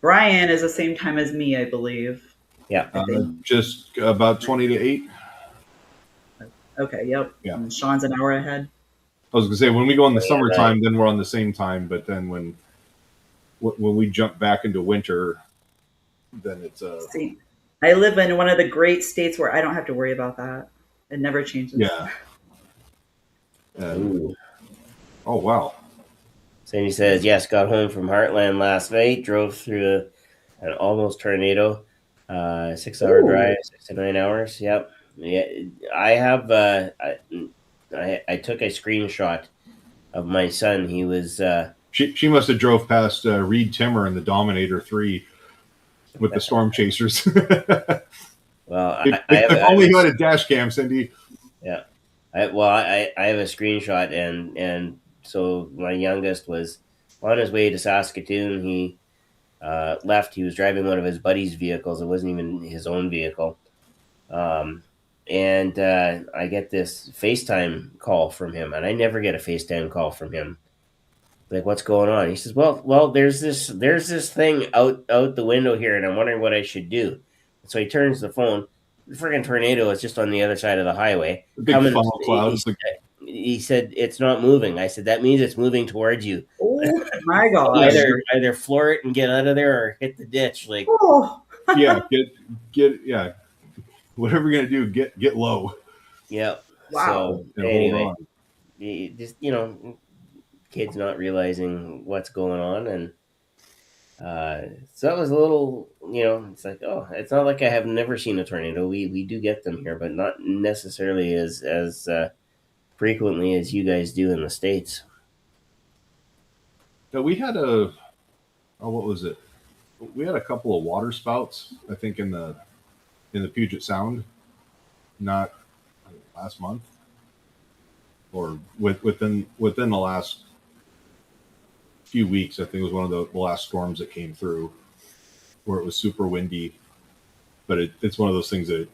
Brian is the same time as me, I believe. Yeah. Just about 20 to 8. Okay, yep. Yeah. And Shawn's an hour ahead. I was gonna say when we go in the summertime, then we're on the same time. But then when we jump back into winter, then it's See, I live in one of the great states where I don't have to worry about that. It never changes. Yeah. Oh wow. Sandy says, yes, got home from Heartland last night, drove through an almost tornado, 6-hour drive, 6 to 9 hours. Yep. Yeah, I have. I took a screenshot of my son. He was. She must have drove past Reed Timmer and the Dominator 3 with the Storm Chasers. Well, if only you had a dash cam, Cindy. Yeah. I have a screenshot, and so my youngest was on his way to Saskatoon. He left. He was driving one of his buddy's vehicles. It wasn't even his own vehicle. And I get this FaceTime call from him, and I never get a FaceTime call from him. Like, what's going on? He says, well, there's this thing out the window here, and I'm wondering what I should do. So he turns the phone. The freaking tornado is just on the other side of the highway. Big funnel clouds. He said it's not moving. I said that means it's moving towards you. Oh my God! Either floor it and get out of there, or hit the ditch. Like, yeah, get whatever you're gonna do, get low. Yeah. Wow. So anyway, just kids not realizing what's going on, and so that was a little, it's like, oh, it's not like I have never seen a tornado. We do get them here, but not necessarily as frequently as you guys do in the States. Yeah, we had what was it? We had a couple of water spouts, I think, in the Puget Sound, not last month, or within the last few weeks. I think it was one of the last storms that came through, where it was super windy. But it's one of those things that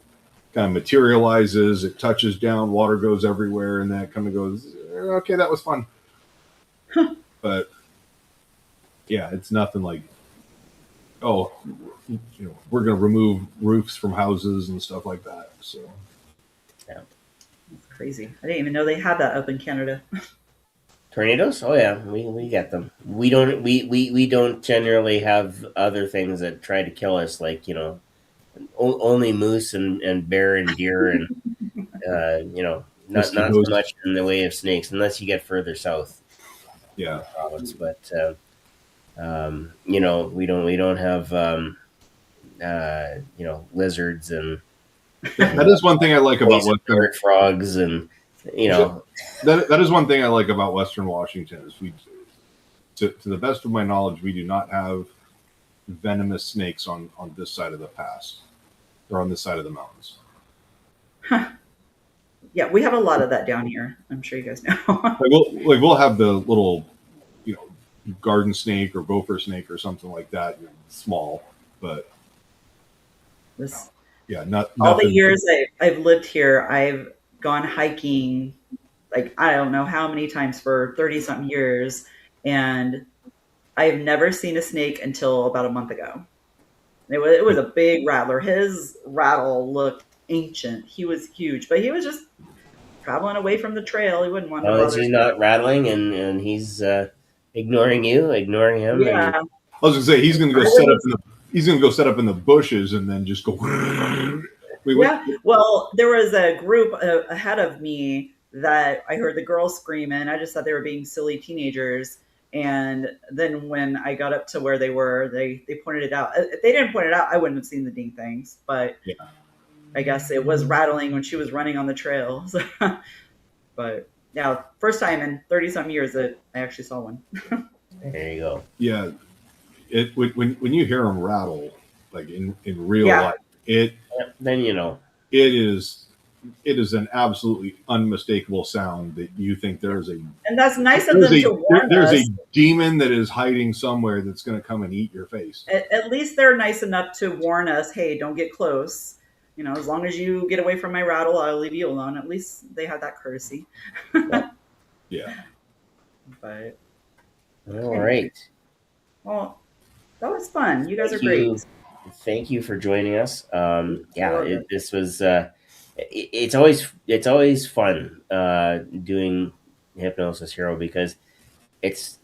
kind of materializes. It touches down, water goes everywhere, and then it kind of goes, okay, that was fun. But yeah, it's nothing like, oh, we're going to remove roofs from houses and stuff like that. So yeah, it's crazy. I didn't even know they had that up in Canada. Tornadoes? Oh yeah, we get them. We don't generally have other things that try to kill us, like only moose and bear and deer and not so much in the way of snakes, unless you get further south. Yeah, province, but we don't have lizards, and that is one thing I like about Western frogs, and that is one thing I like about Western Washington is we, to the best of my knowledge, we do not have venomous snakes on this side of the pass or on this side of the mountains. Huh. Yeah, we have a lot of that down here. I'm sure you guys know. we'll have the little, garden snake or gopher snake or something like that, small, but not all the years I've lived here. I've gone hiking, like I don't know how many times for 30-something years, and I've never seen a snake until about a month ago. It was a big rattler. His rattle looked ancient. He was huge, but he was just traveling away from the trail. He wouldn't want to bother. He's not rattling, and he's ignoring him. Yeah. I was gonna say he's gonna go set up in the bushes and then just go. Yeah. Well, there was a group ahead of me that I heard the girls screaming. I just thought they were being silly teenagers. And then when I got up to where they were, they pointed it out. If they didn't point it out, I wouldn't have seen the dang things. But yeah. I guess it was rattling when she was running on the trail. But yeah, first time in 30-something years that I actually saw one. There you go. Yeah. When you hear them rattle, like in real life, then it is an absolutely unmistakable sound that you think and that's nice of them to warn us. There's a demon that is hiding somewhere that's going to come and eat your face. At least they're nice enough to warn us, hey, don't get close. As long as you get away from my rattle, I'll leave you alone. At least they have that courtesy. Yeah. But all right. Well, that was fun. You guys are great. Thank you for joining us. This was it's always fun doing Hypnosis Hero, because it's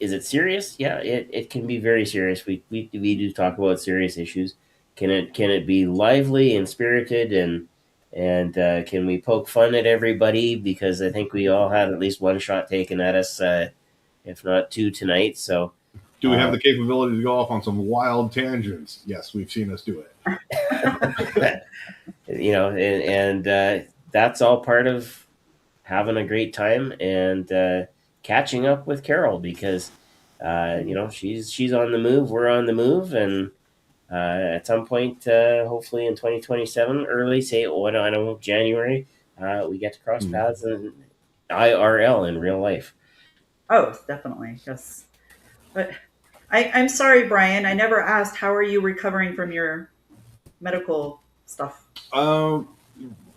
is it serious? Yeah, it can be very serious. We do talk about serious issues. Can it be lively and spirited, and can we poke fun at everybody? Because I think we all had at least one shot taken at us, if not two tonight. So, do we have the capability to go off on some wild tangents? Yes, we've seen us do it. And that's all part of having a great time and catching up with Carol, because she's on the move, we're on the move, and at some point, hopefully in 2027, early, say, I don't know, January, we get to cross paths in IRL, in real life. Oh, definitely, yes. But I'm sorry, Brian, I never asked, how are you recovering from your medical stuff?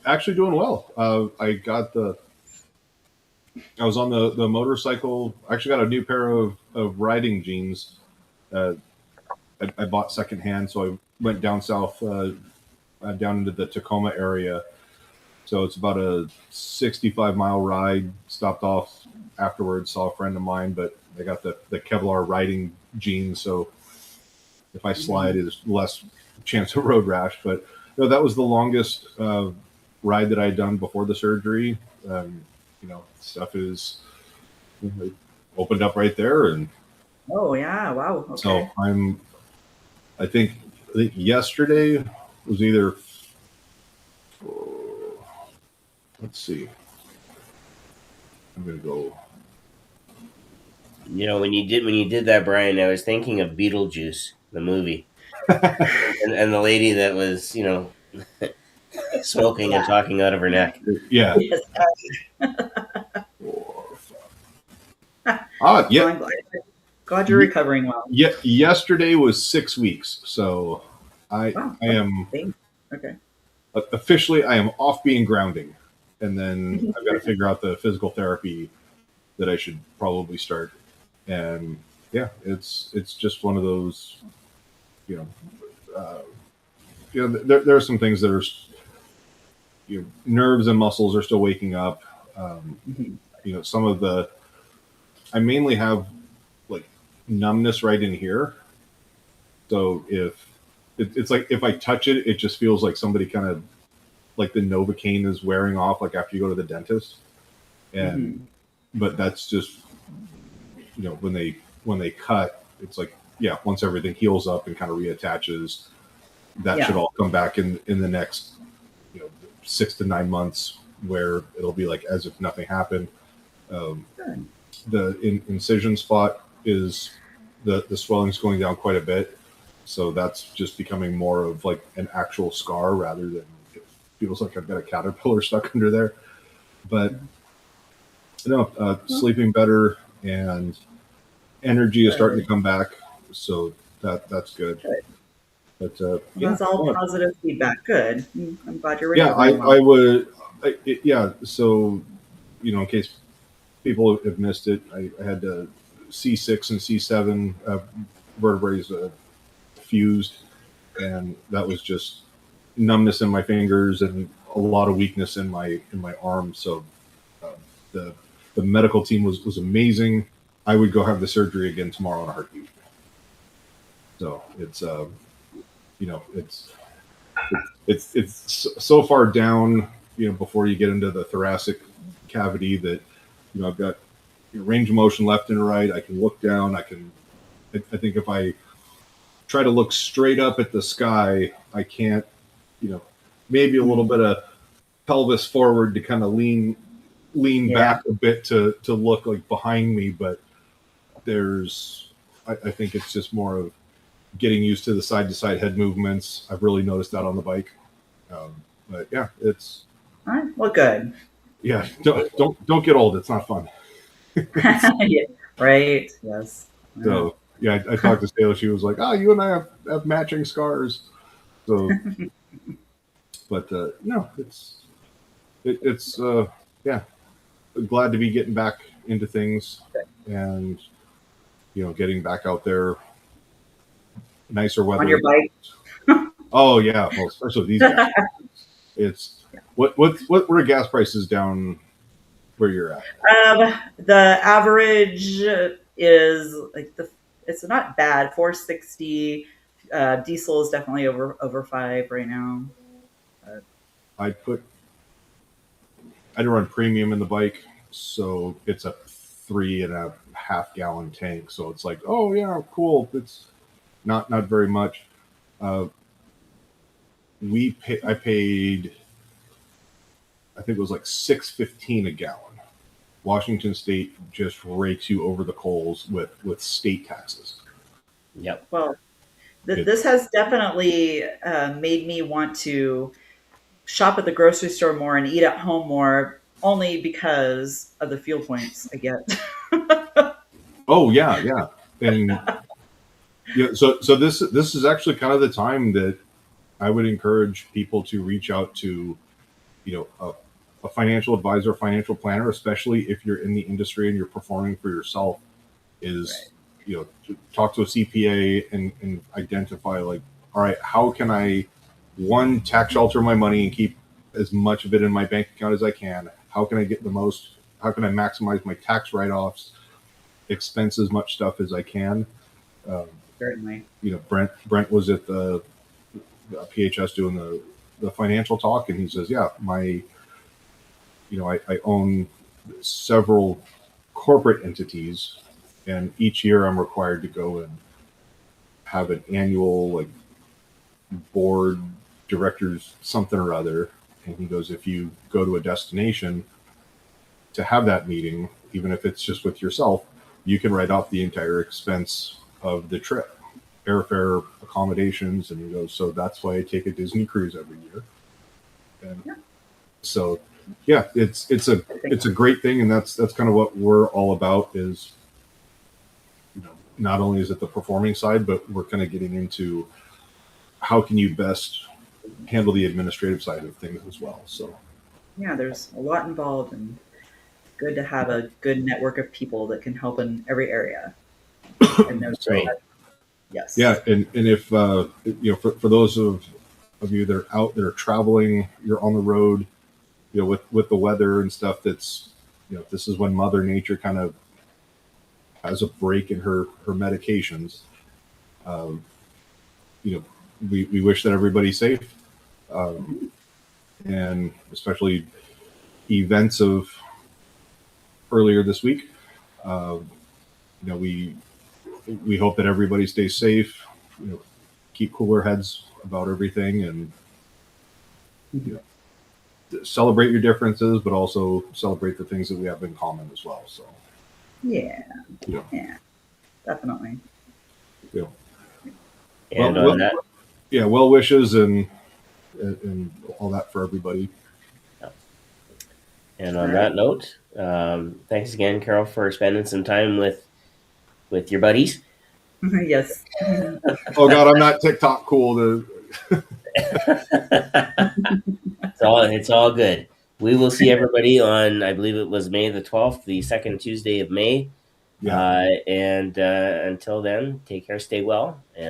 Actually doing well. I was on the motorcycle. I actually got a new pair of riding jeans. I bought secondhand, so I went down south, down into the Tacoma area. So it's about a 65-mile ride. Stopped off afterwards, saw a friend of mine, but they got the Kevlar riding jeans, so if I slide, there's less chance of road rash. But that was the longest ride that I had done before the surgery. Stuff is opened up right there, and oh yeah, wow. Okay. So I think yesterday was either. Let's see. I'm gonna go. When you did that, Brian, I was thinking of Beetlejuice, the movie, and the lady that was smoking and talking out of her neck. Yeah. Yes. Yeah. Glad you're recovering well. Yeah. Yesterday was 6 weeks, so I am okay. Officially I am off being grounding, and then I've got to figure out the physical therapy that I should probably start. And yeah, it's just one of those, there are some things that are, nerves and muscles are still waking up. Some of I mainly have like numbness right in here. So it's like if I touch it, it just feels like somebody kind of like the Novocaine is wearing off, like after you go to the dentist. And but that's just when they cut, it's like once everything heals up and kind of reattaches, that should all come back in the next 6 to 9 months, where it'll be like as if nothing happened. The incision spot is the swelling's going down quite a bit, so that's just becoming more of like an actual scar rather than it feels like I've got a caterpillar stuck under there. But sleeping better and energy is starting to come back, so that's good. But that's all positive feedback. Good. I'm glad you're recovering. I would. So in case people have missed it, I had C6 and C7 vertebrae fused, and that was just numbness in my fingers and a lot of weakness in my arms. So the medical team was amazing. I would go have the surgery again tomorrow in a heartbeat. So it's so far down, before you get into the thoracic cavity, that I've got range of motion left and right. I can look down. I think if I try to look straight up at the sky, I can't. Maybe a little bit of pelvis forward to kind of lean back a bit to look like behind me, but I think it's just more of getting used to the side to side head movements. I've really noticed that on the bike. But yeah, it's all right. Well, good. Yeah, don't get old. It's not fun. Yeah, right. Yes. So I talked to Stella. She was like, you and I have matching scars. So, but no, it's glad to be getting back into things and getting back out there. Nicer weather on your bike. Oh yeah, well, especially these guys. What were gas prices down where you're at? The average is like it's not bad, 460. Diesel is definitely over 5 right now. I run premium in the bike, so it's a 3.5 gallon tank. So it's like, oh yeah, cool. It's not very much. I paid, I think it was like $6.15 a gallon. Washington State just rakes you over the coals with state taxes. Yep. Well, this has definitely made me want to shop at the grocery store more and eat at home more, only because of the fuel points I get. Oh yeah, and yeah. So this is actually kind of the time that I would encourage people to reach out to, a financial advisor, financial planner, especially if you're in the industry and you're performing for yourself. Is Right. To talk to a CPA and identify, like, all right, how can I tax shelter my money and keep as much of it in my bank account as I can? How can I get the most? How can I maximize my tax write-offs, expense as much stuff as I can? Certainly. Brent was at the PHS doing the financial talk, and he says, yeah, I own several corporate entities, and each year I'm required to go and have an annual, like, board directors something or other. And he goes, if you go to a destination to have that meeting, even if it's just with yourself, you can write off the entire expense of the trip, airfare, accommodations. And he goes, so that's why I take a Disney cruise every year. And so, yeah, it's a great thing. And that's kind of what we're all about is, not only is it the performing side, but we're kind of getting into how can you best handle the administrative side of things as well. So yeah, there's a lot involved, and good to have a good network of people that can help in every area. And that's right. Yes. Yeah, and if for those of you that are out there traveling, you're on the road, with the weather and stuff. That's this is when Mother Nature kind of has a break in her medications. We wish that everybody's safe, and especially events of earlier this week. We hope that everybody stays safe. Keep cooler heads about everything, and celebrate your differences, but also celebrate the things that we have in common as well. So yeah, definitely. And on that, well wishes and all that for everybody. And on that note, thanks again, Carol, for spending some time with your buddies. Yes. Oh God, I'm not TikTok cool. It's all good. We will see everybody on, I believe it was May the 12th, the second Tuesday of May. Yeah. And until then, take care, stay well. And